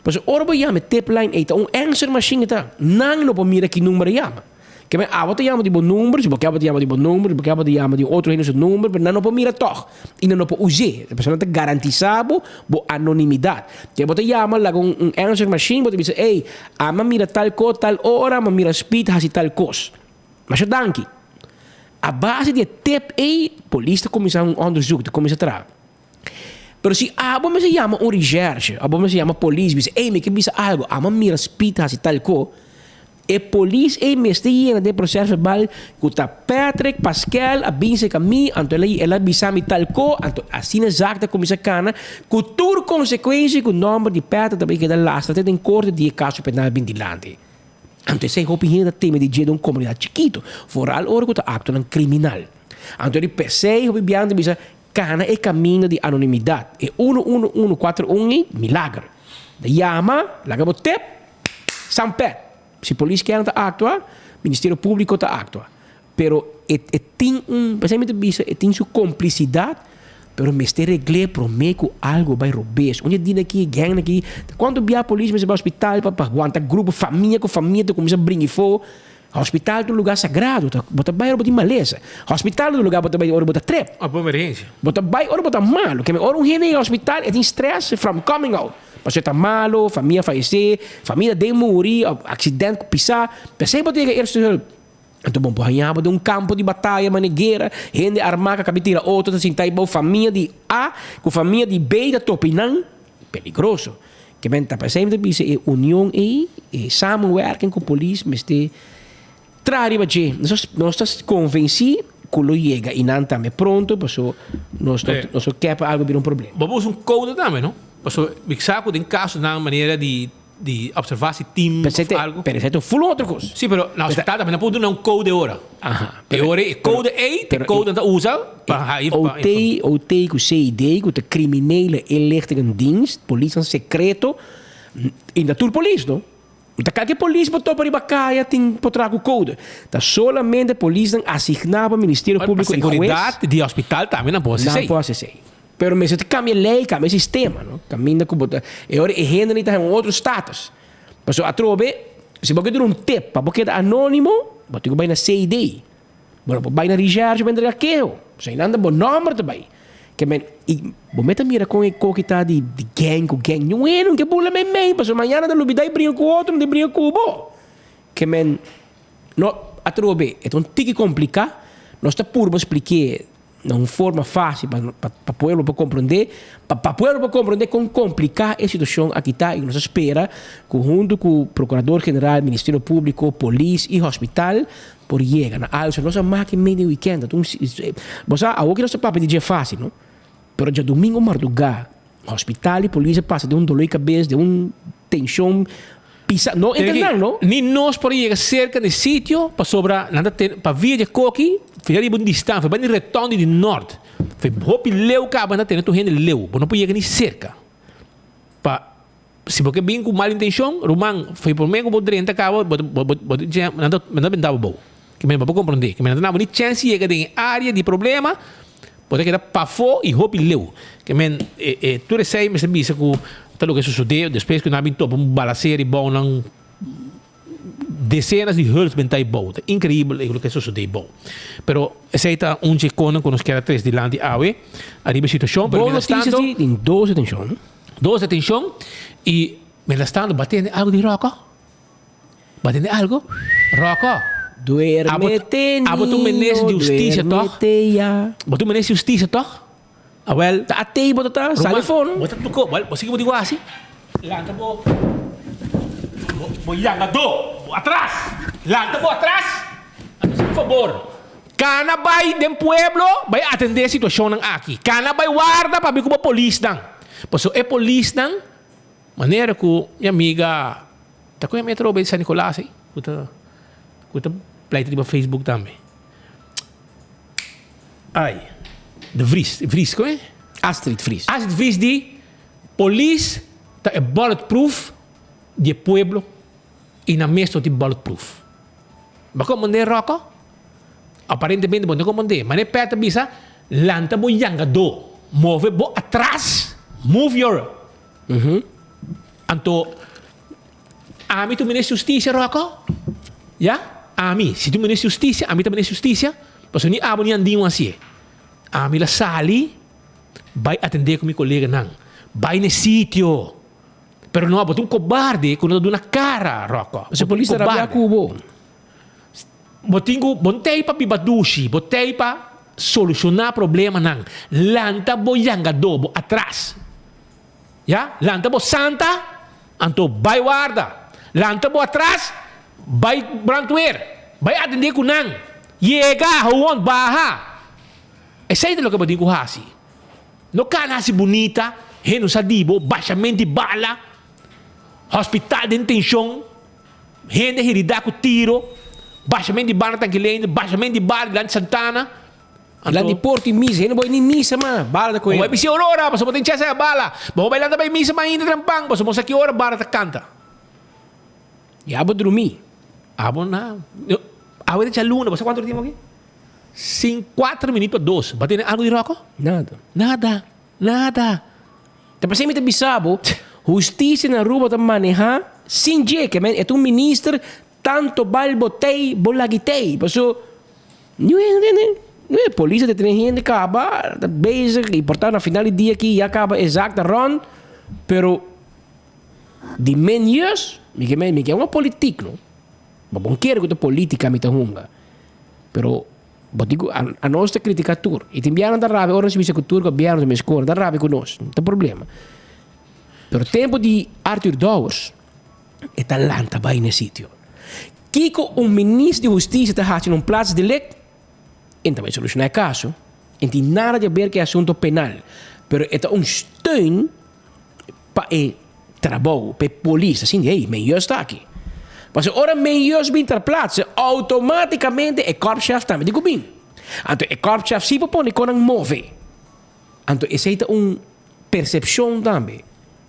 Mas ora vou chamar tipline é answer machine tá. Não pode mirar que número chama. Que me te chama de bom número, se você te chama de bom número, se você te chama de outro número, mas não pode mirar toch. E não pode usar. A pessoa está garantizado a anonimidade. Se você chama lá com answer machine, você diz, ei, ama mira tal coisa, tal hora, ama mira speed, hasi tal coisa. Mas eu danke. A base de tip aí, a polícia começa a onderzoek, começa a trabalhar. Pero se você se chama recherche, você se chama polícia, diz, ei, me que bisa algo, ama mira speed, hasi tal coisa. E polícia é mestre de processo verbal que está Patrick, Pascal, a binse caminho, então ela bisami tal co, então assim exata como se cana, que toda consequência que o nome de Patrick também que dá lasta até em corte de caso penal bindilante. Então esse é o opinião da tema de dia de uma comunidade chiquito, foral hora que está acto não criminal. Então ele persegue o bibiante bisa cana e caminho de anonimidade. E 11141 milagre. Da chama, laga botep, sampet. Se a polícia quer actuar, o Ministério Público está actuar. Pero tem tem sua complicidade, pero me este regle promeco algo vai robes. Onde dia aqui, gang aqui. Quando via a polícia, mas vai hospital para aguentar grupo, família com família, tu começa a brincar fogo. Hospital é um lugar sagrado, bota vai botar maleza. Hospital é um lugar bota vai botar trap. A boa emergência. Bota vai botar malo, que ora gente em hospital é tem stress from coming out. Você tá malo, família falecer, família de morrer, acidente com pisar, percebe que eerste hulp. Então, bom, de um campo de batalha, manegueira, gente armada, capitira, outro, assim, tá aí, família de A, com família de B, da Topinang, perigoso. Que bem, tá percebendo, é união e samenwerking com a polícia, mas te trari, bache, nós estamos convencidos que lo chega e não também pronto, porque nós quer algo vir problema. Vamos code também, não? Porque mixar tem casos na maneira de observar-se team algo. Pero é full outra coisa. Sim, pero na hospital também não pode dar um code de hora. Aham. E hora é code A, code não usa para aí. O te que CID, que o criminele inlichtingen dienst, politie secreto, in da tour police, no? Então, qualquer polícia botou para Ibacaia tem para trago code. Tá solamente a polícia assignada ao Ministério Público e seguridade de hospital também não pode ser. Não pode ser. Pero mesmo te cambia lei, cambia sistema, não? Caminha com botar. E agora a gente não tem outro status. Mas a trobe, se você der tip, para você anônimo, você vai na CID. Vai na Richard, vai na Raquel. Você não anda bom número também. Que men, você mira com o que está de gang, com gang. Não é, não que pula bem bem. Mas amanhã não lubida e brinca com o outro, não brinca com o bo. Que men, não, a trobe, é um tique complicado. Nós está por explicar não forma fácil para o povo compreender, para o povo compreender como complicar a situação aqui está e nos espera, junto com o Procurador-Geral, Ministério Público, Polícia e Hospital, por chegar na alça. Nós máquina meio weekend. Você algo que nós papo de dia fácil, não? Pero já domingo madrugada, Hospital e Polícia passa de dor de cabeça, de tensão. Não entendam, não? Nem nós por chegar cerca do sítio para sobrar, para via de coqui. Foi ali bem distante, foi bem retorno de norte. Foi hopi leu caba na tenda, tu rende leu, não podia nem cerca. Pa se porque bem com mal intenção, Romang foi por meio com o 30 caba, não dava bom. Que me para compreender, que me não dava nem chance de chegar em área de problema, pode que era para fo e hopi leu. Que me tu recebe, mas bisa com tudo que sucedeu, depois que não havia topo balaceiro e bom não dezenas de hulps bentai bom. Incrível aquilo que sucedeu bom. Pero aceita chicona com os que era três de lande awe, arriba a situação, pero boa notícia em 12 atenção. 12 atenção e me estando batendo algo de roca. Batendo algo? Roca. Duermete, tu ministro de justiça, toch? Botou ministro de justiça, toch? Well, tá até botar telefone. Botar tu co, well, você que digo assim. Lanta bo. Boyanga do, atrás. Lanta bo atrás. Por favor. Cana vai dem pueblo, vai atender a situação aqui. Cana vai guarda para ver como a polícia dan. Pois é polícia dan. Maneira que minha amiga tá com a metro bem San Nicolás, aí. Kuta pleita di Facebook também. Ai. De Vries, como é? Astrid Vries. Astrid Vries die police tá é bulletproof de pueblo e na mesto de bulletproof. Mas como não é roca? Aparentemente não comandei, mas é perto bisa lanta bo yanga do, move bo atrás, move your. Anto ami tu ministro justiça roca? Ya? Ami, se tu ministro justiça, ami também justiça, pois ni abo ni andinho assim. Ami la sali, vai atender com meu colega não. Vai no sítio. Pero não, botou cobarde quando dá na cara, roca. Se a polícia rabia cubo. Botei para bibadushi, botei para solucionar problema não. Lanta boyanga dobo atrás. Ya? Lanta bo santa, anto vai guarda. Lanta bo atrás, vai brantuer. Vai atender com não. Chega, huon, baha. Essa é o que eu digo assim. Não cana assim bonita, reno sadibo, baixamento de bala, hospital de intenção, rende heridar com tiro, baixamento de bala tanquilene, baixamento de bala lá de Santana. Lá de Porto e Missa, não vai nem Missa, mano. Bala da coisa. Vai pisar aurora, você pode encher essa bala. Mas vai lá também Missa, mas ainda trampang, você mostra que hora bala tá canta. E abo dormir. Abo na. Abo de luna, você quanto tempo aqui? 4 minutos para 2. Bateu algo de Rocco? Nada. Tapi saya minta bisabo, justiça na rua tá manejar sem jeito, man. É um ministro tanto balbotei, bolagitei. Passo, não é polícia de ter gente que acaba, basic, e portanto, no final do dia aqui, acaba exato, ron, pero de menos, me que é uma política, não? Bom, quero que a política me hunga. Pero, digo, a nossa crítica tur. E tem biano da rabia, ora se visse cultura, que biano da minha escola, da rabia conosco, não tem problema. Pero tempo de Arthur Dowers, é talanta vai nesse sítio. Kiko, ministro de justiça está fazendo plaats de lei, então vai solucionar o caso, e tem nada a ver com o assunto penal. Pero é steun para o trabalho, para a polícia, assim, ei, melhor está aqui. Mas ora melhor vir ter plaats, automaticamente o korpschef também digo bem. Então o korpschef se propõe com move. Então essa é uma percepção também.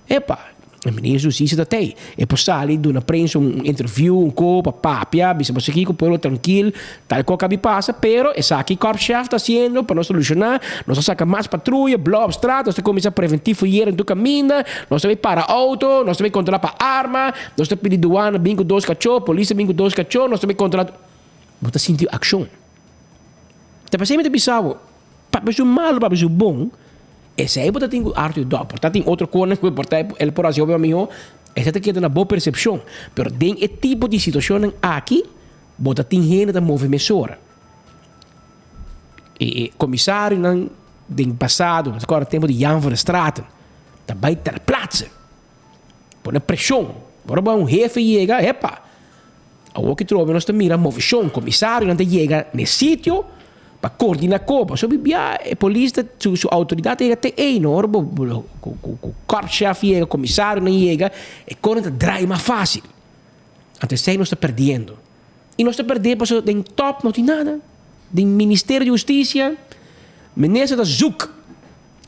Epa, o ministro da Justiça tem. E por sair de uma prensa, interview, copa, papia, bisa você aqui com o povo tranquilo, tal qual que passa, pero essa aqui o korpschef está fazendo para nós solucionar, nós saca mais patrulha, blow estrada, nós começa a preventivo ir em tu caminho, nós também para auto, nós também controlar para arma, nós também pedir doana, bem com 2 cachorros, polícia bem com 2 cachorros, nós também controlar. Você sentir ação. Então, para sempre bisavo, para pessoa mal, para pessoa bom, esse aí você tem Arthur Dowers, portanto tem outro coisa que portanto ele por assim meu essa tem uma boa percepção, mas tem esse tipo de situação aqui, você tem gente da movimento. E comissário não do passado, mas agora tempo de Jan van der Straten, também ter plaats, põe pressão, agora jefe chega, epa, o que trova nós mira movimento, comissário não chega nesse sítio. Para coordinar copa, so bibia a polícia sua autoridade chega até não, o korpschef chega, o comissário não chega, e quando drai mais fácil. Até sei nós está perdendo. E nós está perdendo porque tem top não tem nada, tem Ministério de Justiça, ministro da Zoek,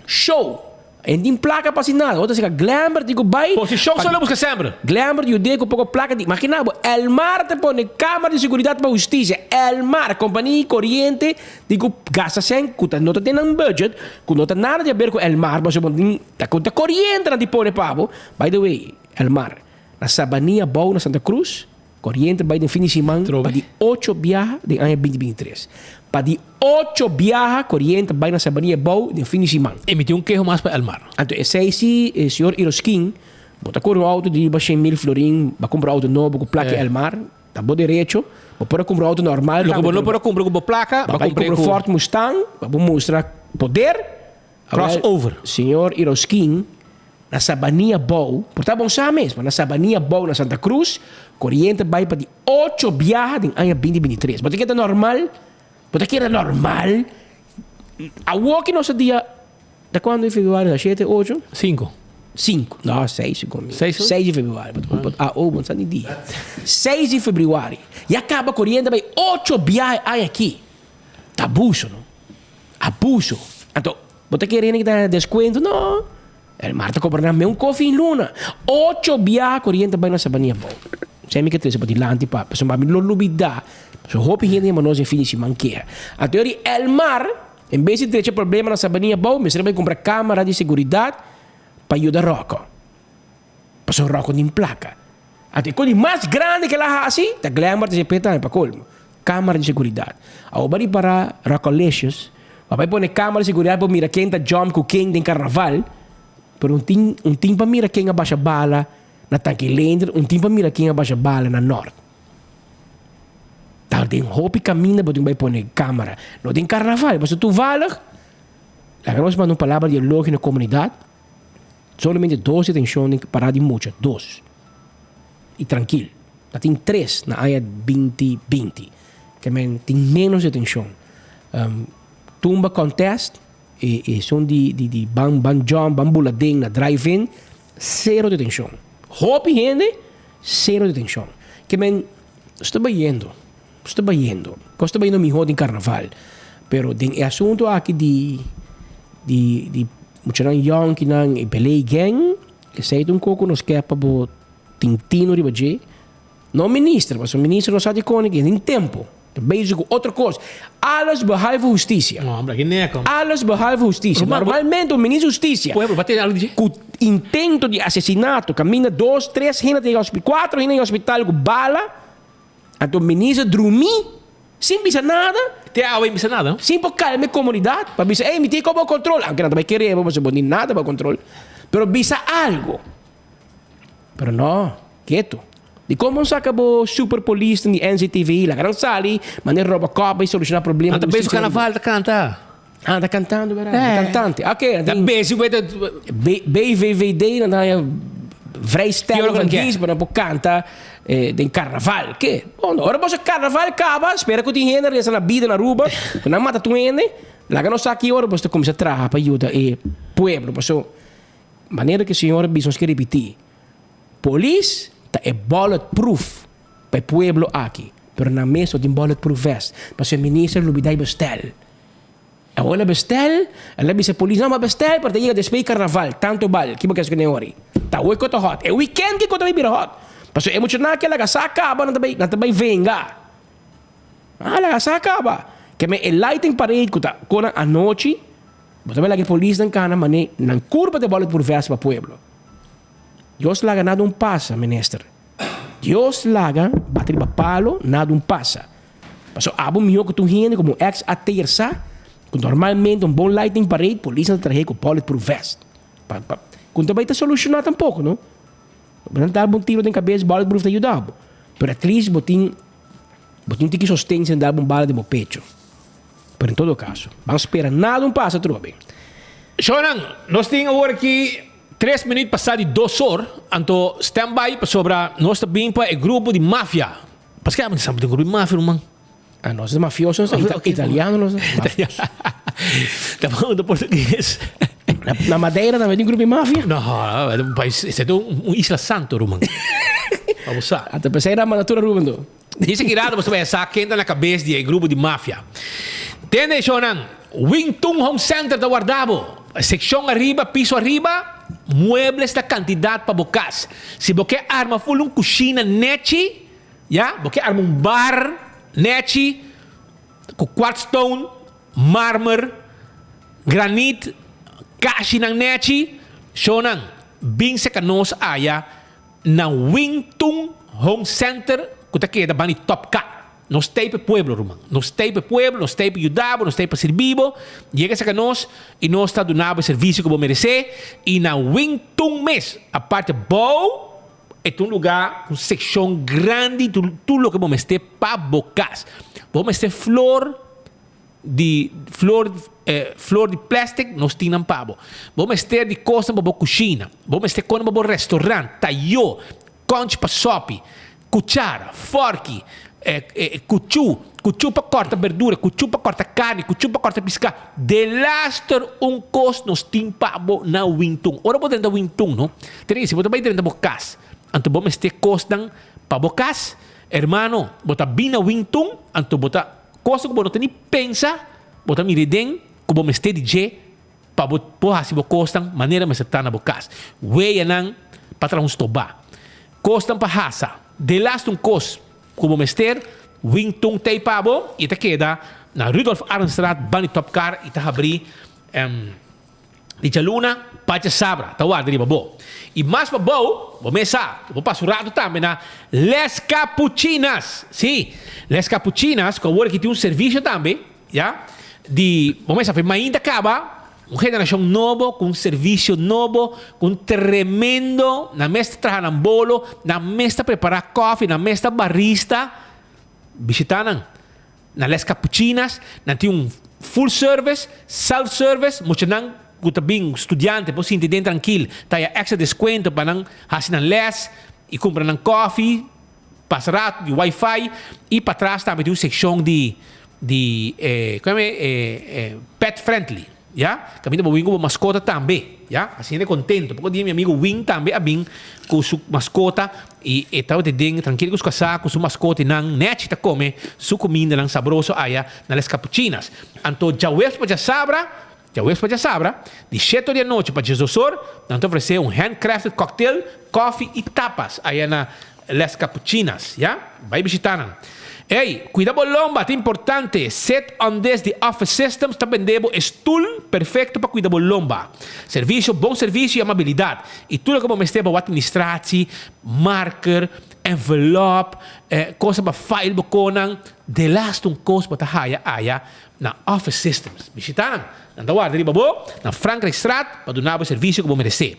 show. En die placa para nada. Outra seja Glamour, digo, vai. Posição só busca sempre. Glamour, eu digo, pouco placa. Imagina, Elmar te põe Câmara de Seguridade para Justiça. Elmar, companhia corrente, digo, gasta sem, que não tem um budget, que não tem nada a ver com Elmar, mas a conta corrente não te põe pavo. By the way, Elmar, na Sabania Boa, na Santa Cruz, corrente vai de fim de semana, para de 8 viagens de ano 2023. Para de 8 viagens, corrente vai na Sabania Boa, de fim de semana. Emitiu queijo mais para Elmar. Então, esse aí, o senhor Iroskin, bota com um auto de 100 florim, vai comprar um auto novo com placa Elmar, tá bom direito, vai poder comprar um auto normal. Não pode comprar com placa, vai comprar um Ford Mustang, vai mostrar poder. Crossover. Senhor Iroskin, na Sabania Boa, portanto, bom sabe mesmo, na Sabania Boa, na Santa Cruz, corrente vai para de 8 viagens em ano 2023. Mas que é normal, porque que era normal. A walk nosso dia, da quando em fevereiro? 7, 8? 5. Não, 6 comigo. 6 de fevereiro. Bom sabe dia. 6 de fevereiro. E acaba correndo vai 8 viagens aqui. Tá abuso, não? Abuso. Então, você querendo que dá desconto? Não. El Marta comprando um coffee em Luna. 8 viagens corrente vai na Sabania Boa. Sempre que tem para lanti pa, so mami lo lubida. So hopi hindi man nós em fim de manqueia. A teoria El Mar, em vez de ter problema na Sabania Boa, me serve comprar câmara de segurança para ajudar Rocco. Para o Rocco nem placa. Até quando mais grande que ela assim, tá Glamour de repente para colmo. Câmara de segurança. Ao bari para Rocco Lecious, vai pôr câmara de segurança para mirar quem tá jump com quem tem carnaval. Pero um time para mirar quem abaixa bala na Tanquilender, um time para mirar quem abaixa bala na Norte. Tal tem hopi caminha para vai pôr câmara. Não tem carnaval, mas tu vai lá, nós mandamos palavra de diálogo na comunidade, solamente 2 detenções para de muitas, 2. E tranquilo. Tem 3 na área 2020, que tem menos detenção. Tumba contest, e são de ban bulading na drive-in, 0 detenção. Hopi gente, 0 detenção. Que estou vendo. Estou vendo melhor em carnaval. Pero tem assunto aqui de muitos young que não é belay gang, que sei um pouco nos quer para o tintino de baje. Não ministro, mas o ministro não sabe como que tem tempo. Bezig com outra coisa. Alles behalve justiça. Não, para que nem é como. Alles behalve justiça. Normalmente, o ministro de justiça, com intento de assassinato, caminha 2, 3 gente de hospital, 4 gente em hospital com bala, então o ministro dormir, sem pensar nada. Não bisa nada, não? Sem calma a comunidade, para pensar, me tem como controle. Aunque não vai querer, você não tem nada para controle. Pero bisa algo. Pero não, quieto. De como se acabou super police de NCTV, lá não sali, maneira Robocop e solucionar problemas. Anda bem o carnaval, tá cantando. Ah, tá cantando, verdade? Cantante. Ok. Tá bem, se vai BVVD, na vrij stijl van Gies, maar dan canta den carnaval. Que? Bom, ora você carnaval acaba, espera que o tem renda, resta na vida na Aruba, na mata tu ende, lá que não está aqui, ora você começa a trabalhar para ajudar o pueblo. Passou, maneira que a senhora bisons que repetir. Police é bulletproof para o pueblo aqui. Pero na mesa tem bulletproof vest. Para o ministro lubidai bestel. Ela bestel, ela bisa polisi não bestel para ter despei carnaval, tanto bal, que você nem ori. Tá hoje que hot. É weekend que também vira hot. Paso emocional que ela sa acaba, não também venga. Ah, ela sa acaba. Que me el lighting parade que tá com a noite, mas também lá que polisi não cana, mas não curva de bulletproof vest para o pueblo. Dios laga nada passa, ministro. Dios laga, bater palo, nada passa. Paso abo mio que tu gente como ex a terça, normalmente bom lighting parade, polícia traje com bulletproof vest. Quando também está solucionar tampouco, não? Não dá bom tiro na cabeça, bulletproof te ajudava. Pero at least botin tem que sostener sem dar bala de meu pecho. Pero em todo caso, vamos esperar nada passa, trobe. Shonan, nós temos agora aqui 3 minutos passados de 2 horas, então stand-by para sobre nós também para o grupo de máfia. Mas que é um grupo de máfia, irmão? Ah, nós somos mafiosos, italianos. Estamos do português. Na Madeira também tem grupo de máfia? Não, é um país, é um Isla Santo, irmão. Vamos lá. Até pensei era uma natura, Rubendo. Diz que irado você vai saber quem está na cabeça do grupo de máfia. Entende, Shonan? Wingtung Home Center da Guardabo. Secção arriba, piso arriba, muebles da quantidade para bocas. Se você arma full um cozinha neti, já? Você arma bar neti, com quartzstone, mármore, granite, caixa ng neti, Shonan, bing sa kanos aya na Wingtung Home Center, kuta queda bani top cut. Nos teipe pueblo, irmão. Nos teipe pueblo, nos teipe ajudabo, nos teipe servibo. Chega sa kanos e nós está donando o serviço que vou merecer. E na Wingtung mes, a parte boa, é um lugar com secção grande, tudo que vamos ter para bocas. Vamos ter flor de plástico, nós tínamos pavo. Vamos ter de coisa para a cozinha. Vamos ter coisa para o restaurante, taio, conche para sopa, cuchara, fork, cuchu para cortar verdura, cuchu para cortar carne, cuchu para cortar pescado. De laster costo nós tínhamos pavo na Wingtung. Ora vou dentro da Wingtung, não? Tem se você vai dentro da bocas. Então vamos ter coisa para bocas. Hermano, bota bem na Wingtung, então bota coisa que você nem pensa, bota miridem, que vamos ter DJ, para botar se você costa, maneira mas está na bocas. Weia não, para trás um stoba. Costa para raça. De last cost, que vamos ter, Wingtung tei pabo, e tá queda na Rudolf Arnstraat, Bani Topcar, e tá abrir de Luna, Pacha Sabra, tá guarda riba bo. E mais para bo, vou começar, vou passar o rato também na Les Capuchinas. Sim, Les Capuchinas, que agora que tem serviço também, já? De, vamos começar, mas ainda acaba, uma geração nova, com serviço novo, com tremendo, na mesa trabalhar bolo, na mesa preparar café, na mesa barista, visitando na Les Capuchinas, na tem full service, self-service, muito não gusta bem estudante, pode se entender tranquilo, tem extra desconto para não fazer les e comprar um coffee, passar de Wi-Fi e para trás também tem uma secção de pet friendly, já? Caminho para o Wing com mascota também, já? Assim é contento, porque meu amigo Wing também é bem com sua mascota e estava de tranquilo com com sua mascota e não net tá come sua comida não saboroso aí na Les Capuchinas. Então já o para sabra de 7 da noite para Jesus, nós oferecer handcrafted cocktail, coffee e tapas aí na Les Capuchinas, já? Vai visitar. Ei, cuidado lomba, é importante. Set on this the office systems está vendendo tool perfeito para cuidar lomba. Serviço, bom serviço e amabilidade. E tudo que você tem para administração, marker, envelope, coisa para file boconan, de last coisa para haya na office systems. Visitaram? Na guarda de babo, na Frankrijkstraat, para donar o serviço que você merece.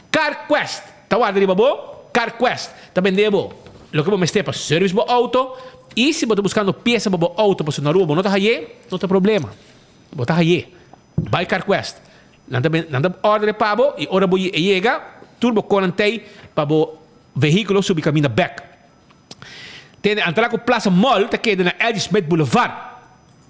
CarQuest, tá guarda de babo? CarQuest, está vendendo lo que você tem para service para auto. E se você está buscando peça para o auto para na rua, não está aí, não tem problema. Você está aí. Vai CarQuest. Nanda ordem para você e ora você chega, turbo conantei para o veículo subir caminho back. Tem entrar com Plaza Mall, tá queda na Ed Smith Boulevard.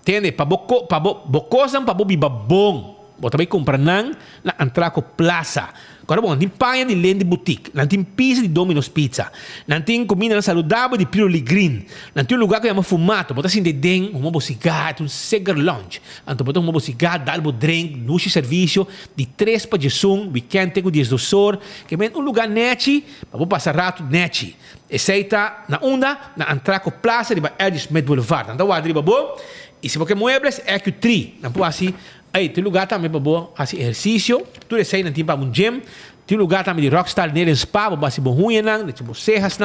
Tem para bocosan para biba bom. Você vai comprar na entrar com Plaza. Agora bom, tem panha de Lende Boutique, não tem pizza de Domino's Pizza, não tem comida saudável de Piroli Green, não tem lugar que chama fumato, bota assim de den, uma cigarro, cigar lounge, então bota uma cigarro, dá algo drink, nushi serviço de 3 para Jesum, weekend tem com 10 do sor, que é um lugar neti, para passar rato neti. Esse aí tá na onda, na Antraco Plaza de Ed Smith Boulevard, então vai driba bom, e se você quer muebles, é que o tri, não pode assim. Aí, tem lugar também para fazer exercício. Tudo isso aí não tem para um gym. Tem lugar também de rockstar nele, spa, para fazer ruim, para serras,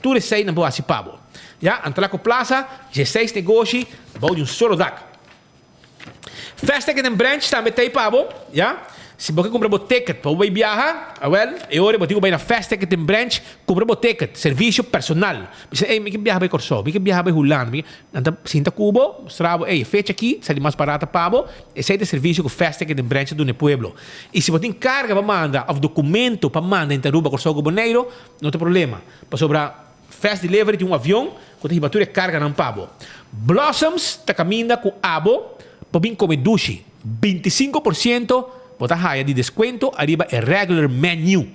tudo isso aí não pode fazer para. Já, entrar com Plaza, 16 negócios, para um solo DAC. Festa que tem branch também tem para, já. Se você comprar o ticket para você viajar, e agora você vai na festa que tem branch, comprar o ticket, serviço personal. Você diz, que viajar para Corsol, que viajar para Hulano, sinta Cubo, mostrava, fecha aqui, sai mais barata para você, esse é o serviço que festa que tem branch do pueblo. E se você tem carga para mandar, o documento para mandar em Taruba, Corsol, Goboneiro, não tem problema. Para sobrar fast delivery de avião, quando a gente carga não pago. Blossoms está caminhando com abo, para vir comer dushi, 25%. Bota raia de desconto, arriba é regular menu.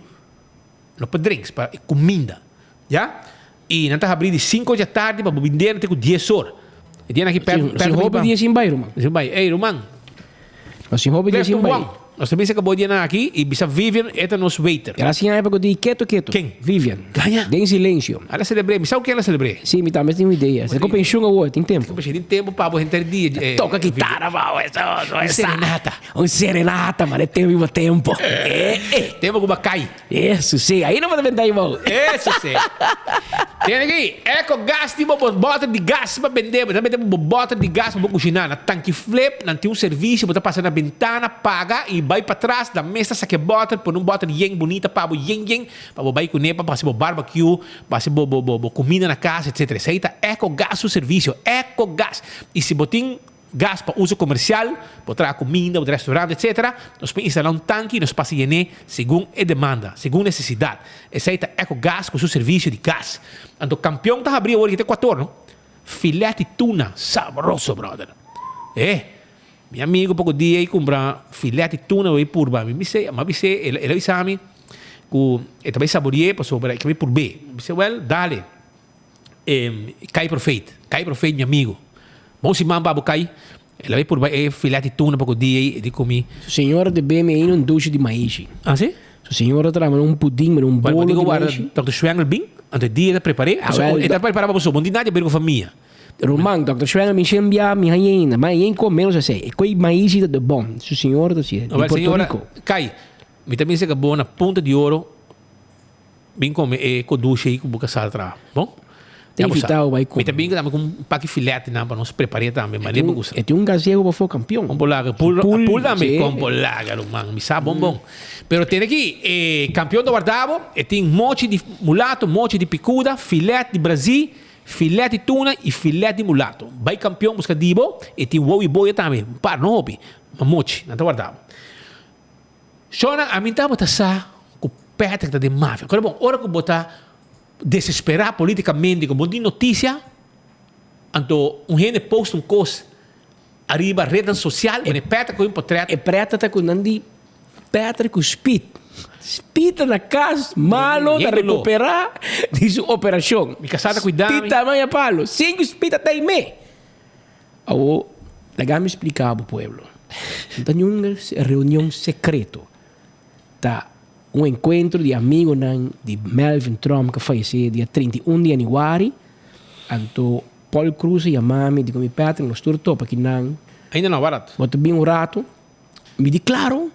Não para drinks, para comida. Já? E não está abrindo de 5 da tarde para vender até com 10 horas. E tem aqui perto. Se rouba dia sem bairro, mano. Sem bairro. Ei, Roman. Se rouba dia sem bairro. Nós também se acabou de ir aqui e bisa Vivian é nosso waiter. Ela assim na época de quieto. Quem? Vivian. Ganha. De em silêncio. Ela celebrei. Sabe o que ela celebrei? Sim, me também tenho uma ideia. Você compra enxunga o tem tempo. Tem tempo para você entrar dia. Toca guitarra, mal. Serenata. Serenata, mas é tempo e tempo. Tempo com bacai. Isso, sim. Aí não vai vender, irmão. Isso, sim. Tem aqui. Eco gás, tipo bota de gás para vender. Também tem bota de gás para cozinhar. Na tanque flip, não tem serviço, você passa na ventana, paga e vai para trás da mesa, saque bota, põe bota de yen bonita para o yen, para o vai com nepa, para o barbecue, para o comida na casa, etc. Isso aí tá Eco Gás o serviço, Eco Gás. E se botem gás para uso comercial, para comida, para restaurante, etc. Nós podemos instalar um tanque e nós passamos a segundo a demanda, segundo necessidade. Isso aí tá Eco Gás com o serviço de gás. Então, o campeão está abrindo hoje, que tem 4, não? Filé de tuna, saboroso, brother. Meu amigo, pouco dia, e comprar filé de tuna aí por ba. Mas ele avisou-me que também saboreei, passou para que por B. Me disse, dale. Cai Profeito, meu amigo. Bom se mamba cai. Ele vai por filé de tuna pouco dia e de comer. Senhora de bem aí num doce de maíz. Ah, sim? Senhora trabalha um pudim, um bolo de maíz. Dr. Schwengel bem, antes dia de preparei. Ele está preparado para você, bom dia nada para a família. Roman, Dr. Schwengel me envia minha hiena, mas hiena com menos assim. E coi maíz de bom. Su senhora do de Porto Rico. Cai. Me também se acabou na ponta de ouro. Bem como com duche aí com boca saltra. Bom? Tem vital vai com. Me também com um paque filete na para nós preparar também, mas nem gosta. Tem um gazego para for campeão. Um bolaga, pul também com bolaga, Roman, me sabe bom. Pero tem aqui campeão do guardabo, e tem mochi de mulato, mochi de picuda, filete de Brasil. Filé de tuna e filé de mulato. Vai campeão busca dibo e tem uau e boia também. Par, não houve. Mamochi, não está guardado. Shona, a mim está botando com perto de máfia. Agora, bom, hora que botar desesperar politicamente, como de notícia, então, gente posta coisa arriba rede social, e perto com um portreto. E perto com Nandi, perto com speed. Spita na casa, malo de recuperar de sua operação. Me casada cuidado. Spita amanhã palo. 5 spita tem me. Ou, legal me explicar para o pueblo. Tem uma reunião secreta. Tá um encontro de amigos de Melvin Trump que faleceu dia 31 de janeiro. Então, Paul Cruz e a mami, digo, mi Patrick, nos turto, para que não. Ainda não, barato. Bota bem um rato, me declaro,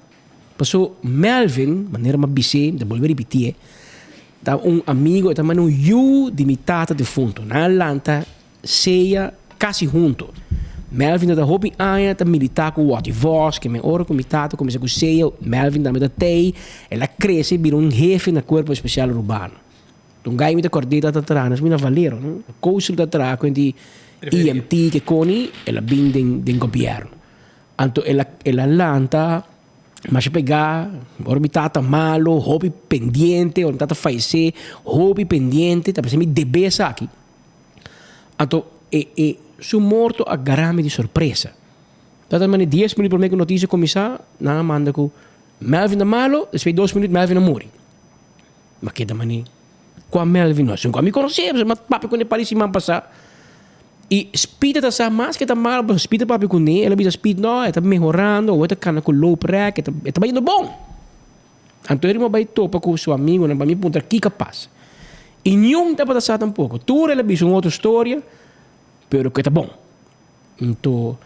passou Melvin, maneira uma bicê, de volver repetir, tá amigo, também de mi tata de fundo, na Atlanta, ceia, quase junto. Melvin da hobby aia, tá militar com o voz, que me ora com mi tata, começa com ceia, Melvin da me da tei, ela cresce, vira jefe na corpo especial urbano. Então, gai me da cordeta da tranas, me na valero, não? Coisa da tra, quindi IMT che coni ela bin den governo. Anto ela lanta, mas pegar, orbitata malo, hobby pendiente, orbitata faise, hobby pendiente, tá pensando debesa aqui. Anto su morto a garame di sorpresa. Tata mane 10 minutos por me que notícia começar, na manda com Melvin da malo, depois 2 minutos Melvin a morre. Mas que da mane com Melvin nós, com me conhecemos, mas papi quando parece man passar. E speed tá sa mais que tá mal, mas speed papi com ele, ela bisa speed não, está melhorando, ou está cana com low pressure, está indo bom. Então ele vai topa com seu amigo, não para mim ponta que capaz. E nenhum tá para sa tampouco. Tu ela bisa outra história, pero que tá bom. Então,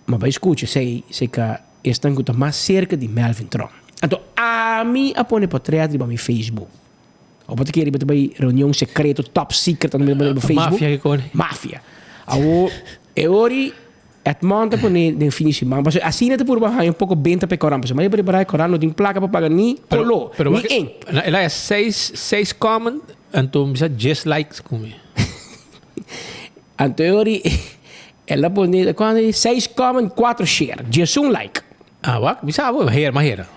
mas vai escutar, sei que estão com mais cerca de Melvin Trump. Então, a mim a pone para trás de meu Facebook. Ou pode querer para reunião secreta, top secret no meu Facebook. Máfia que corre. Máfia. Awo, ori at monta por nem finissimão. Mas assim não te por baixar um pouco bem para corar. Mas eu preparar corar não tem placa para pagar ni colo, ni ink. Ela é 6 common, então bisa just likes como. Então ori ela pone quando 6 common 4 share, just like. Ah, wak, bisa abo, mahera.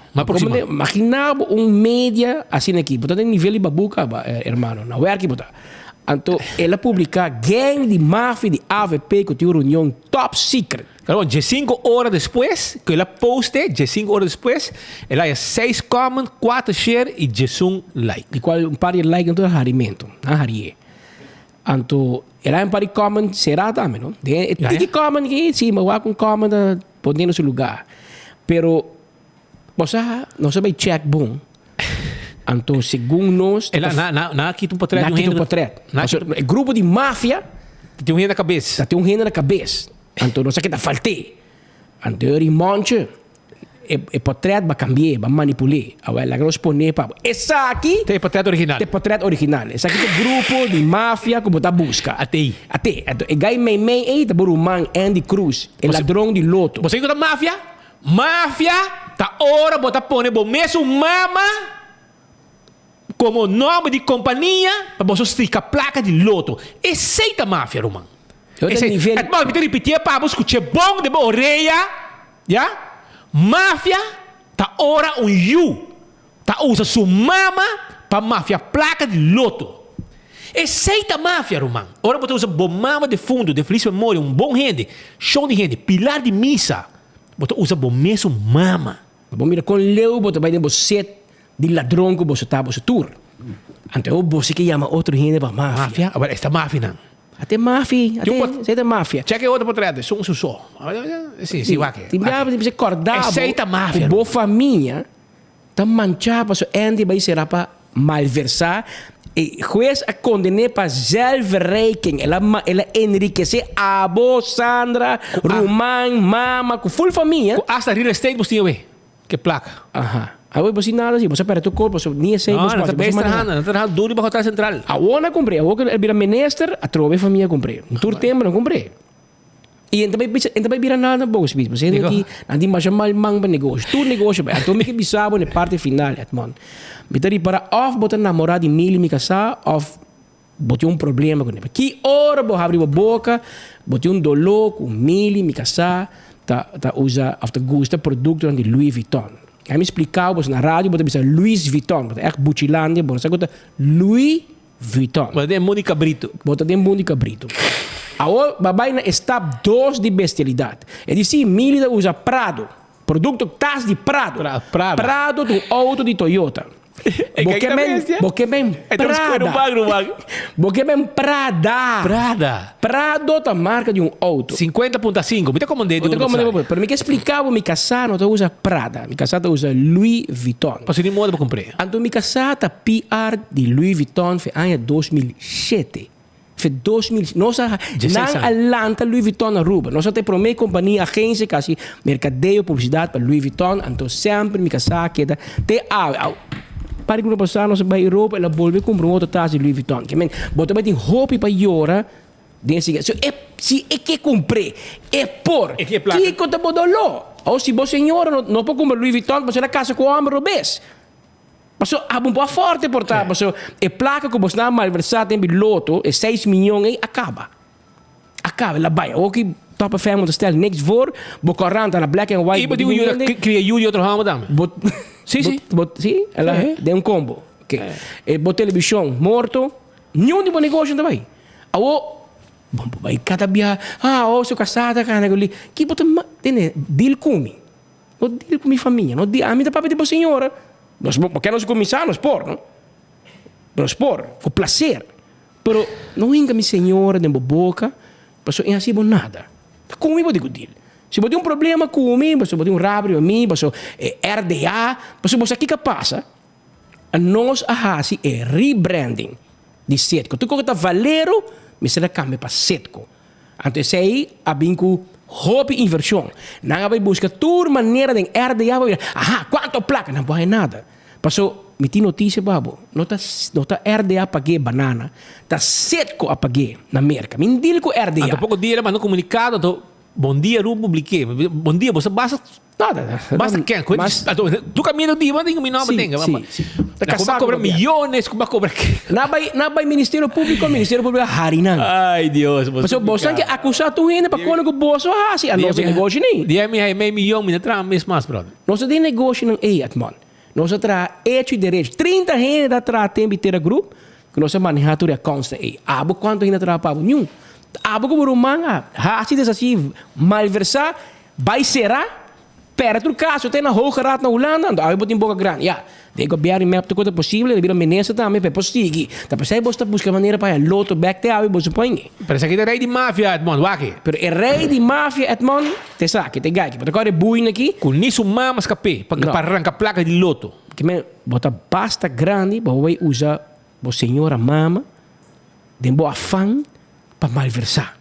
Imaginava média assim aqui, portanto nível de babuca, hermano, na work bota. Então, ela publica gang de máfia de AVP que tinha reunião top secret. Claro, de 5 horas depois, que ela poste, de 5 horas depois, ela é 6 comment, 4 share e 1 like. De qual um par de like então é harimento, não harie. Então, ela é um par de comment, será também, não? Tem comment aqui, sim, mas com comment podendo no seu lugar. Pero, você não sabe check bom. Então, segundo nós... Ela não aqui um portrait de um renda. O grupo de máfia... Tem um renda na cabeça. Tem um renda na cabeça. Então, não sei o que faltei. Então, eu monte... O portrait vai cambiar, vai manipular. Ela vai responder para... Essa aqui... Tem portrait original. Tem portrait original. Essa aqui é o grupo de máfia que você busca. Até. Então, o gai meio tá por man Andy Cruz. O ladrão de loto. Você encontra máfia? Máfia! Tá hora botar pôr bom mesmo mama... como nome de companhia para você esticar placa de loto. Aceita máfia, Roman. Mas me repetir para você escutar bom de boa orelha. Já? Máfia, tá hora tá usa sua mama para máfia placa de loto. Aceita máfia, Roman. Ora você usa bom mama de fundo, de feliz memória, um bom rende, show de rende, pilar de missa. Você usa bom mesmo mama. Bom, mira, com leu, você vai de você de ladrão que você está, você tour. Então, você que chama outro gente para máfia. Agora, esta máfia não. Até máfia, até máfia. Cheque outro portrait, só. Sim, wake. Tem que acordar. Aceita máfia. Boa família, tá manchada, para Andy vai ser para malversar. E juez a condenar para zelfreiking. Ela enriquecer abo, Sandra, Roman, mama, com full família. Hasta real estate você tinha, que placa. Aham. Aí você nada assim, você para tu corpo, você nem sei você. Não está trabajando duro para hotel central. A ona comprei, a outra vira minister, a trove família comprei. Um tour tempo não comprei. E também vira nada bom, você aqui, não tem mais mal mang para negócio, tudo negócio, vai. Então me que bisabo na parte final, atmon. Me tari para off botar namorado de mil me casar, off botei problema com ele. Que hora vou abrir a boca, botei dolor com mil me casar, tá usa after gusta produto de Louis Vuitton. Hij me explicava na rádio, bota bisa Louis Vuitton, bota echt Bucilândia, bota sagota Louis Vuitton. Bota de Mônica Brito. Bota de Mônica Brito. Agora, babai na step 2 de bestialidade. É dizer, Milida usa Prado, produto tas de Prado. Prado do auto de Toyota. Porque bem Prada. Prado tá marca de um auto. 50.5. Me comandei de um. Para mim que explicava, me casar não usa Prada. Me casar usa Louis Vuitton. Passei de moda para comprar. Então me casar tá PR de Louis Vuitton foi ano 2007. Foi 2000. Nossa, 16 na anos. Atlanta, Louis Vuitton na Aruba. Nossa tem promê companhia, agência, kasi mercadeio, publicidade para Louis Vuitton. Então sempre me casar que te para que passar nós vai Europa, ela volve comprar um outro taça de Louis Vuitton. Que men, bota bem roupa para llorar. Desse so, se é que comprei, é por que conta bodolo. Ou se você senhora não pode comprar Louis Vuitton, você na casa com o homem robês. Mas há um pouco forte por tá, mas a placa que você não malversado em loto, é 6 milhões e acaba. Acaba, ela vai. O que top family to stel niks voor, bocorranta na black and white. E pode criar Yuri outro ramo também. Sim, sim. Sim, ela é um combo. Okay. E botar televisão morto, nenhum tipo de negócio também. Awo vai cada dia, se eu casada, cara, ali, que bota, tem deal comigo. Não deal com minha família, não deal, a minha papai tipo senhora. Nós queremos começar nos por, não? Nos por, com prazer. Pero não inga minha senhora dentro da boca, passou em assim nada. Comigo digo deal. Se você tem um problema comigo, se você tem um rabrio a mim, você RDA, você que passa? Nós assim é rebranding de Setco. Tu que tá valero, me será cambia para Setco. Então aí a binco hobby inversão. Não vai buscar toda maneira de RDA, quanto placa não vai nada. Passou me tem notícia babo, não tá RDA paguei banana, tá Setco a paguei na América. Me diga com RDA. Há pouco dia ele mandou comunicado, bom dia, eu publiquei. Bom dia, você basta nada. Basta quem? Tu caminha do dia, mas tem um nome, tem. Como vai cobrar milhões, como vai cobrar quê? Não vai Ministério Público harinan. Ai, Deus. Mas o bolso que acusar tu ainda para quando o bolso assim, a nossa negócio nem. Dia meio milhão, me traz mesmo mais, brother. Nós tem negócio não é, atmon. Nós traz hecho e direito. 30 gente da traz tem bitera grupo, que nós manejar tudo a consta aí. Abo quanto ainda traz para nenhum. Abo que por manga, assim assim malversar, vai será perto do caso, tem na roja rat na Holanda, aí botem boca grande. Já, de governo map to coisa possível, de vira menesa também para possível. Tá pensando você busca maneira para loto back te aí você põe. Parece que é rei de máfia, Edmond, waki. Pero é rei de máfia, Edmond, te sabe, te gai, porque agora é buina aqui. Com nisso mamas capê, para arrancar placa de loto. Que me bota pasta grande, vai usar a senhora mama, de boa afã para malversar.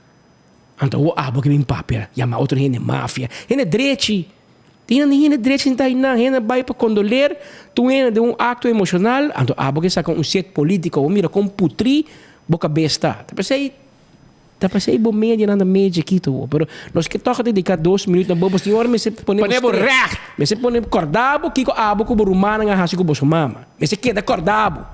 Então o abo que vem papel, chama outro gente máfia, gente direito. Tinha ninguém direito de não, ainda vai para condoler, tu ainda de um acto emocional, então abo que saca um set político, ou mira com putri, boca besta. Tá pensei bom média nada média aqui tu, pero nós que toca dedicar 2 minutos na boba senhora, me se ponemos recht, me se ponemos cordabo, que abo que borumana nga hasi ko boso mama, me se queda cordabo,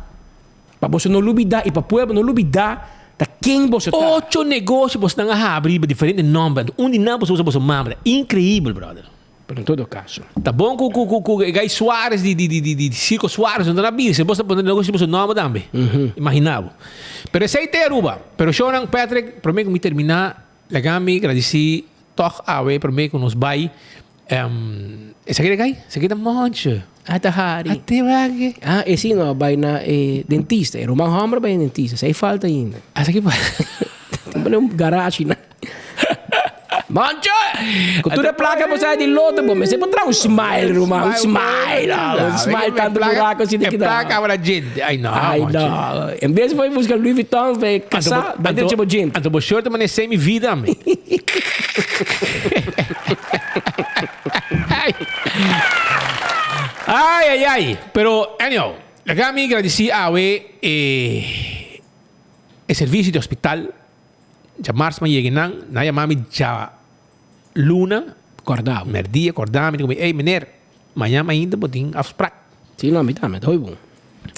para você não lubida e para pueblo não lubida. Tá quem você tá? 8 negócios você não abrir diferentes nomes, de não você usa você mama, incrível, brother. Pero em todo caso. Tá bom com Gai Soares de Circo Soares, não tá na vida. Você pode pôr negócio de seu nome também. Imaginava. Pero esse aí tem Aruba. Pero show não, Patrick, para mim que me terminar, legami, agradeci, toch awe, para mim que nos vai. Esse aqui é Gai? Esse aqui é monte. Até hari. Até wagi. Esse não, vai na dentista. É Roman Hammer vai na dentista. Isso aí falta ainda. Esse aqui vai. Tem um garagem, né? Mancha! Cultura placa você de loto, bom, mas você pode trazer um smile, Romão, um smile tanto buraco assim de que dá. Placa para gente. Ai não. Em vez de buscar Louis Vuitton, vai caçar, vai ter tipo gente. Então, você short mas sem vida, ame. Ai. Pero anyhow, legami agradeci awe el servicio de hospital. Já março mas cheguei na mami já Luna acordava, merdia acordava, digo, ei meneer, amanhã ainda botin afspraak. Sim, não me dá, mas foi bom.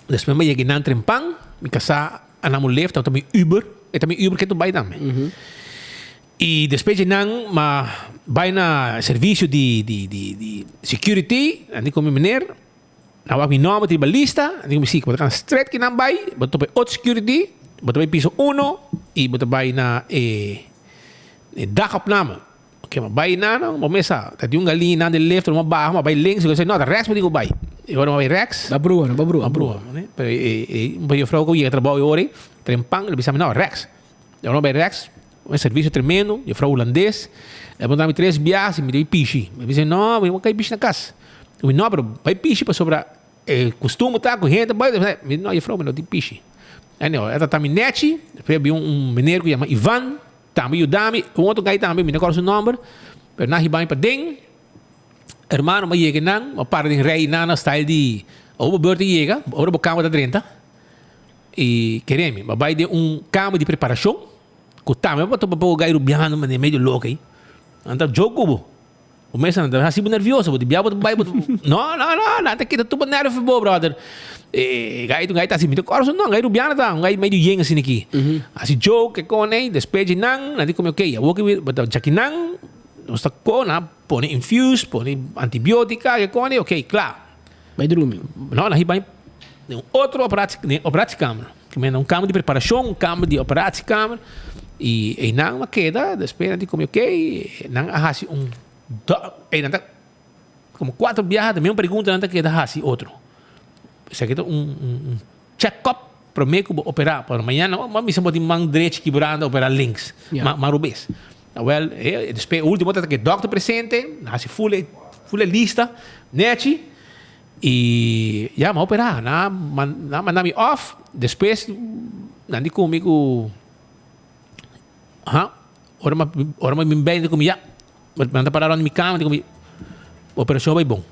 Depois mas cheguei na trempang, me casa anamo left, também Uber, e também Uber que tu vai também. E depois não, mas vai na serviço de security, andi com meneer, na wag mi nome tribalista, andi com sim, botar kan straight que não vai, botar para outro security, botar para piso 1 e botar vai na dagopname. Oké, maar bij na, maar mesa, dat die galinha na de left, maar bij, maar bij links, ik zei, nou, de rechts moet ik bij. Je hoort maar bij rechts. Ba broer. Né? Bij je vrouw ook je trabalho hoor, trempang, dan bisa nou rechts. Je hoort bij rechts, een serviço tremendo, je vrouw holandês, e mandar me 3 viagens, me dei pichi. Me disse, não, eu vou cair pichi na casa. Eu não, pero vai pichi para sobrar, costume tá com gente, vai, não, je vrouw me não dei pichi. Anyway, essa também Nechi, havia menino que chama Ivan, também o Dami, outro gai também, me recordo o nome, pero na hibang pa ding, hermano, mas chega não, uma parte de rei na style de, ou beurte chega, ou o cama da 30, e queremos, mas vai de cama de preparação, que também, mas tu para o gai rubiano, mas é meio louco aí, então jogo, o mês anda assim nervioso, o diabo vai, não, até que tu nervoso, brother. Gai tá assim, me recordo não, gai rubiano tá, gai meio yen assim aqui. Assim joke que conei, despeje não, nanti como ok, eu vou que botar jaki não, nós tá na põe infuse, põe antibiótica, que conei, ok, claro. Vai dormir. Não, na riba outro operativo câmara, que é câmara de preparação, câmara de operativo câmara, e não uma queda, despeje nanti como ok, não assim nanti como 4 viagens, mesmo pergunta nanti queda assim outro. Isso aqui é check-up para o médico operar. Para amanhã, mas me chamo de mão direita quebrada, operar links. Marubês. Well, depois, o último é que o doctor presente, assim, full lista, net, e já, me operar. Mandar-me off, depois, não comigo, ora me bem comigo, já, manda parar na minha cama, comigo, operação vai bom.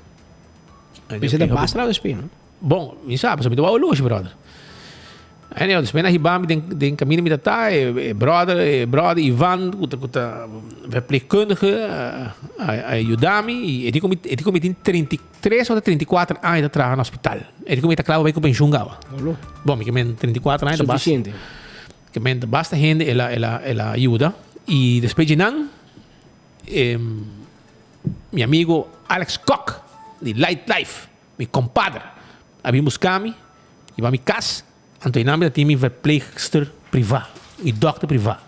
Você dá basta lá depois, não? Bom, me sabe, você me deu luxo, brother. Aí, depois na ribam, den caminho me tá, brother, Ivan, que verpleegkundige, ajudar-me, e ele comete 33 ou 34 anos de trabalho no hospital. Ele comete claro vai com pensión gawa. Bom, que men 34 anos suficiente. Que men basta gente ela ajuda. E depois de nan, meu amigo Alex Koch, de Light Life, meu compadre, havia buscar-me, e vai me casa, então em nome da time verpleegster privado, e doctor privado.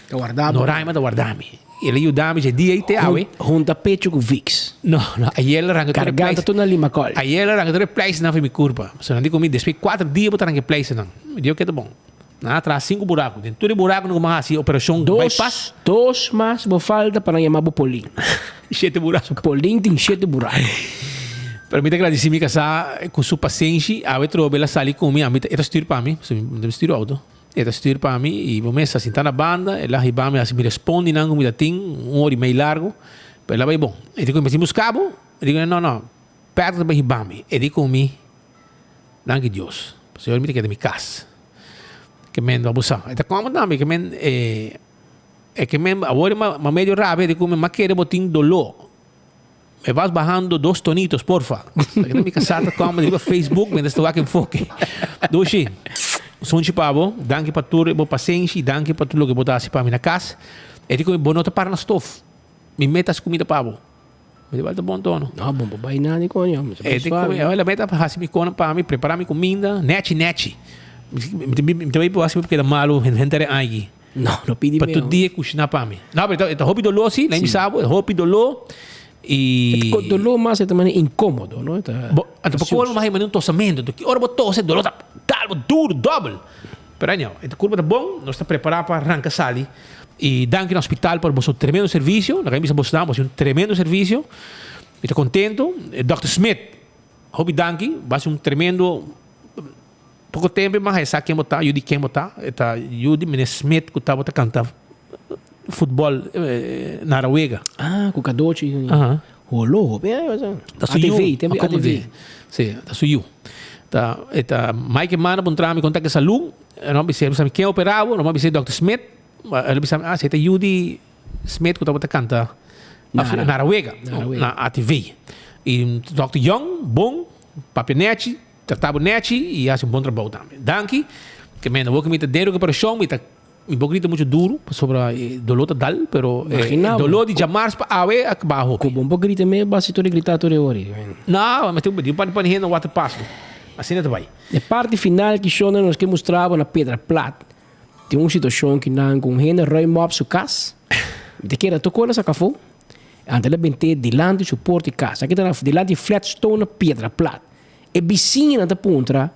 Guardava. No Raima da guardami. Ele ajudava-me de dia e te awe. Junta pecho com Vicks. Não, aí ele arranca todo Garganta tu na lima col. Aí ele arranca todo place na minha curva. Se não digo comigo, depois 4 dias botar na place não. Me deu que é bom. Na atrás 5 buracos. Dentro todo buraco não mais assim, operação bypass. 2 mais, vou falta para chamar o Polim. 7 buracos. Polim tem 7 buracos. Permite agradecer me casar com sua paciência. A outra ela sali comigo, ela estira para mim, me estira auto. Ela estira para mim e vou começar a sentar na banda, ela riba me assim me responde não como tem 1 hora e meia largo. Ela vai bom. Ele comecei a buscar, eu digo não, perto da riba me. Ele comigo. Não que Deus. O Senhor me tem que de minha casa. Que men vai buscar. Então como não, que men que men agora uma meio rápido, ele come mas quer botin dolor. Me vas bajando 2 tonitos, porfa. Não me casata como no Facebook, mas estou aqui em foque. Doxi, sou pavo, danke para tu, boa paciência, danke para tudo que botasse para mim na casa. Ele come boa nota para na estofa. Me meta as comida pavo. Me volta bom tono. Não, bom, vai nada de conho. Ele come, olha, meta para assim me cona para mim, preparar minha comida, net. Também por assim porque é malo, gente aí. Não pedi para todo dia cozinhar para mim. Não, mas então hobby dolor sim, nem me sabe, hobby dolor. E o dolor mais é também incômodo, não é? Então, porque o mais é um tossamento, que hora botou esse dolor tá duro, double. Pero não, então curva tá bom, nós estamos preparados para arrancar sali e danke no hospital por vosso tremendo serviço, na camisa vos damos um tremendo serviço. Estou contento, Dr. Smith, hobby danke, vai ser um tremendo pouco tempo, mas essa quem botar, eu de quem botar, eta eu de Smith que estava cantando futebol na Noruega. Ah, com Kadochi. Rolou, bem, ATV, tem ATV. Sim, tá suiu. Tá, eta Mike Mana bom trame contato com saúde, não me sei quem operava, não me sei Dr. Smith, ele me sabe, você tá Judy Smith que estava cantando na Noruega, na ATV. E Dr. Young, bom, papinete, tratava net e faz um bom trabalho também. Danke, que me vou que me dentro que para o chão, me grita muito duro sobre dolor dal, pero dolor de jamar para awe abajo. Com bom grita me basta tu gritar toda hora. Não, mas tem um para no water passo. Assim não vai. A parte final que Shona nos que mostrava na Pedra Plata. Tem uma situação que não com gente roi mob su casa. De que era tocou nessa café. Ante ela bente dilante suporte casa. Aqui tá dilante flatstone na Pedra Plata. E vicina da puntra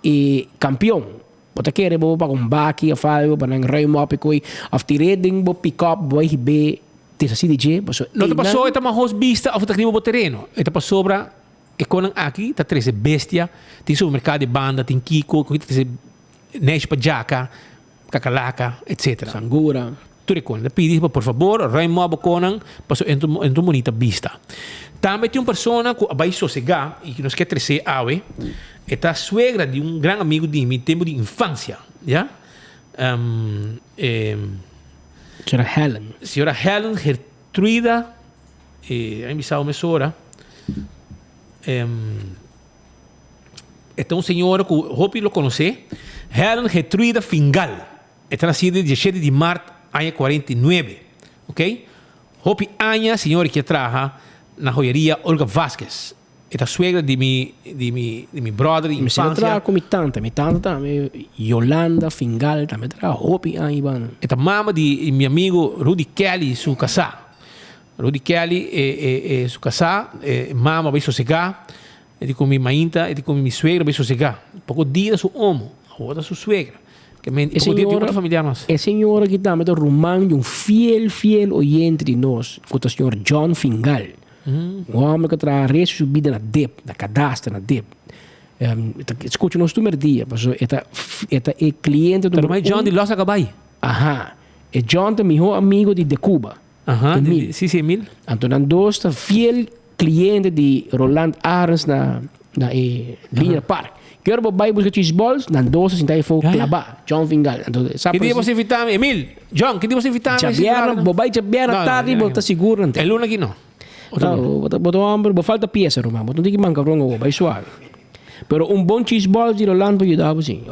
e campeão. Bota querer bo pa kung baki a fallo pa nang roi mo pikoy after reading bo pick up boy hibe tisa si DJ paso não te passou eta uma host vista of takribo bo terreno eta passou sobra e con aqui tá treze bestia tem supermercado de banda tem Kiko tem Nesh Pajaka, Kakalaka, etc. Sangura. Tu reconhece, pedi por favor, removo conang, passo entro monita vista. Também tem uma pessoa que vai sossegar e que nos quer crescer ave, é a suegra de um grande amigo de mim, tempo de infância, já? Senhora Helen Gertruida, a missão mesora. Esta é uma senhora que hope lo conhece, Helen Gertruida Fingal. Está nascida em 17 de março, ano 49, ok? Hope Anya, senhora que trabalha na joieria Olga Vasquez. Esta suegra de mi brother de infância. Me trabalha com minha tanta também, Yolanda Fingal, também trabalha Hope Anya. Esta mama de meu amigo Rudy Kelly, sua casa. Rudy Kelly é sua casa, mama vai sossegar, ele com minha mainta, ele com minha suegra vai sossegar. Pouco dia su homo, a outra su suegra. A senhora que também está rumando um fiel oyente de nós, o senhor John Fingal. Um homem que traz recebida na DEP, na cadastro na DEP. Escute nós todo dia, é cliente do... Mas John de Los Acabay. Aham. É John é meu amigo de Cuba. Aham, sim, Emil. Então, nós está fiel cliente de Roland Arns na Linha Park. Quero vai buscar cheese balls, nandoso sinta e for clavar. John Fingal. Que dia você invitar Emil? John, que dia você invitar Bobai Jabiara tarde, volta seguro. É luna aqui não. Botou hambre, falta peça, Romão. Botou tem que mancar rongo, vai suave. Pero bom cheese ball de Roland pode dar assim.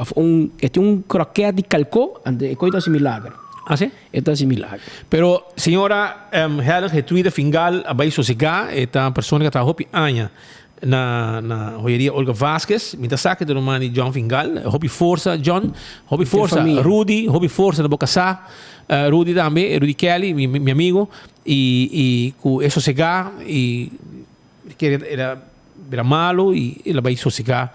É croquete de calco, e coisa similar. Ah, sim? Esta similar. Pero senhora Helen Gertruida Fingal, vai sossegar, esta pessoa que trabalha Anya na joieria Olga Vasquez, me dá saque do nome de John Fingal, hobby força John, hobby força Rudy, hobby força da Bocasá, Rudy também, Rudy Kelly, meu amigo, e com isso sossegar, e que era malo, e ele vai sossegar,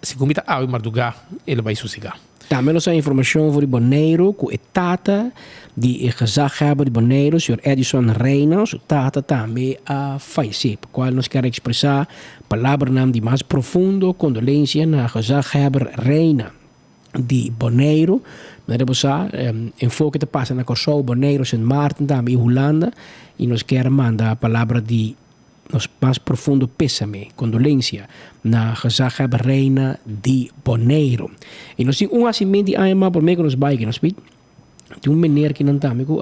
se comita a mardugar, ele vai sossegar. Também nós temos informação sobre Bonaire, com a tata de gezagheber de Bonaire, o senhor Edison Reina, o tata também a falecer, por qual nós queremos expressar a palavra de mais profundo condolência na gezagheber Reina de Bonaire. Nós vamos enfoque que passa na Corsol, Bonaire, Sint Maarten, também em Holanda, e nós queremos mandar a palavra de nos mais profundo pésame, condolência na gezagheber Reina de Bonaire. E nós temos assimento de AMA por meio que nos bike, nós vimos. Tem meneer que não está amigo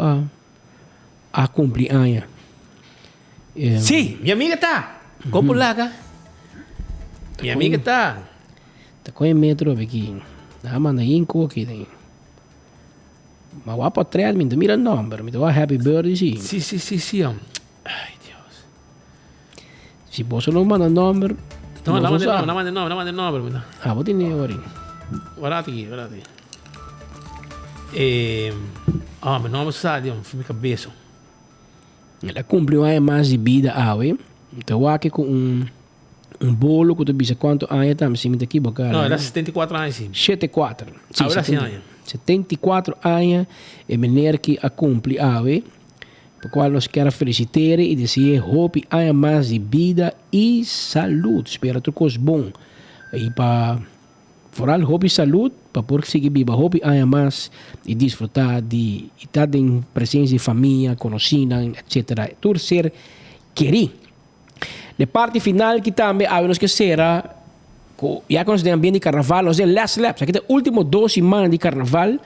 a cumprir anos. Sim, minha amiga está. Como lá, minha amiga está. Está com o metro aqui. Dá manda aí em aqui tem. Mas vá para trás, me mira o número, me dá happy birthday sim. Sim. Ai, Deus. Se você não manda número, não manda número. Ah, vou ter nem agora. Guardate. Meu nome é Sádio, fui minha cabeça. Ela cumpriu mais de vida, então aqui com um bolo que tu bisa quanto anos estamos sim aqui bocar. Não, era 74 anos sim. 74. Agora sim anos. 74 anos é menino que a cumpre por qual nós queremos felicitar e dizer hope anos mais de vida e saúde. Espero tudo coisa bom e para foral hobby saúde para poder seguir viva hobby há mais e desfrutar de estar em presença de família, conhecida, etc. Tudo ser querido. Na parte final que também há nos que será já que nós temos ambiente de carnaval, nós temos last laps, aqui tem último 2 semanas de carnaval,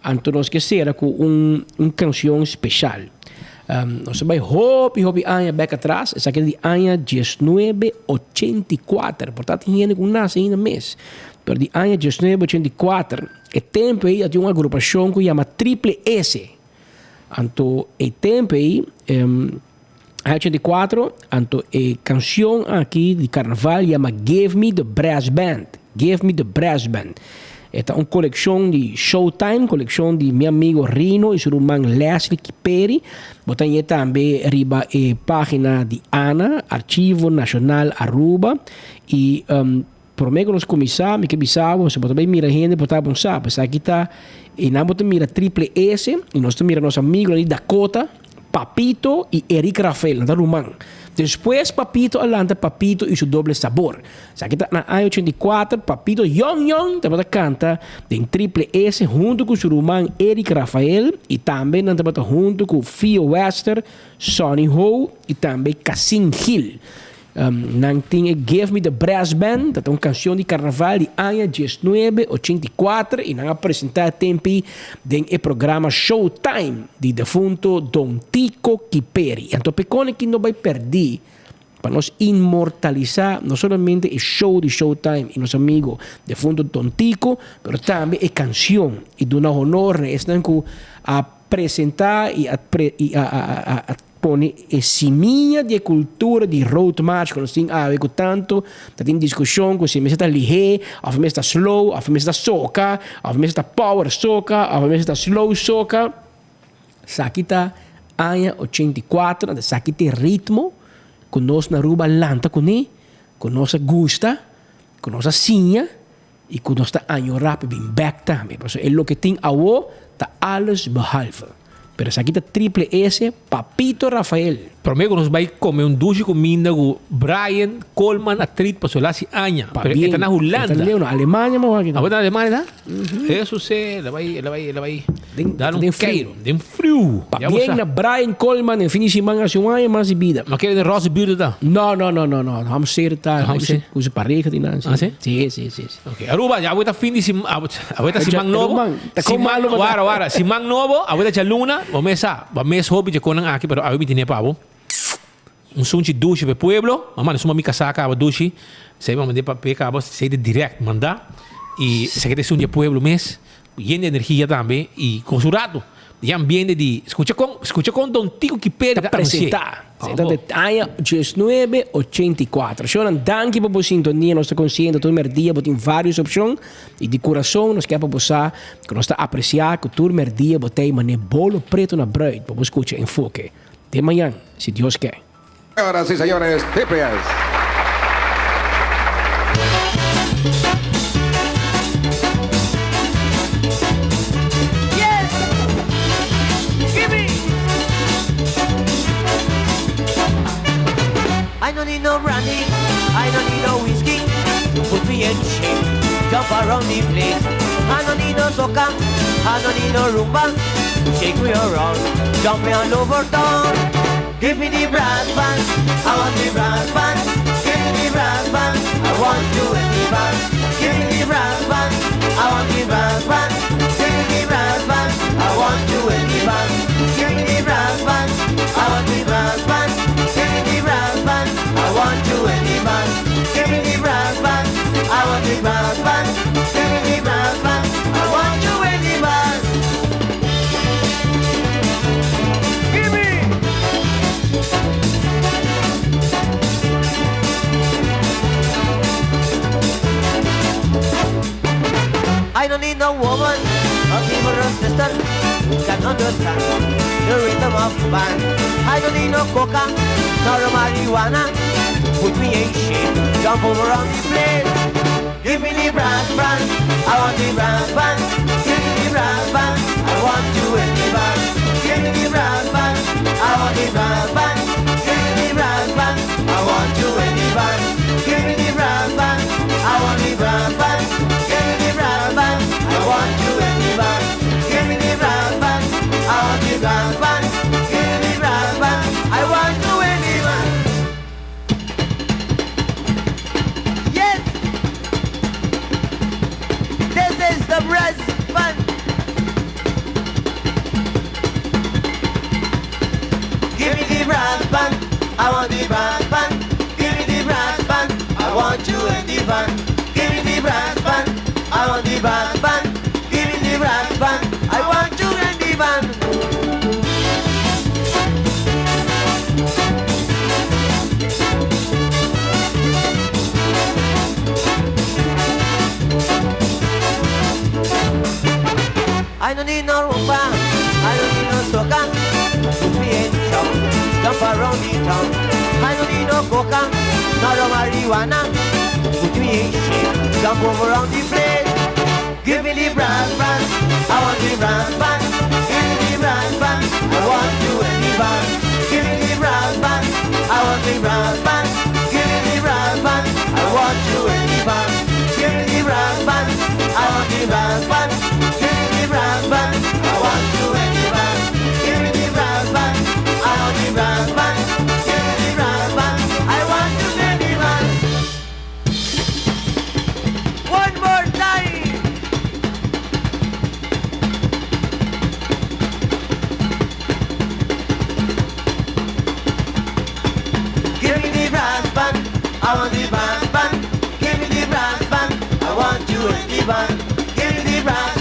então nós que será com canção especial. Nós vamos hobby ano back atrás, essa aqui é de ano 1984, portanto tem gente que nasce ainda mês. Pero de ano 1984, é tempo aí de uma agrupação que chama Triple S. Então, é tempo aí, 84, então a canção aqui de carnaval chama Give Me the Brass Band. É uma coleção de Showtime, coleção de meu amigo Rino e seu irmão Leslie Kiperi. Botam aí também riba a página de Ana, Arquivo Nacional Aruba. E por meio que nós começamos, que bisavo, você pode bem mirar gente, botar bom sabe. Essa aqui está, e nós botamos mira Triple S, e nós mira nosso amigo ali Dakota, Papito y Eric Rafael, nada rumán. Después Papito adelante, Papito y su doble sabor. O sea, que está en el 84, Papito Young, te canta en Triple S junto con su rumán Eric Rafael y también junto con Fio Wester, Sonny Ho y también Cassin Hill. Nang ting Give Me the Brass Band, dat is een canción de carnaval de año 1984 y nang apresentar tempi den el programa Showtime de defunto Don Tico Kiperi. Entonces, pecone que no vai perder para nos inmortalizar no solamente el show de Showtime y nuestro amigo defunto Don Tico, pero también la canción y de una honor es a presentar y a pone semilla de cultura de road march quando tem a ver com tanto tá tem discussão com se me está ligeiro a me está slow a me está soca a me está power soca a me está slow soca sakita año 84 da sakita ritmo com nós na ruba lanta com ele com nossa gusta com nossa sinha e com nossa año rap bem back também porque é o que tem a tá alles behalve. Pero essa aqui tá Triple S, Papito Rafael. Pero amigo, nós vai comer duche comida com Brian Coleman, atriz para solar si aña. Pero está na Holanda. Está na Alemanha, mas aqui. Ah, está na Alemanha, tá? Isso sim, ela vai dar queiro, de frio. Bien na Brian Coleman, em fim de semana, assim, um ano mais de vida. Mas aquele de rosa buurde tá? Não. Vamos ser, tá? Com essa pareja, de nada. Ah, sim? Sim. Ok, Aruba, já vai fim de semana, vai si Mang Novo. Si Mang Novo, vai tá luna, vamos hobby de conan aqui, pero aí me pavo. Sunchi douche para pueblo, mamãe, suma mica saca a douche, sei vamos de papel, acaba sei de direct mandar e se que sunchi pueblo mês, lleno de energia também e com su rato. E ambiente de escucha com Don Tico Kiperi apresentar. Senta de año 1984. Shonan, danke por sintonia, nós está consciente todo merdia, botem várias opções e de coração nós quer para você, que nós está apreciar que todo merdia botei mané bolo preto na bread, para você escutar enfoque. De manhã, se Deus quer. Señoras y señores, TPS. Yes! Give me! I don't need no brandy, I don't need no whiskey to put me in shape, jump around the place. I don't need no soca, I don't need no rumba to shake me around, jump me all over town. Give me the brass band, I want the brass band. Give me the brass band, I want you in the band. Give me the brass band, I want the brass band. Give me the brass band, I want you in the band. Give me the brass band, I want the brass band. Give me the brass band, I want you in the band. Give me the brass band, I want the brass band. Give me the brass band, I want you in the band. Give me. I don't need no woman, not even a sister who can understand the rhythm of the band. I don't need no coca, nor a marijuana to put me in shape, jump over on the place. Give me the brass band, I want the brass band. Give me the brass band, I want you in the band. Give me the brass band, I want the brass band. Give me the brass band, I want you in the band. Give me the brass band, I want the brass band. Give me the brass band, I want you in the band. Give me the brass band, I want the brass band. Give me the brass band, I want you in the band. Yes, this is the brass band. Give me the brass band, I want the brass band. Give me the brass band, I want you in the band. Give me the brass band, I want the brass band. Give me the brass band, I want you in the band. I don't need no rumba, I don't need no soca. Put me in show, jump around the town. I don't need no coca, nor no marijuana. Put me in shape, jump over on the place. Give me the brass band, I want the brass band. Give me the brass band, I want you in the van. Give me the brass band. I want the brass band. Give me the brass band. I want you in the van. Give me the brass band. I want the brass band. Give me the brass band. I want you in the van. Give me the brass band. I want the brass band. Give me the brass band. I want you in the van. One more time. Give me the brass band, I want the brass band. Give me the brass band, I want you in the band. Give me the brass